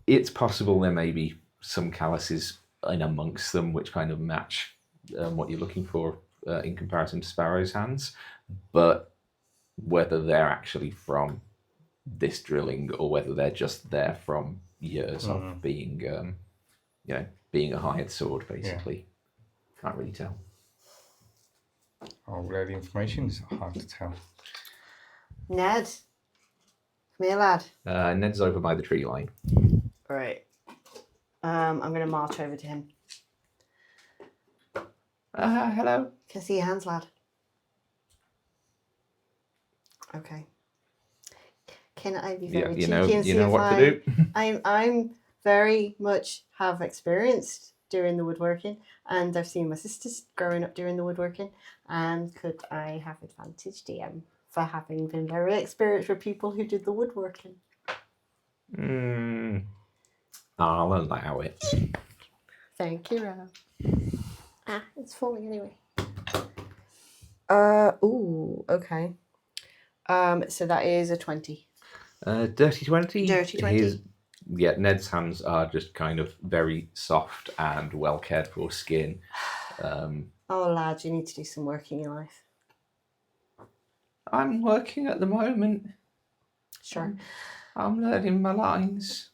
it's possible there may be some calluses in amongst them which kind of match what you're looking for in comparison to Sparrow's hands, but whether they're actually from this drilling or whether they're just there from years of being being a hired sword, basically, can't really tell. I'll relay the information. It's hard to tell. Ned, come here, lad. Ned's over by the tree line. Right. I'm going to march over to him. Hello. Can I see your hands, lad? Okay. Can I be very cheeky and see you know if what to do. I'm very much have experienced doing the woodworking, and I've seen my sisters growing up doing the woodworking. And could I have advantage, DM, for having been very experienced with people who did the woodworking? I'll allow it. Thank you, Rob. It's falling anyway. Okay. So that is a 20. Dirty 20? Dirty 20. Ned's hands are just kind of very soft and well cared for skin. Oh, lad, you need to do some work in your life. I'm working at the moment. Sure. I'm learning my lines.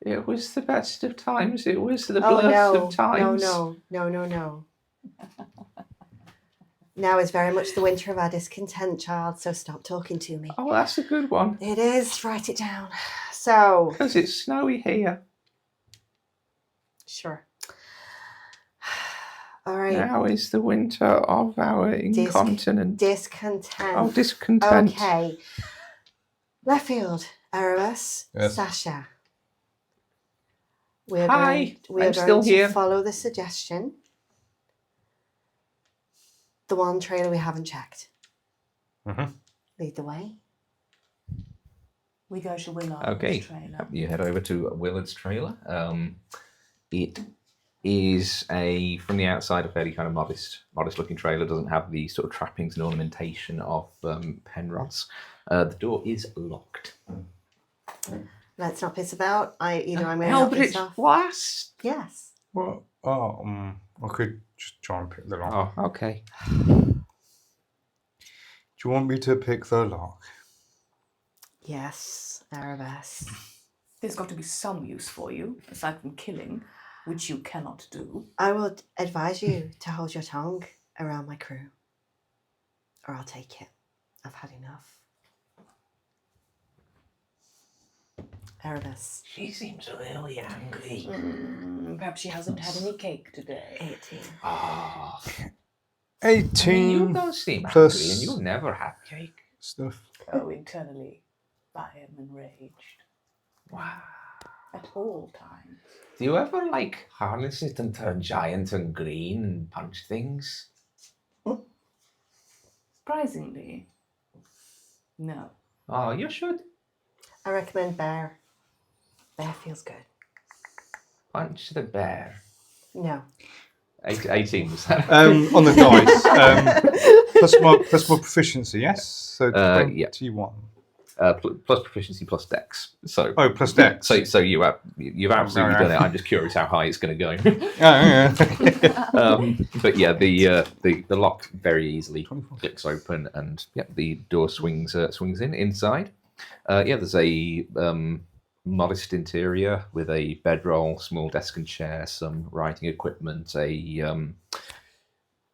It was the best of times. It was the blurst of times. No. Now is very much the winter of our discontent, child, so stop talking to me. Oh, that's a good one. It is. Write it down. So... Because it's snowy here. Sure. All right. Now is the winter of our incontinent. Discontent. Oh, discontent. Okay. Left field, Erebus, Yes. Sasha. We're Hi, going I'm still to here. follow the suggestion. The one trailer we haven't checked. Lead the way. We go to Willard's Okay, trailer. you head over to Willard's trailer. It is from the outside, a fairly kind of modest looking trailer. Doesn't have the sort of trappings and ornamentation of Penrod's. The door is locked. Let's not piss about. I'm going to knock Eldritch this off. Blast! Yes. Well, I could just try and pick the lock. Oh, okay. Do you want me to pick the lock? Yes, Erebus. There's got to be some use for you, aside from killing, which you cannot do. I will advise you to hold your tongue around my crew, or I'll take it. I've had enough. Erebus. She seems really angry. Perhaps she hasn't had any cake today. 18. Oh, 18 you don't seem plus- angry, and you'll never have cake. stuff. Oh, internally, I am enraged. Wow. At all times. Do you ever harness it and turn giant and green and punch things? Surprisingly, no. Oh, you should. I recommend bear. Bear feels good. Punch the bear. No. 18 was that? On the dice, plus my proficiency, yes? So Yeah. 21. Plus proficiency plus dex. So Plus dex. So you've absolutely done it. I'm just curious how high it's going to go. Yeah. But yeah, the lock very easily clicks open, and the door swings in inside. There's a modest interior with a bedroll, small desk and chair, some writing equipment, a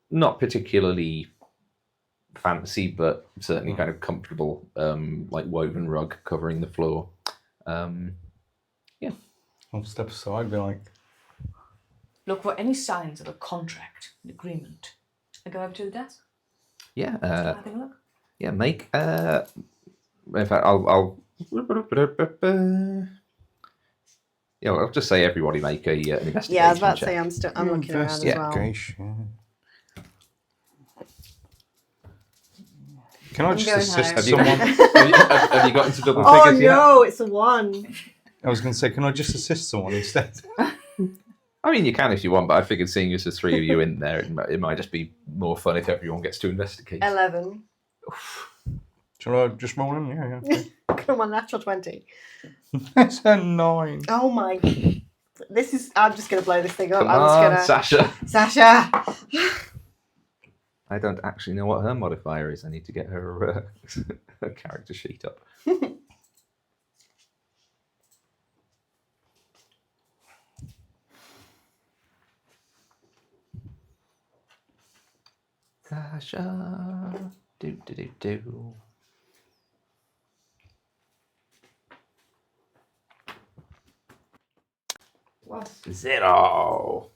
not particularly fancy but certainly kind of comfortable woven rug covering the floor. I'll step aside and be like, Look for any signs of a contract, an agreement. I go over to the desk. Start having a look. Make in fact I'll Yeah, I'll just say everybody make an investigation Yeah, I was about to check. say I'm looking around as well. Investigation. Can I I'm just going assist home. someone? Have you got into double Oh figures yet? no, it's a 1. I was going to say, can I just assist someone instead? I mean, you can if you want, but I figured seeing as there's 3 of you in there, it might just be more fun if everyone gets to investigate. 11. Shall I just roll in? Yeah. Okay. Come on, natural 20. That's a 9. Oh my. I'm just going to blow this thing up. Come I'm on, just going Sasha. to. Sasha! I don't actually know what her modifier is. I need to get her, her character sheet up. Sasha. Do. What? 0.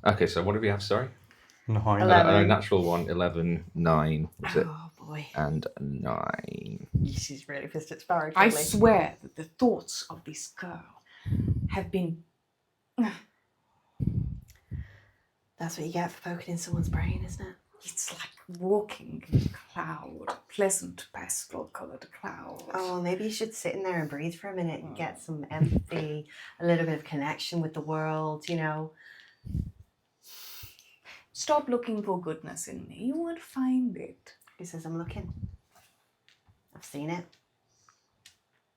Okay, so what do we have? Sorry. 9. 11. A natural 1, 11, 9, was it? Oh boy. And 9. She's really pissed at Sparrow. I swear that the thoughts of this girl have been. That's what you get for poking in someone's brain, isn't it? It's like walking in a cloud, pleasant pastel-coloured cloud. Oh, maybe you should sit in there and breathe for a minute and get some empathy, a little bit of connection with the world, you know. Stop looking for goodness in me. You won't find it. Who says I'm looking? I've seen it.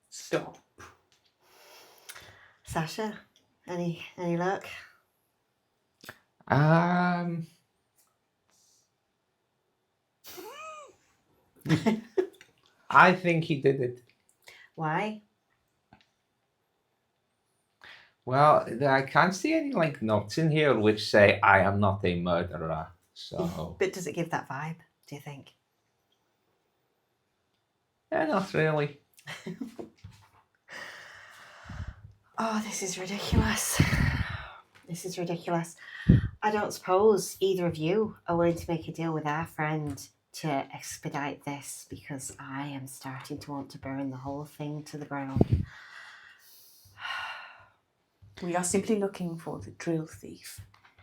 Stop. Sasha, any luck? I think he did it. Why? Well, I can't see any notes in here which say I am not a murderer. So But does it give that vibe, do you think? yeah, not really. Oh, this is ridiculous. This is ridiculous. I don't suppose either of you are willing to make a deal with our friend to expedite this, because I am starting to want to burn the whole thing to the ground. We are simply looking for the drill thief.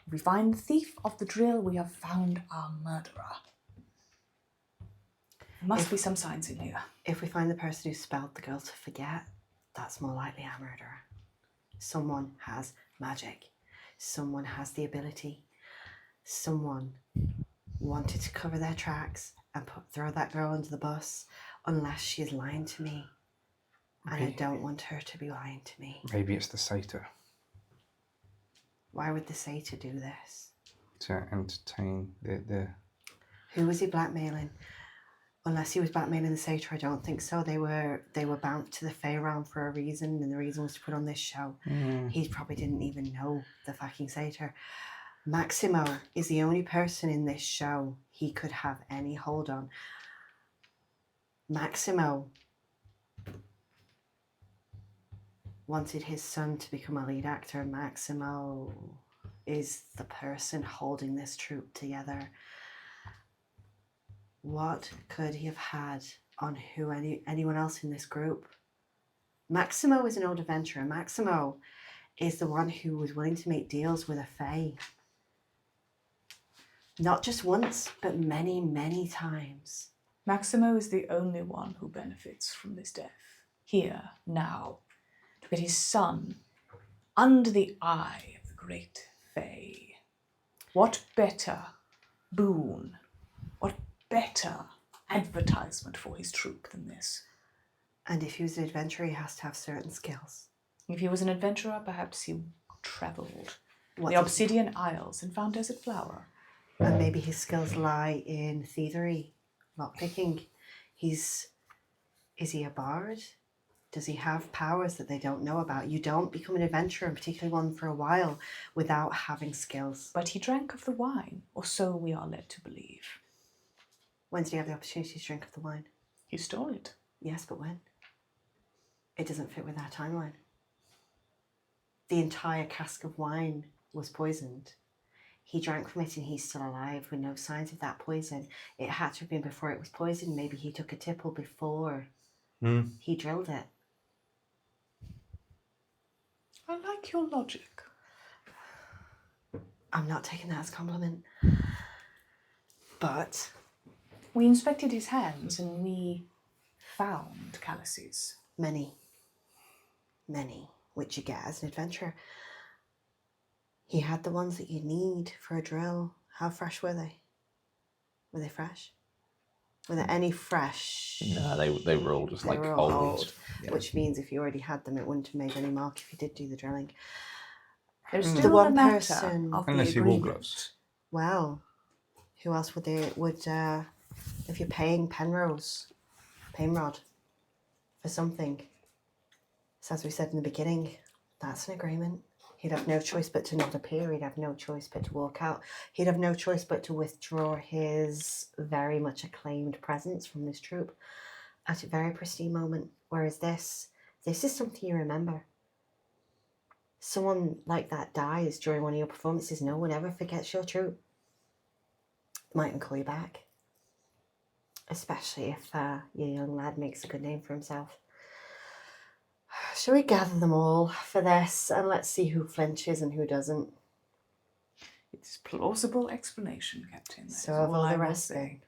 If we find the thief of the drill, we have found our murderer. There must be some signs in here. If we find the person who spelled the girl to forget, that's more likely our murderer. Someone has magic. Someone has the ability. Someone wanted to cover their tracks and throw that girl under the bus, unless she is lying to me. And I don't want her to be lying to me. Maybe it's the satyr Why would the satyr do this? to entertain the. Who was he blackmailing? Unless he was blackmailing the satyr, I don't think so. They were bound to the Fey realm for a reason, and the reason was to put on this show. He probably didn't even know the fucking satyr. Maximo is the only person in this show he could have any hold on. Maximo wanted his son to become a lead actor. Maximo is the person holding this troupe together. What could he have had on anyone else in this group? Maximo is an old adventurer. Maximo is the one who was willing to make deals with a Fae. Not just once, but many, many times. Maximo is the only one who benefits from this death. Here, now, to get his son under the eye of the great Fae. What better boon, what better advertisement for his troupe than this? And if he was an adventurer, he has to have certain skills. If he was an adventurer, perhaps he travelled What the Obsidian Isles and found Desert Flower. And maybe his skills lie in thievery, lockpicking. Is he a bard? Does he have powers that they don't know about? You don't become an adventurer, and particularly one for a while, without having skills. But he drank of the wine, or so we are led to believe. When did he have the opportunity to drink of the wine? He stole it. Yes, but when? It doesn't fit with our timeline. The entire cask of wine was poisoned. He drank from it and he's still alive with no signs of that poison. It had to have been before it was poisoned. Maybe he took a tipple before he drilled it. I like your logic. I'm not taking that as a compliment. But We inspected his hands and we found calluses. many, which you get as an adventurer. He had the ones that you need for a drill. How fresh were they? Were they fresh? Were there any fresh? No, they were all just They like were all old. old, Yeah. which means if you already had them, it wouldn't have made any mark if you did do the drilling. There's The still one a matter person- of the Unless he wore agreement. gloves. Well, who else would if you're paying Penrod for something? So as we said in the beginning, that's an agreement. He'd have no choice but to not appear. He'd have no choice but to walk out. He'd have no choice but to withdraw his very much acclaimed presence from this troupe at a very pristine moment. Whereas this is something you remember. Someone like that dies during one of your performances. No one ever forgets your troupe. Might even call you back. Especially if your young lad makes a good name for himself. Shall we gather them all for this and let's see who flinches and who doesn't? It's a plausible explanation, Captain. That So is have all I the will rest say.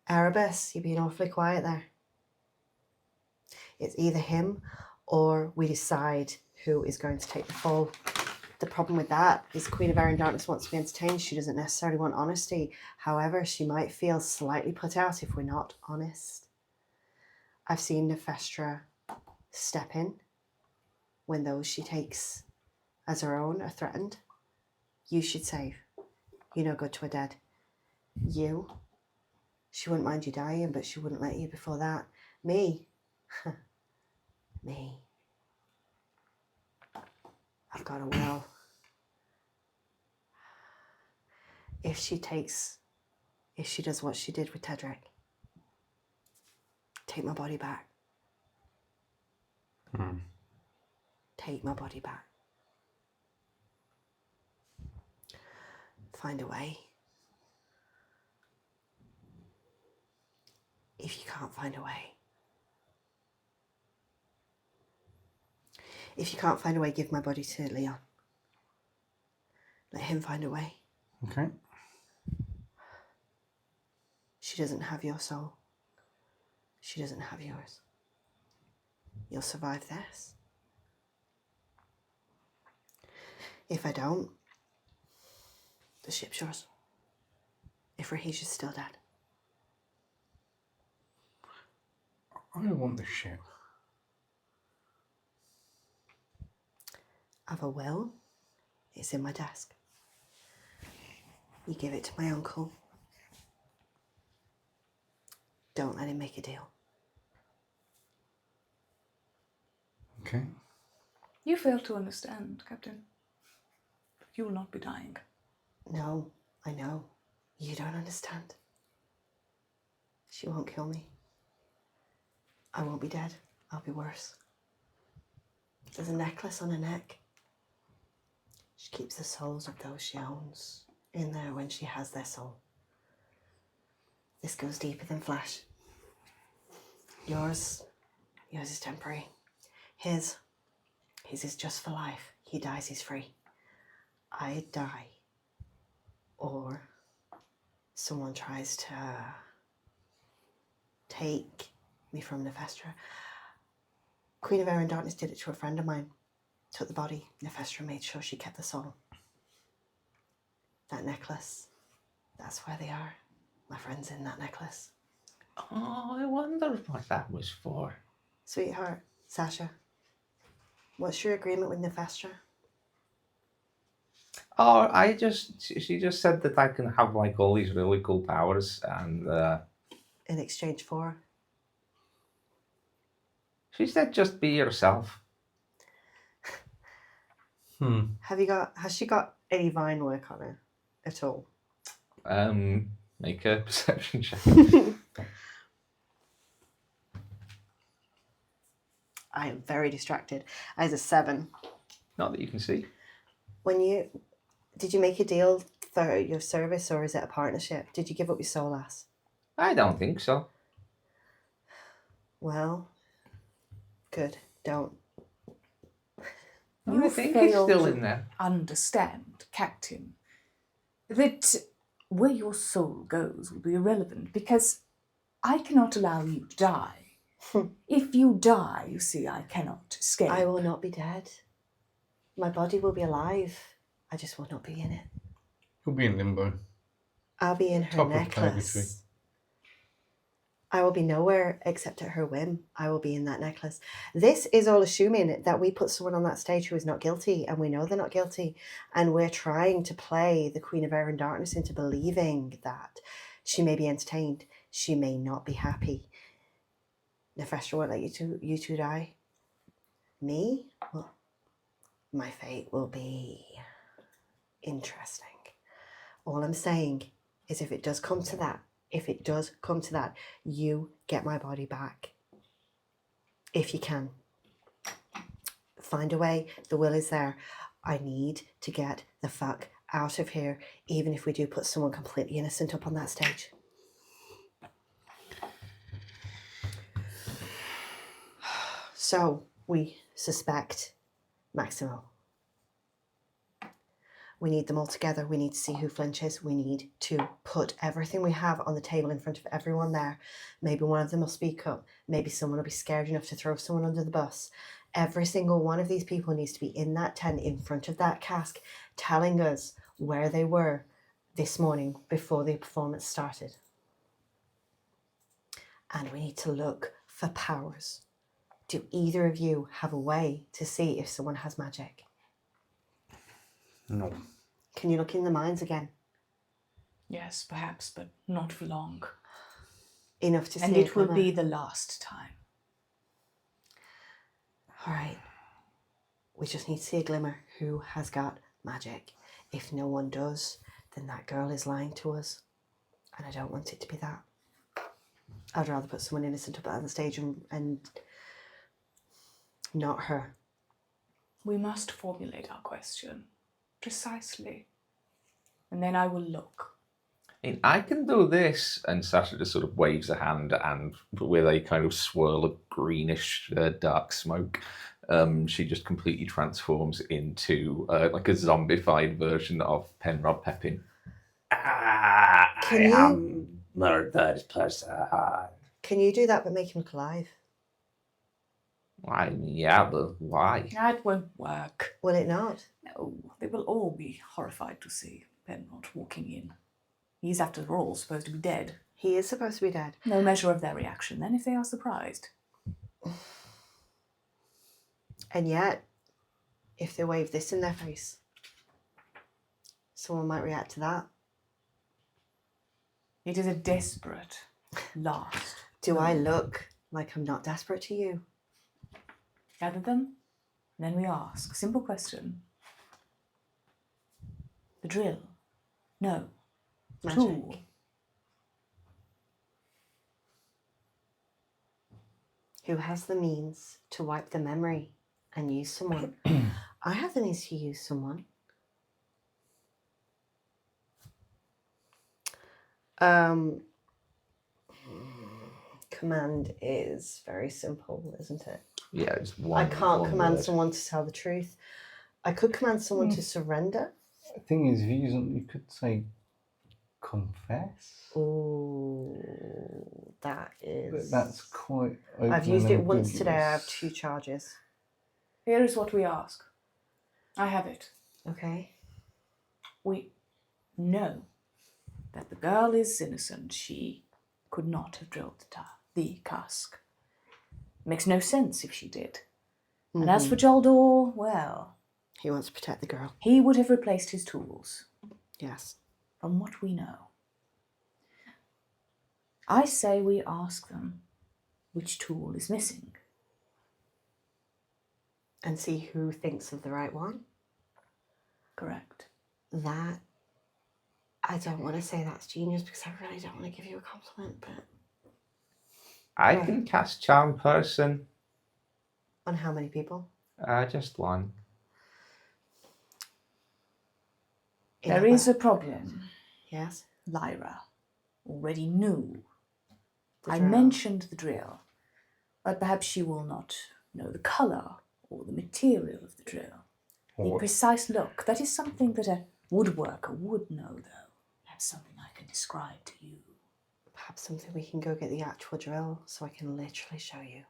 Erebus, you've been awfully quiet there. It's either him or we decide who is going to take the fall. The problem with that is Queen of Air and Darkness wants to be entertained. She doesn't necessarily want honesty. However, she might feel slightly put out if we're not honest. I've seen Nefestra step in when those she takes as her own are threatened. You should save. You're no good to her dead. You, she wouldn't mind you dying, but she wouldn't let you before that. Me, me. I've got a will. If she does what she did with Tedric, take my body back. Take my body back. Find a way. If you can't find a way. If you can't find a way, give my body to Leon. Let him find a way. Okay. She doesn't have your soul. She doesn't have yours. You'll survive this. If I don't, the ship's yours. If Rahij is still dead. I don't want the ship. I've a will. It's in my desk. You give it to my uncle. Don't let him make a deal. Okay. You fail to understand, Captain. You will not be dying. No, I know. You don't understand. She won't kill me. I won't be dead. I'll be worse. There's a necklace on her neck. She keeps the souls of those she owns in there when she has their soul. This goes deeper than flesh. Yours is temporary. His is just for life. He dies, he's free. I die. Or someone tries to take me from Nefestra. Queen of Air and Darkness did it to a friend of mine. Took the body. Nefestra made sure she kept the soul. That necklace, that's where they are. My friend's in that necklace. Oh, I wonder what that was for. Sweetheart, Sasha, what's your agreement with Nefestra? Oh, she just said that I can have like all these really cool powers, and In exchange for? she said just be yourself. Has she got any vine work on her at all? Make a perception check. I am very distracted. I was a 7. Not that you can see. Did you make a deal for your service or is it a partnership? Did you give up your soul ass? I don't think so. Well, good. Don't. You I think he's fail still to in there. understand, Captain, that where your soul goes will be irrelevant because I cannot allow you to die. If you die, you see, I cannot escape. I will not be dead. My body will be alive. I just will not be in it. He'll be in limbo. I'll be in her Top of necklace. purgatory. I will be nowhere except at her whim. I will be in that necklace. This is all assuming that we put someone on that stage who is not guilty, and we know they're not guilty, and we're trying to play the Queen of Air and Darkness into believing that she may be entertained, she may not be happy. Nefestra won't let you two die. Me? Well, my fate will be interesting. All I'm saying is if it does come to that, you get my body back. If you can. Find a way. The will is there. I need to get the fuck out of here, even if we do put someone completely innocent up on that stage. So, we suspect Maximo. We need them all together. We need to see who flinches. We need to put everything we have on the table in front of everyone there. Maybe one of them will speak up. Maybe someone will be scared enough to throw someone under the bus. Every single one of these people needs to be in that tent in front of that cask, telling us where they were this morning before the performance started. And we need to look for powers. Do either of you have a way to see if someone has magic? No. Can you look in the minds again? Yes, perhaps, but not for long. Enough to see And a it will glimmer? be the last time. All right. We just need to see a glimmer. Who has got magic? If no one does, then that girl is lying to us. And I don't want it to be that. I'd rather put someone innocent up on the stage and not her. We must formulate our question precisely. And then I will look. I can do this. And Sasha just sort of waves a hand, and with a kind of swirl of greenish dark smoke, she just completely transforms into like a zombified version of Penrod Pepin. I Can you- am murdered person. Can you do that but make him look alive? Why? Yeah, but why? That won't work. Will it not? No, they will all be horrified to see Penrod walking in. He's, after all, supposed to be dead. He is supposed to be dead. No measure of their reaction then if they are surprised. And yet, if they wave this in their face, someone might react to that. It is a desperate last. Do I look like I'm not desperate to you? Gather them, then we ask. Simple question. The drill. No. Magic. Tool. Who has the means to wipe the memory and use someone? I have the means to use someone. Command is very simple, isn't it? Yeah, it's one. I can't one command word. someone to tell the truth. I could command someone to surrender. The thing is, you could say confess. Oh, that But is. that's quite. I've open used and it once today. I have ambiguous. 2 charges. Here is what we ask. I have it. Okay. We know that the girl is innocent. She could not have drilled the cask. Makes no sense if she did. And as for Jaldor, well, He wants to protect the girl. he would have replaced his tools, Yes. from what we know. I say we ask them which tool is missing. And see who thinks of the right one. Correct. That, I don't want to say that's genius because I really don't want to give you a compliment, but I can cast Charm Person. on how many people? Just one. There is a problem. Yes. Lyra already knew. The I drill. mentioned the drill, but perhaps she will not know the colour or the material of the drill. The precise look. That is something that a woodworker would know, though. That's something I can describe to you. Perhaps something we can go get the actual drill so I can literally show you.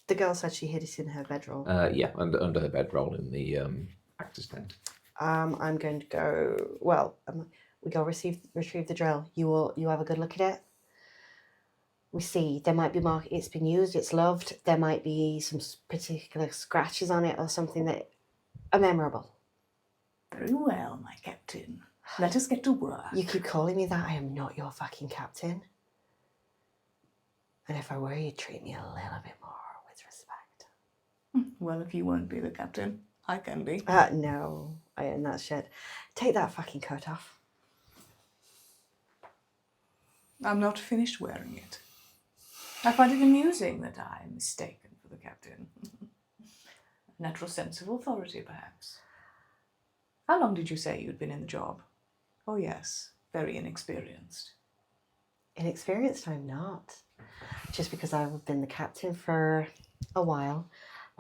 The girl said she hid it in her bedroll. Yeah, under her bedroll in the actor's tent. I'm going to go. Well, we go retrieve the drill. You have a good look at it. We see there might be it's been used, it's loved. There might be some particular scratches on it or something that are memorable. Very well, my captain. Let us get to work. You keep calling me that. I am not your fucking captain. And if I were, you'd treat me a little bit more with respect. Well, if you won't be the captain, I can be. No, I own that shit. Take that fucking coat off. I'm not finished wearing it. I find it amusing that I am mistaken for the captain. A natural sense of authority, perhaps. How long did you say you'd been in the job? Oh, yes, very inexperienced. Inexperienced, I'm not. Just because I've been the captain for a while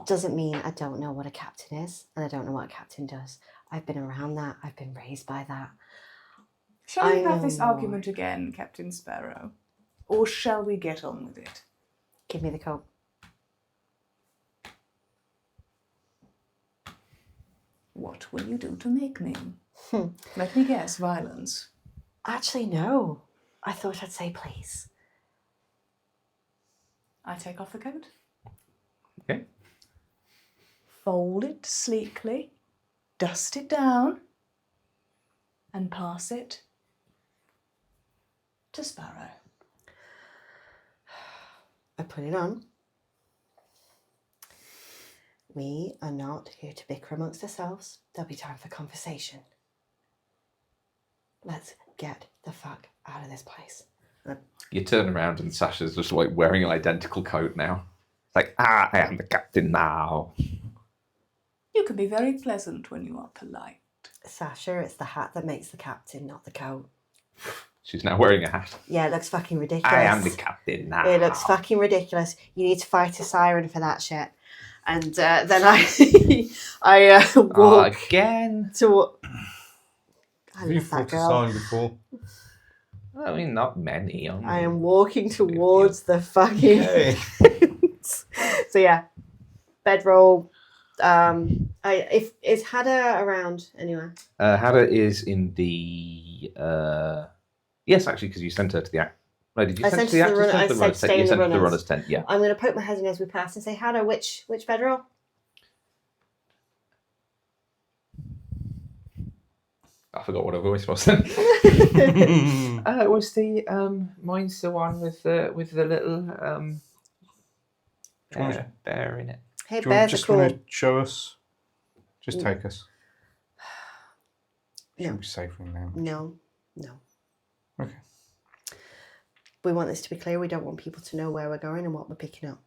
doesn't mean I don't know what a captain is and I don't know what a captain does. I've been around that. I've been raised by that. Shall we I have this know more. argument again, Captain Sparrow? Or shall we get on with it? Give me the coat. What will you do to make me? Let me guess, violence. Actually, no. I thought I'd say please. I take off the coat. Okay. Fold it sleekly, dust it down, and pass it to Sparrow. I put it on. We are not here to bicker amongst ourselves. There'll be time for conversation. Let's get the fuck out of this place. You turn around and Sasha's just like wearing an identical coat now. It's like, I am the captain now. You can be very pleasant when you are polite. Sasha, it's the hat that makes the captain, not the coat. She's now wearing a hat. Yeah, it looks fucking ridiculous. I am the captain now. It looks fucking ridiculous. You need to fight a siren for that shit. And then I walk Again? to. I Have you love that fought a girl. sign before? I mean, not many. I am walking towards the fucking. Okay. So yeah, bedroll. Is Hada around anywhere? Hada is in the. Yes, actually, because you sent her to the act. No, did you I send her sent to the her to the actor's run- tent? I The said runner's stay tent. in You the sent her to the runners. runner's tent, yeah. I'm going to poke my head in as we pass and say, Hada, which bedroll? I forgot what her voice was then. It was the mine's the one with the little bear in it. Hey, Do you bears are just cool. want to show us? Just Mm. take us. No. Should be safer now. No. Okay. We want this to be clear. We don't want people to know where we're going and what we're picking up.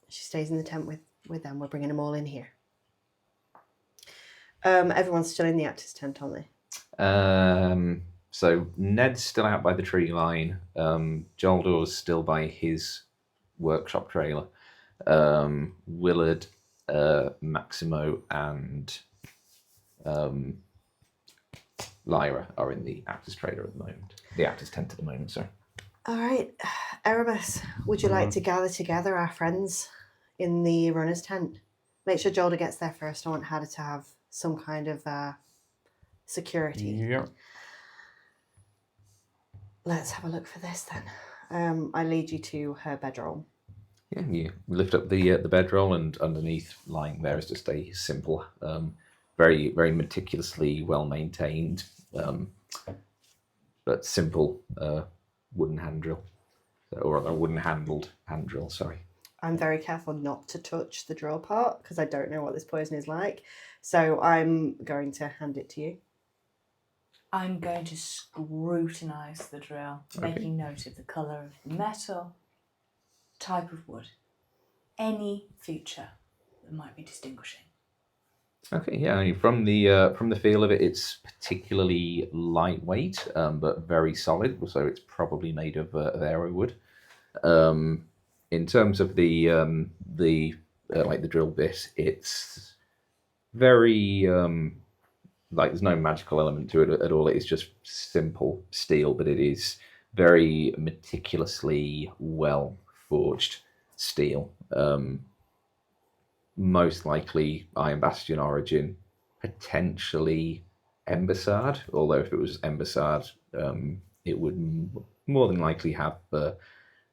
She stays in the tent with them. We're bringing them all in here. Everyone's still in the actor's tent, aren't they? So Ned's still out by the tree line. Joldor's still by his workshop trailer. Willard, Maximo, and Lyra are in the actor's trailer at the moment. The actor's tent at the moment, sorry. All right. Erebus, would you like to gather together our friends in the runner's tent? Make sure Jolda gets there first. I want Hada to have some kind of security. Yeah. Let's have a look for this then. I lead you to her bedroll. Yeah, you lift up the bedroll, and underneath, lying there, is just a simple, very very meticulously well maintained, but simple wooden hand drill, or a wooden handled hand drill. Sorry. I'm very careful not to touch the drill part because I don't know what this poison is like. So I'm going to hand it to you. I'm going to scrutinise the drill, making note of the colour of the metal, type of wood, any feature that might be distinguishing. Okay, yeah. I mean, from the feel of it, it's particularly lightweight, but very solid. So it's probably made of arrow wood. In terms of the like the drill bit, it's very like there's no magical element to it at all. It is just simple steel, but it is very meticulously well forged steel. Most likely Iron Bastion origin, potentially Embasard. Although if it was Embasard, it would more than likely have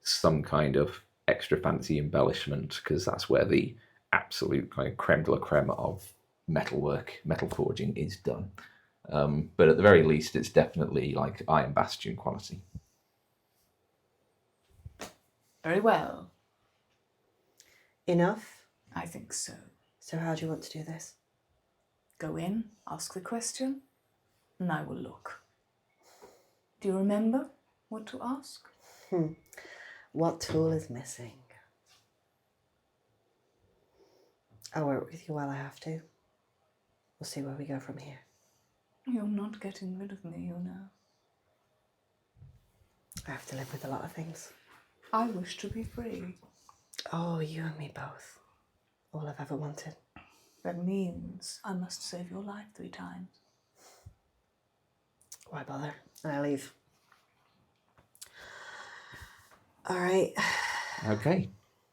some kind of extra fancy embellishment, because that's where the absolute kind of creme de la creme of metalwork, metal forging is done. But at the very least, it's definitely like Iron Bastion quality. Very well. Enough? I think so. So how do you want to do this? Go in, ask the question, and I will look. Do you remember what to ask? What tool is missing? I'll work with you while I have to. We'll see where we go from here. You're not getting rid of me, you know. I have to live with a lot of things. I wish to be free. Oh, you and me both. All I've ever wanted. That means I must save your life 3 times. Why bother? And I leave. All right. Okay.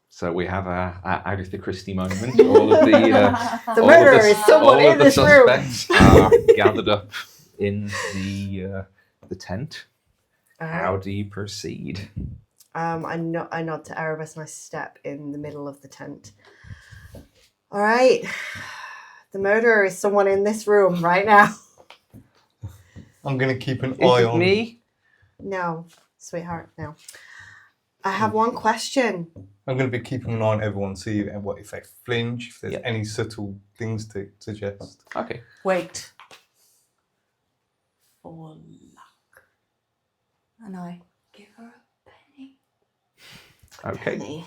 So we have a Agatha Christie moment. All of The murderer is someone in this room. suspects are gathered up in the tent. How do you proceed? I nod to Erebus and I step in the middle of the tent. All right. The murderer is someone in this room right now. I'm going to keep an Is eye it on... me? No, sweetheart, no. I have one question. I'm going to be keeping an eye on everyone, see if they flinch, if there's Yeah. any subtle things to suggest. Okay. Wait. For luck. And I give her a penny. Okay. Penny.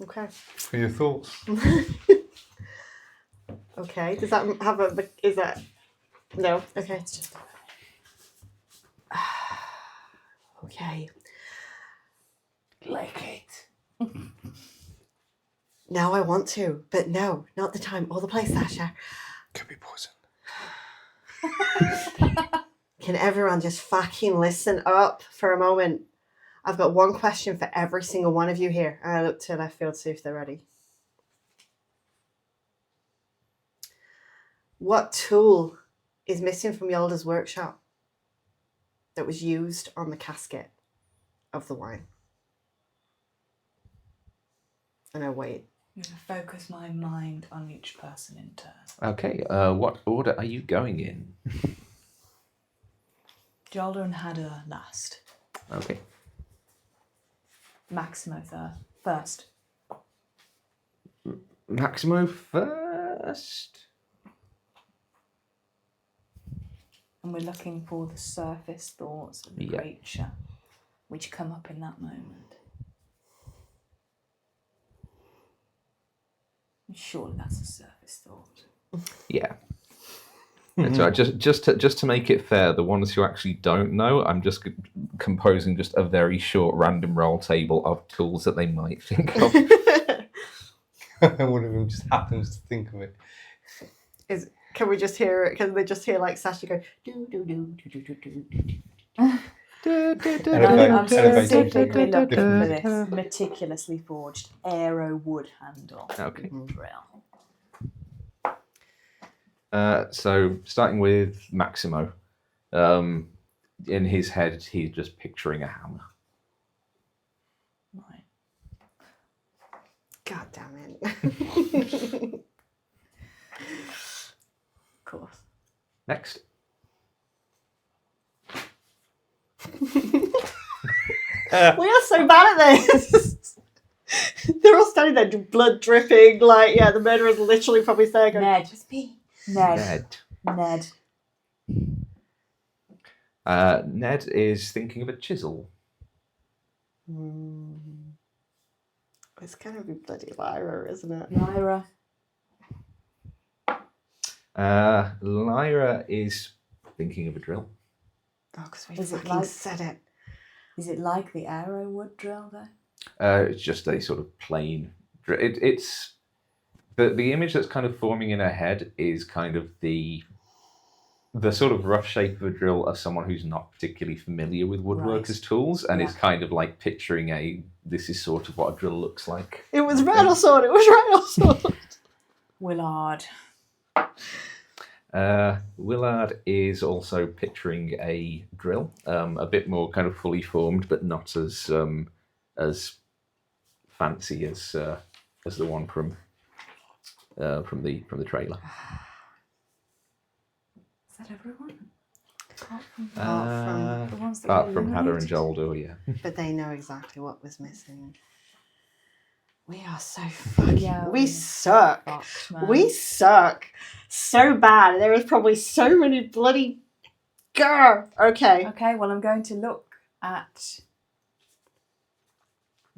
Okay. For your thoughts. Okay. Does that have a... Is that... No? Okay. It's just... Okay. Like it. Now I want to, but no, not the time or the place, Sasha. Could be poison. Can everyone just fucking listen up for a moment? I've got one question for every single one of you here. And I look to left field to see if they're ready. What tool is missing from Yolda's workshop that was used on the casket of the wine? And I wait. I'm going to focus my mind on each person in turn. Okay. What order are you going in? Jolder and Hadder last. Okay. Maximo first. Maximo first. And we're looking for the surface thoughts of the Yeah. creature which come up in that moment. Surely that's a surface thought. Yeah. That's right. Just to make it fair, the ones who actually don't know, I'm just composing just a very short random roll table of tools that they might think of. One of them just happens to think of it. Can we just hear it? Can they just hear like Sasha go do do do do do do do do? I'm specifically looking for Different. this meticulously forged aero wood handle Okay. drill. So starting with Maximo, in his head he's just picturing a hammer. Right. God damn it! Of course. Next. We are so bad at this. They're all standing there, blood dripping. Like, yeah, the murderer's literally probably there going, Ned. "Just me." Ned. Ned is thinking of a chisel. It's gonna be bloody Lyra, isn't it? Lyra. Lyra is thinking of a drill. Oh, because we Is it fucking like- said it. Is it like the aero wood drill though? It's just a sort of plain. It's the image that's kind of forming in her head is kind of the sort of rough shape of a drill of someone who's not particularly familiar with woodworkers' tools, and is kind of like picturing this is sort of what a drill looks like. It was Rattlesword. It was Rattlesword. Willard. Willard is also picturing a drill, a bit more kind of fully formed, but not as fancy as the one from the trailer. Is that everyone? Apart The ones that Apart we from Hadder and eliminated? Joldo, yeah. But they know exactly what was missing. We are so fucking... Yeah, we suck. fucked, man. We suck. So bad. There is probably so many bloody... Grr. Okay. Okay, well, I'm going to look at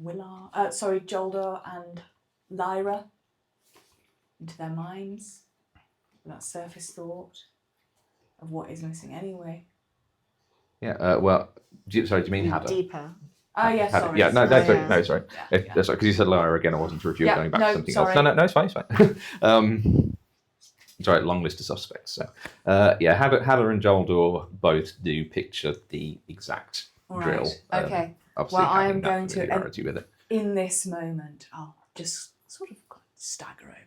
Joldo and Lyra into their minds. That surface thought of what is missing anyway. Yeah, well, do you mean Hadder? Deeper. Oh, yeah, Hadder. sorry. Yeah, no, sorry. sorry. Yeah, That's right, because you said Lyra again. I wasn't sure if you were going back to something sorry. else. No, it's fine, It's all right, long list of suspects. So, Hadder and Joldo both do picture the exact drill. Right. Okay. Obviously, Well, I having am that going to familiarity with it. in this moment, I'll just sort of stagger over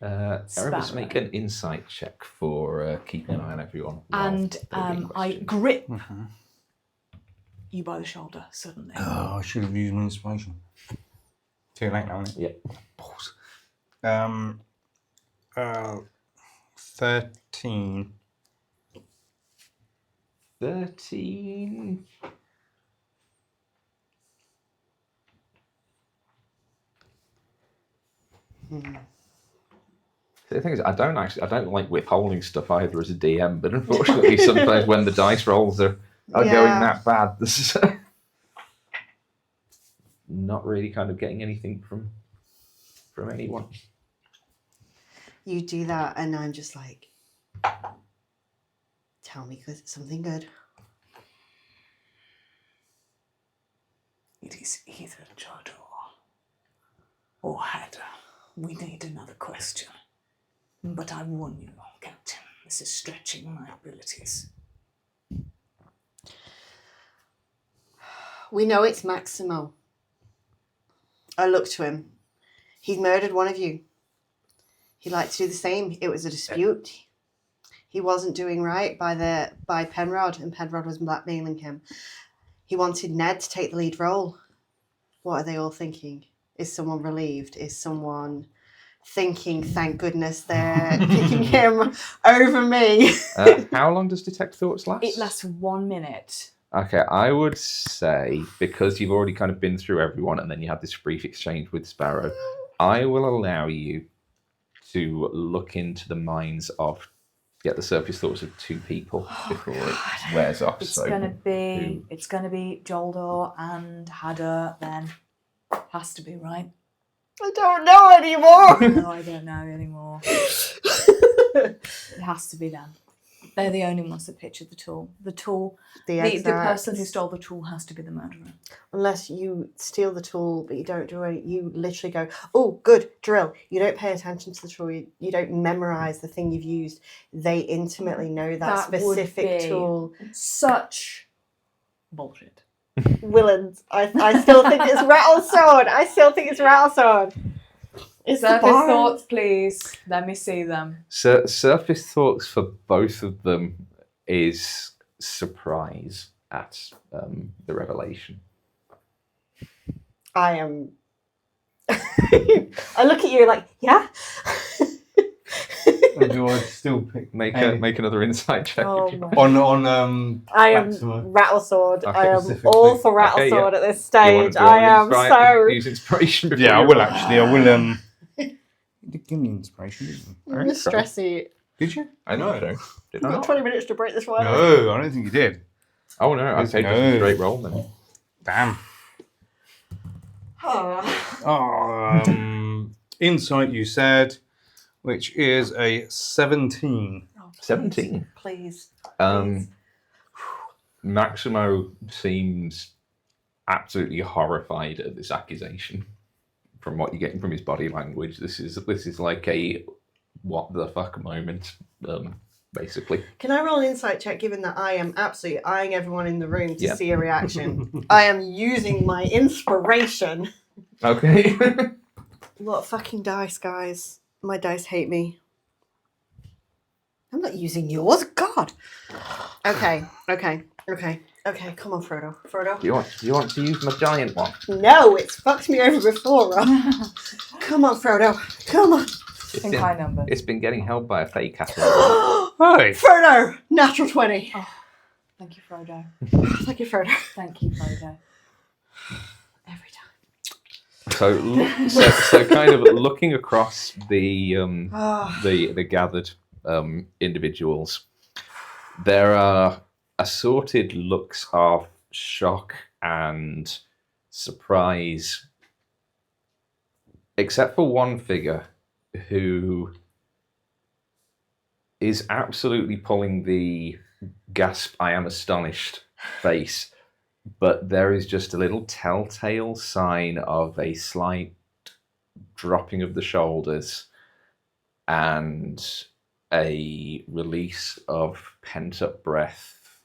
to Erebus, Sparrow. make an insight check for keeping an eye on everyone. while and probing I questions. grip you by the shoulder suddenly. Oh, I should have used my inspiration. Too late now, isn't it? Yeah. Balls. 13. 13. The thing is, I don't like withholding stuff either as a DM, but unfortunately, sometimes when the dice rolls are going that bad, this is not really kind of getting anything from anyone. You do that and I'm just like, tell me something good. It is either Joldo or Hadder. We need another question. But I warn you, Captain, this is stretching my abilities. We know it's Maximo. I look to him. He's murdered one of you. He'd like to do the same. It was a dispute. He wasn't doing right by Penrod, and Penrod was blackmailing him. He wanted Ned to take the lead role. What are they all thinking? Is someone relieved? Is someone thinking, thank goodness they're picking him over me? How long does Detect Thoughts last? It lasts 1 minute. Okay, I would say, because you've already kind of been through everyone and then you had this brief exchange with Sparrow, I will allow you to look into the minds of, get the surface thoughts of 2 people before it wears off. It's gonna be Joldo and Hadder then. Has to be, right? I don't know anymore. No, I don't know anymore. It has to be them. They're the only ones that pictured the tool. The person who stole the tool has to be the murderer. Unless you steal the tool, but you don't do it, you literally go, oh, good, drill. You don't pay attention to the tool. You don't memorize the thing you've used. They intimately know that specific would be tool. Such bullshit. Villains. I still think it's Rattlesword. It's the Surface bar. thoughts, please. Let me see them. Surface thoughts for both of them is surprise at the revelation. I am. I look at you like, yeah. Or do I still pick? Make another insight check. Oh if you my want. I am Maximo. Rattlesword. Okay, I am specifically. all for Okay, Rattlesword yeah. at this Do you want stage. to I am so. use inspiration before Yeah, I you will roll? actually. I will. You did give me inspiration, didn't you? I'm stressy. Did you? I know I don't. Did I I've got not? 20 minutes to break this one. No, I don't think you did. Oh no, I paid just a straight roll then. Damn. Oh. Insight, you said, which is a 17. Oh, please. 17. Please. Maximo seems absolutely horrified at this accusation from what you're getting from his body language, this is like a what the fuck moment, basically. Can I roll an insight check, given that I am absolutely eyeing everyone in the room to Yeah. see a reaction? I am using my inspiration. Okay. What fucking dice, guys? My dice hate me. I'm not using yours. God. Okay. Come on, Frodo. Do you want to use my giant one? No, it's fucked me over before, Rob. Come on, Frodo. Come on. In high numbers. It's been getting held by a fake cat. Hi. Frodo! Natural 20. Thank you, Frodo. Thank you, Frodo. Thank you, Frodo. Every time. So kind of looking across the gathered individuals, there are assorted looks of shock and surprise, except for one figure who is absolutely pulling the gasp, I am astonished face, but there is just a little telltale sign of a slight dropping of the shoulders and a release of pent-up breath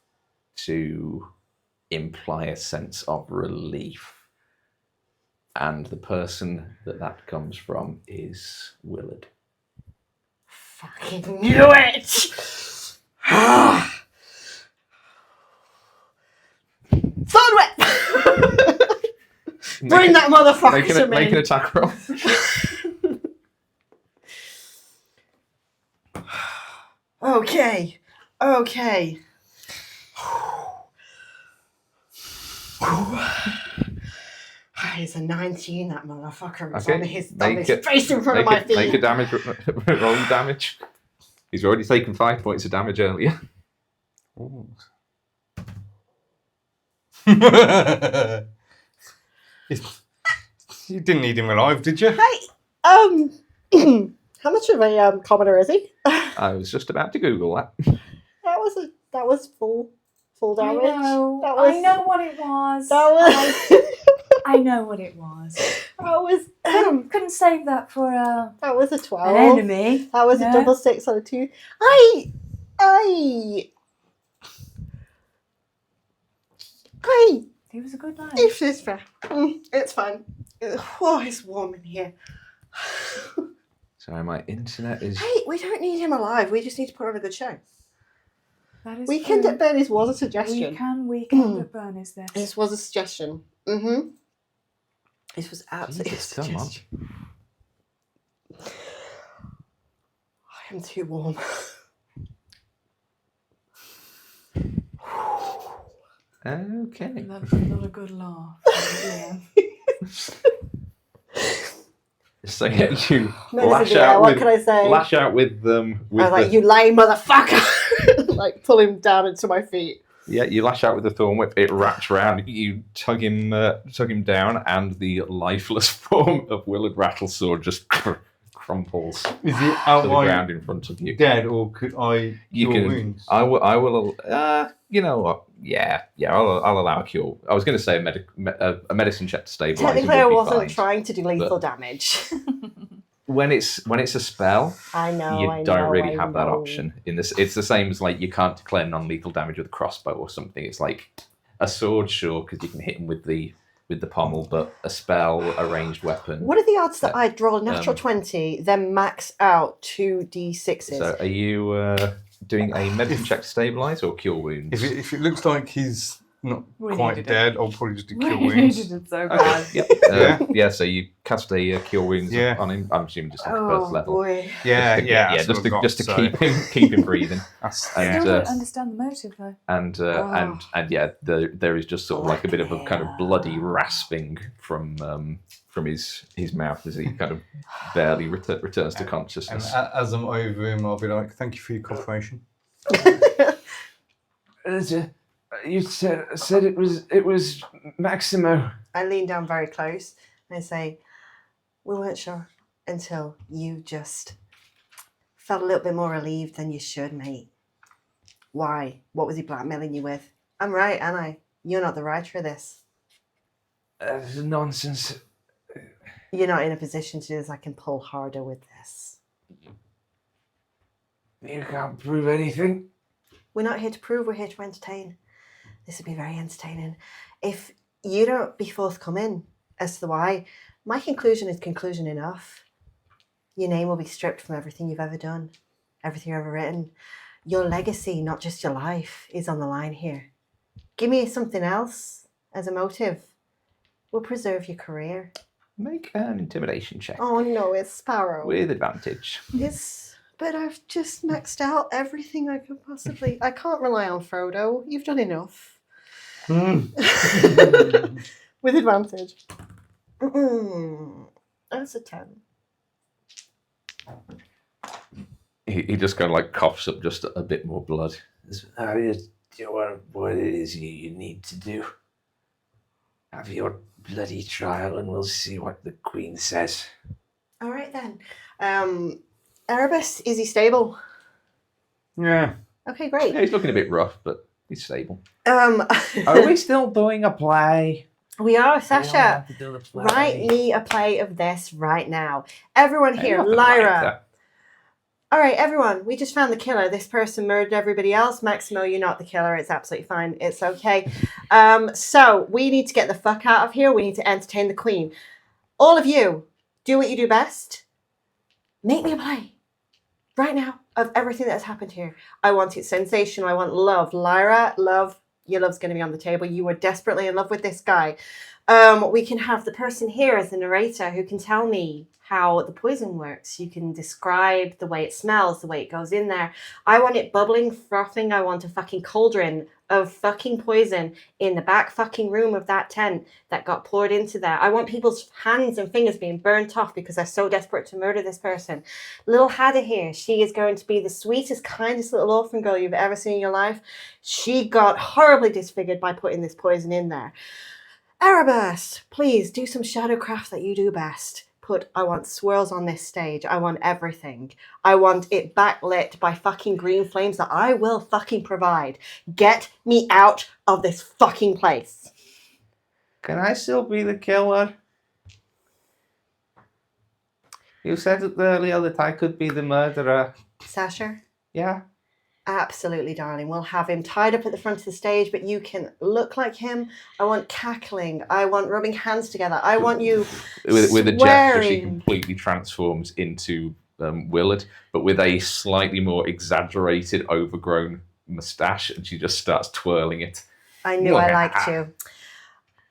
to imply a sense of relief. And the person that comes from is Willard. Fucking knew it! Sword whip! Bring that motherfucker to me! Make an attack roll. Okay. He's a 19, that motherfucker. It's on his face in front of my feet. Make a damage roll damage. He's already taken 5 points of damage earlier. You didn't need him alive, did you? Hey, how much of a commoner is he? I was just about to Google that. That was full damage. I know what it was. I know what it was. That was Couldn't save that for that was a 12. an enemy. That was No. a double 6 on a 2. He was a good night. If it's fair. It's fine. Oh, it's warm in here. Sorry, my internet is... Hey, we don't need him alive. We just need to put on a good show. That is Weekend true. at Bernie's was a suggestion. Weekend at Bernie's this. This was a suggestion. Mm-hmm. This was absolutely Jesus, a come on. suggestion. I am too warm. Okay. That's not a good laugh. Yeah. So yeah, you What can I say? lash out with them. I was like, you lying motherfucker! Like, pull him down into my feet. Yeah, you lash out with the thorn whip. It wraps round. You tug him down, and the lifeless form of Willard Rattlesword just crumples Is he to the outright ground in front of you. dead, or could I You cure can. wounds? I will. You know what? Yeah. I'll allow a cure. I was going to say a medicine check to stabilize. Technically, I would be wasn't fine. trying to do lethal but- damage. When it's a spell, I know. you I don't know, really I have that know. option. In this, it's the same as like you can't declare non-lethal damage with a crossbow or something. It's like a sword, sure, because you can hit him with the pommel, but a spell, a ranged weapon. What are the odds that I'd roll a natural 20, then max out 2d6s? So, are you doing a medicine check to stabilize or cure wounds? If it looks like he's not We quite needed dead, I'll probably just do cure We wounds. needed it so bad. Yep. Yeah. So you cast a cure wounds Yeah. on him. I'm assuming just at the Oh first level. boy. Yeah, Just that's what I've got, just to so keep him breathing. that's- I And, still don't understand the motive though. And yeah, there is just sort of like a bit of a kind of bloody rasping from his mouth as he kind of barely returns to And consciousness. as I'm over him, I'll be like, "Thank you for your cooperation." You said it was Maximo. I lean down very close and I say, we weren't sure until you just felt a little bit more relieved than you should, mate. Why? What was he blackmailing you with? I'm right, aren't I? You're not the writer of this. Nonsense. you're not in a position to do this. I can pull harder with this. You can't prove anything. We're not here to prove, we're here to entertain. This would be very entertaining. If you don't be forthcoming as to the why, my conclusion is conclusion enough. Your name will be stripped from everything you've ever done, everything you've ever written. Your legacy, not just your life, is on the line here. Give me something else as a motive. We'll preserve your career. Make an intimidation check Oh no, it's Sparrow. with advantage. But I've just maxed out everything I could possibly. I can't rely on Frodo. You've done enough. With advantage. That's a 10. He just kind of like coughs up just a bit more blood. Do you know what it is you need to do? Have your bloody trial and we'll see what the Queen says. All right then. Erebus, is he stable? Yeah. Okay, great. Yeah, he's looking a bit rough, but he's stable. Are we still doing a play? We are, Sasha. We don't have to do the play. Write me a play of this right now. Everyone Hey, here, nothing like Lyra. that. All right, everyone, we just found the killer. This person murdered everybody else. Maximo, you're not the killer. It's absolutely fine. It's okay. So we need to get the fuck out of here. We need to entertain the Queen. All of you, do what you do best. Make me a play right now of everything that has happened here. I want it sensational. I want love. Lyra, love. Your love's going to be on the table. You were desperately in love with this guy. We can have the person here as the narrator who can tell me how the poison works. You can describe the way it smells, the way it goes in there. I want it bubbling, frothing. I want a fucking cauldron of fucking poison in the back fucking room of that tent that got poured into there. I want people's hands and fingers being burnt off because they're so desperate to murder this person. Little Hadda here, she is going to be the sweetest, kindest little orphan girl you've ever seen in your life. She got horribly disfigured by putting this poison in there. Erebus, please do some shadowcraft that you do best. I want swirls on this stage. I want everything. I want it backlit by fucking green flames that I will fucking provide. Get me out of this fucking place. Can I still be the killer? You said it earlier that I could be the murderer. Sasha? Yeah? Absolutely, darling. We'll have him tied up at the front of the stage, but you can look like him. I want cackling. I want rubbing hands together. I want you With a gesture, she swearing. completely transforms into Willard, but with a slightly more exaggerated, overgrown moustache, and she just starts twirling it. I knew I liked you.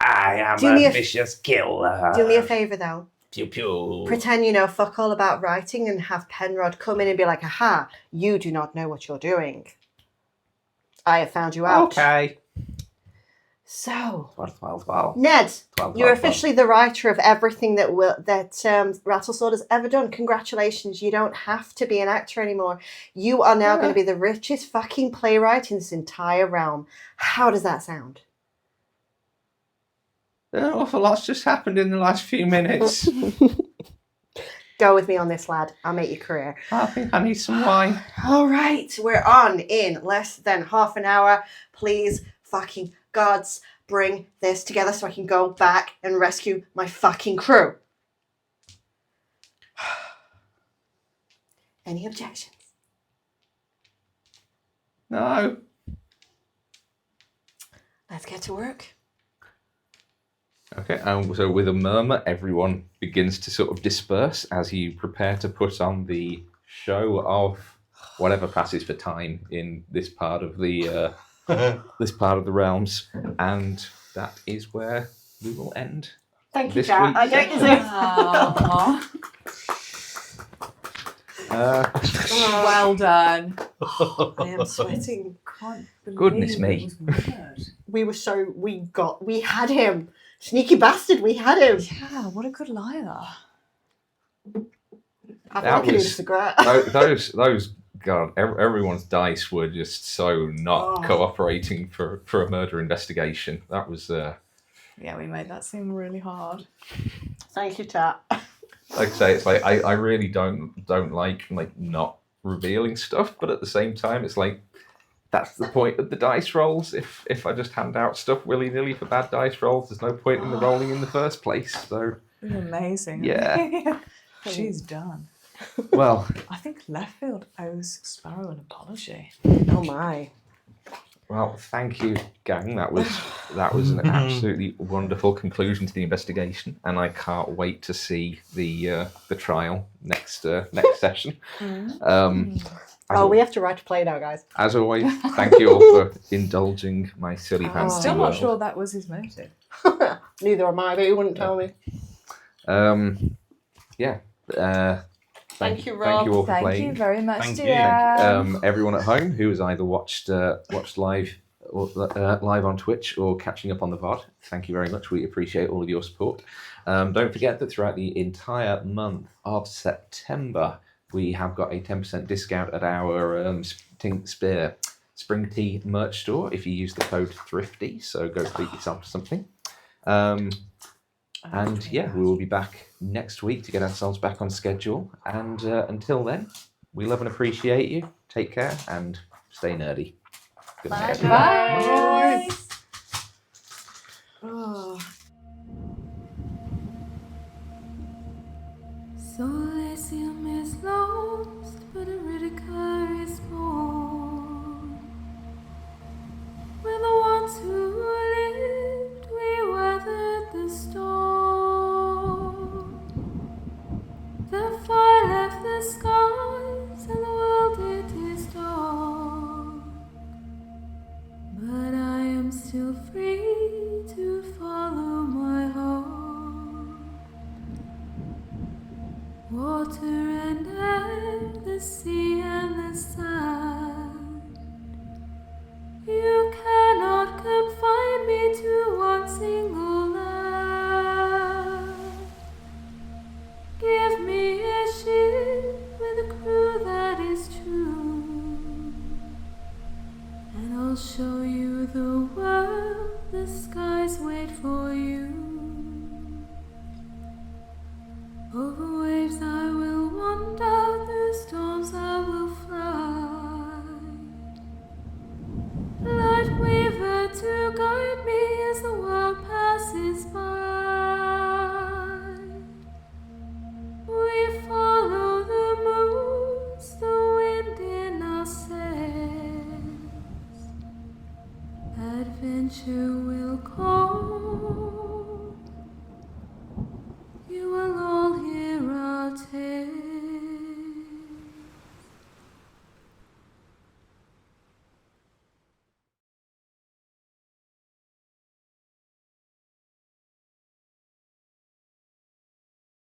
I am Do me a a- vicious killer. Do me a favour, though. Pew pew. Pretend you know fuck all about writing and have Penrod come in and be like, aha, you do not know what you're doing. I have found you out. Okay. So, Well. Ned, Well. you're officially the writer of everything that Rattlesword has ever done. Congratulations. You don't have to be an actor anymore. You are now going to be the richest fucking playwright in this entire realm. How does that sound? An awful lot's just happened in the last few minutes. Go with me on this, lad. I'll make your career. I think I need some wine. All right, we're on in less than half an hour. Please, fucking gods, bring this together so I can go back and rescue my fucking crew. Any objections? No. Let's get to work. Okay, so with a murmur, everyone begins to sort of disperse as you prepare to put on the show of whatever passes for time in this part of the realms, and that is where we will end. Thank you, This Jack. week- I don't deserve Well done. I am sweating. Can't believe Goodness it me. was murdered. We had him. Sneaky bastard, we had him. Yeah, what a good liar. I That think it was- is a regret. Those God, everyone's dice were just so not cooperating for a murder investigation. That was Yeah, we made that seem really hard. Thank you, Tat. like I say, it's like I really don't like not revealing stuff, but at the same time, it's like that's the point of the dice rolls. If I just hand out stuff willy nilly for bad dice rolls, there's no point in the rolling in the first place. So It's amazing. Yeah. She's done. Well, I think Leftfield owes Sparrow an apology. Oh my. well, thank you, gang. That was an absolutely wonderful conclusion to the investigation, and I can't wait to see the trial next session. We have to write a play now, guys. As always, thank you all for indulging my silly fantasy Still world. not sure that was his motive. Neither am I, but you wouldn't tell me. Yeah. Thank you, Thank Rob. you all for Thank playing. you very much, Thank you. dear. Everyone at home who has either watched live or live on Twitch or catching up on the VOD, thank you very much. We appreciate all of your support. Don't forget that throughout the entire month of September, we have got a 10% discount at our Spring Tea merch store if you use the code THRIFTY. So go treat yourself to something. And yeah, we will be back next week to get ourselves back on schedule. And until then, we love and appreciate you. Take care and stay nerdy. Good night, everyone. Bye. Oh. So Elysium is lost, but Iridica is born. We're the ones who lived, we weathered the storm. The fire left the skies and the world it is dark. But I am still free to follow my heart. Water and air, the sea and the sand. You cannot confine me to one single land. Give me a ship with a crew that is true, and I'll show you the world, the skies wait for you. Over waves I will wander, through storms I will fly. Light weaver to guide me as the world passes by. We follow the moons, the wind in our sails. Adventure will call.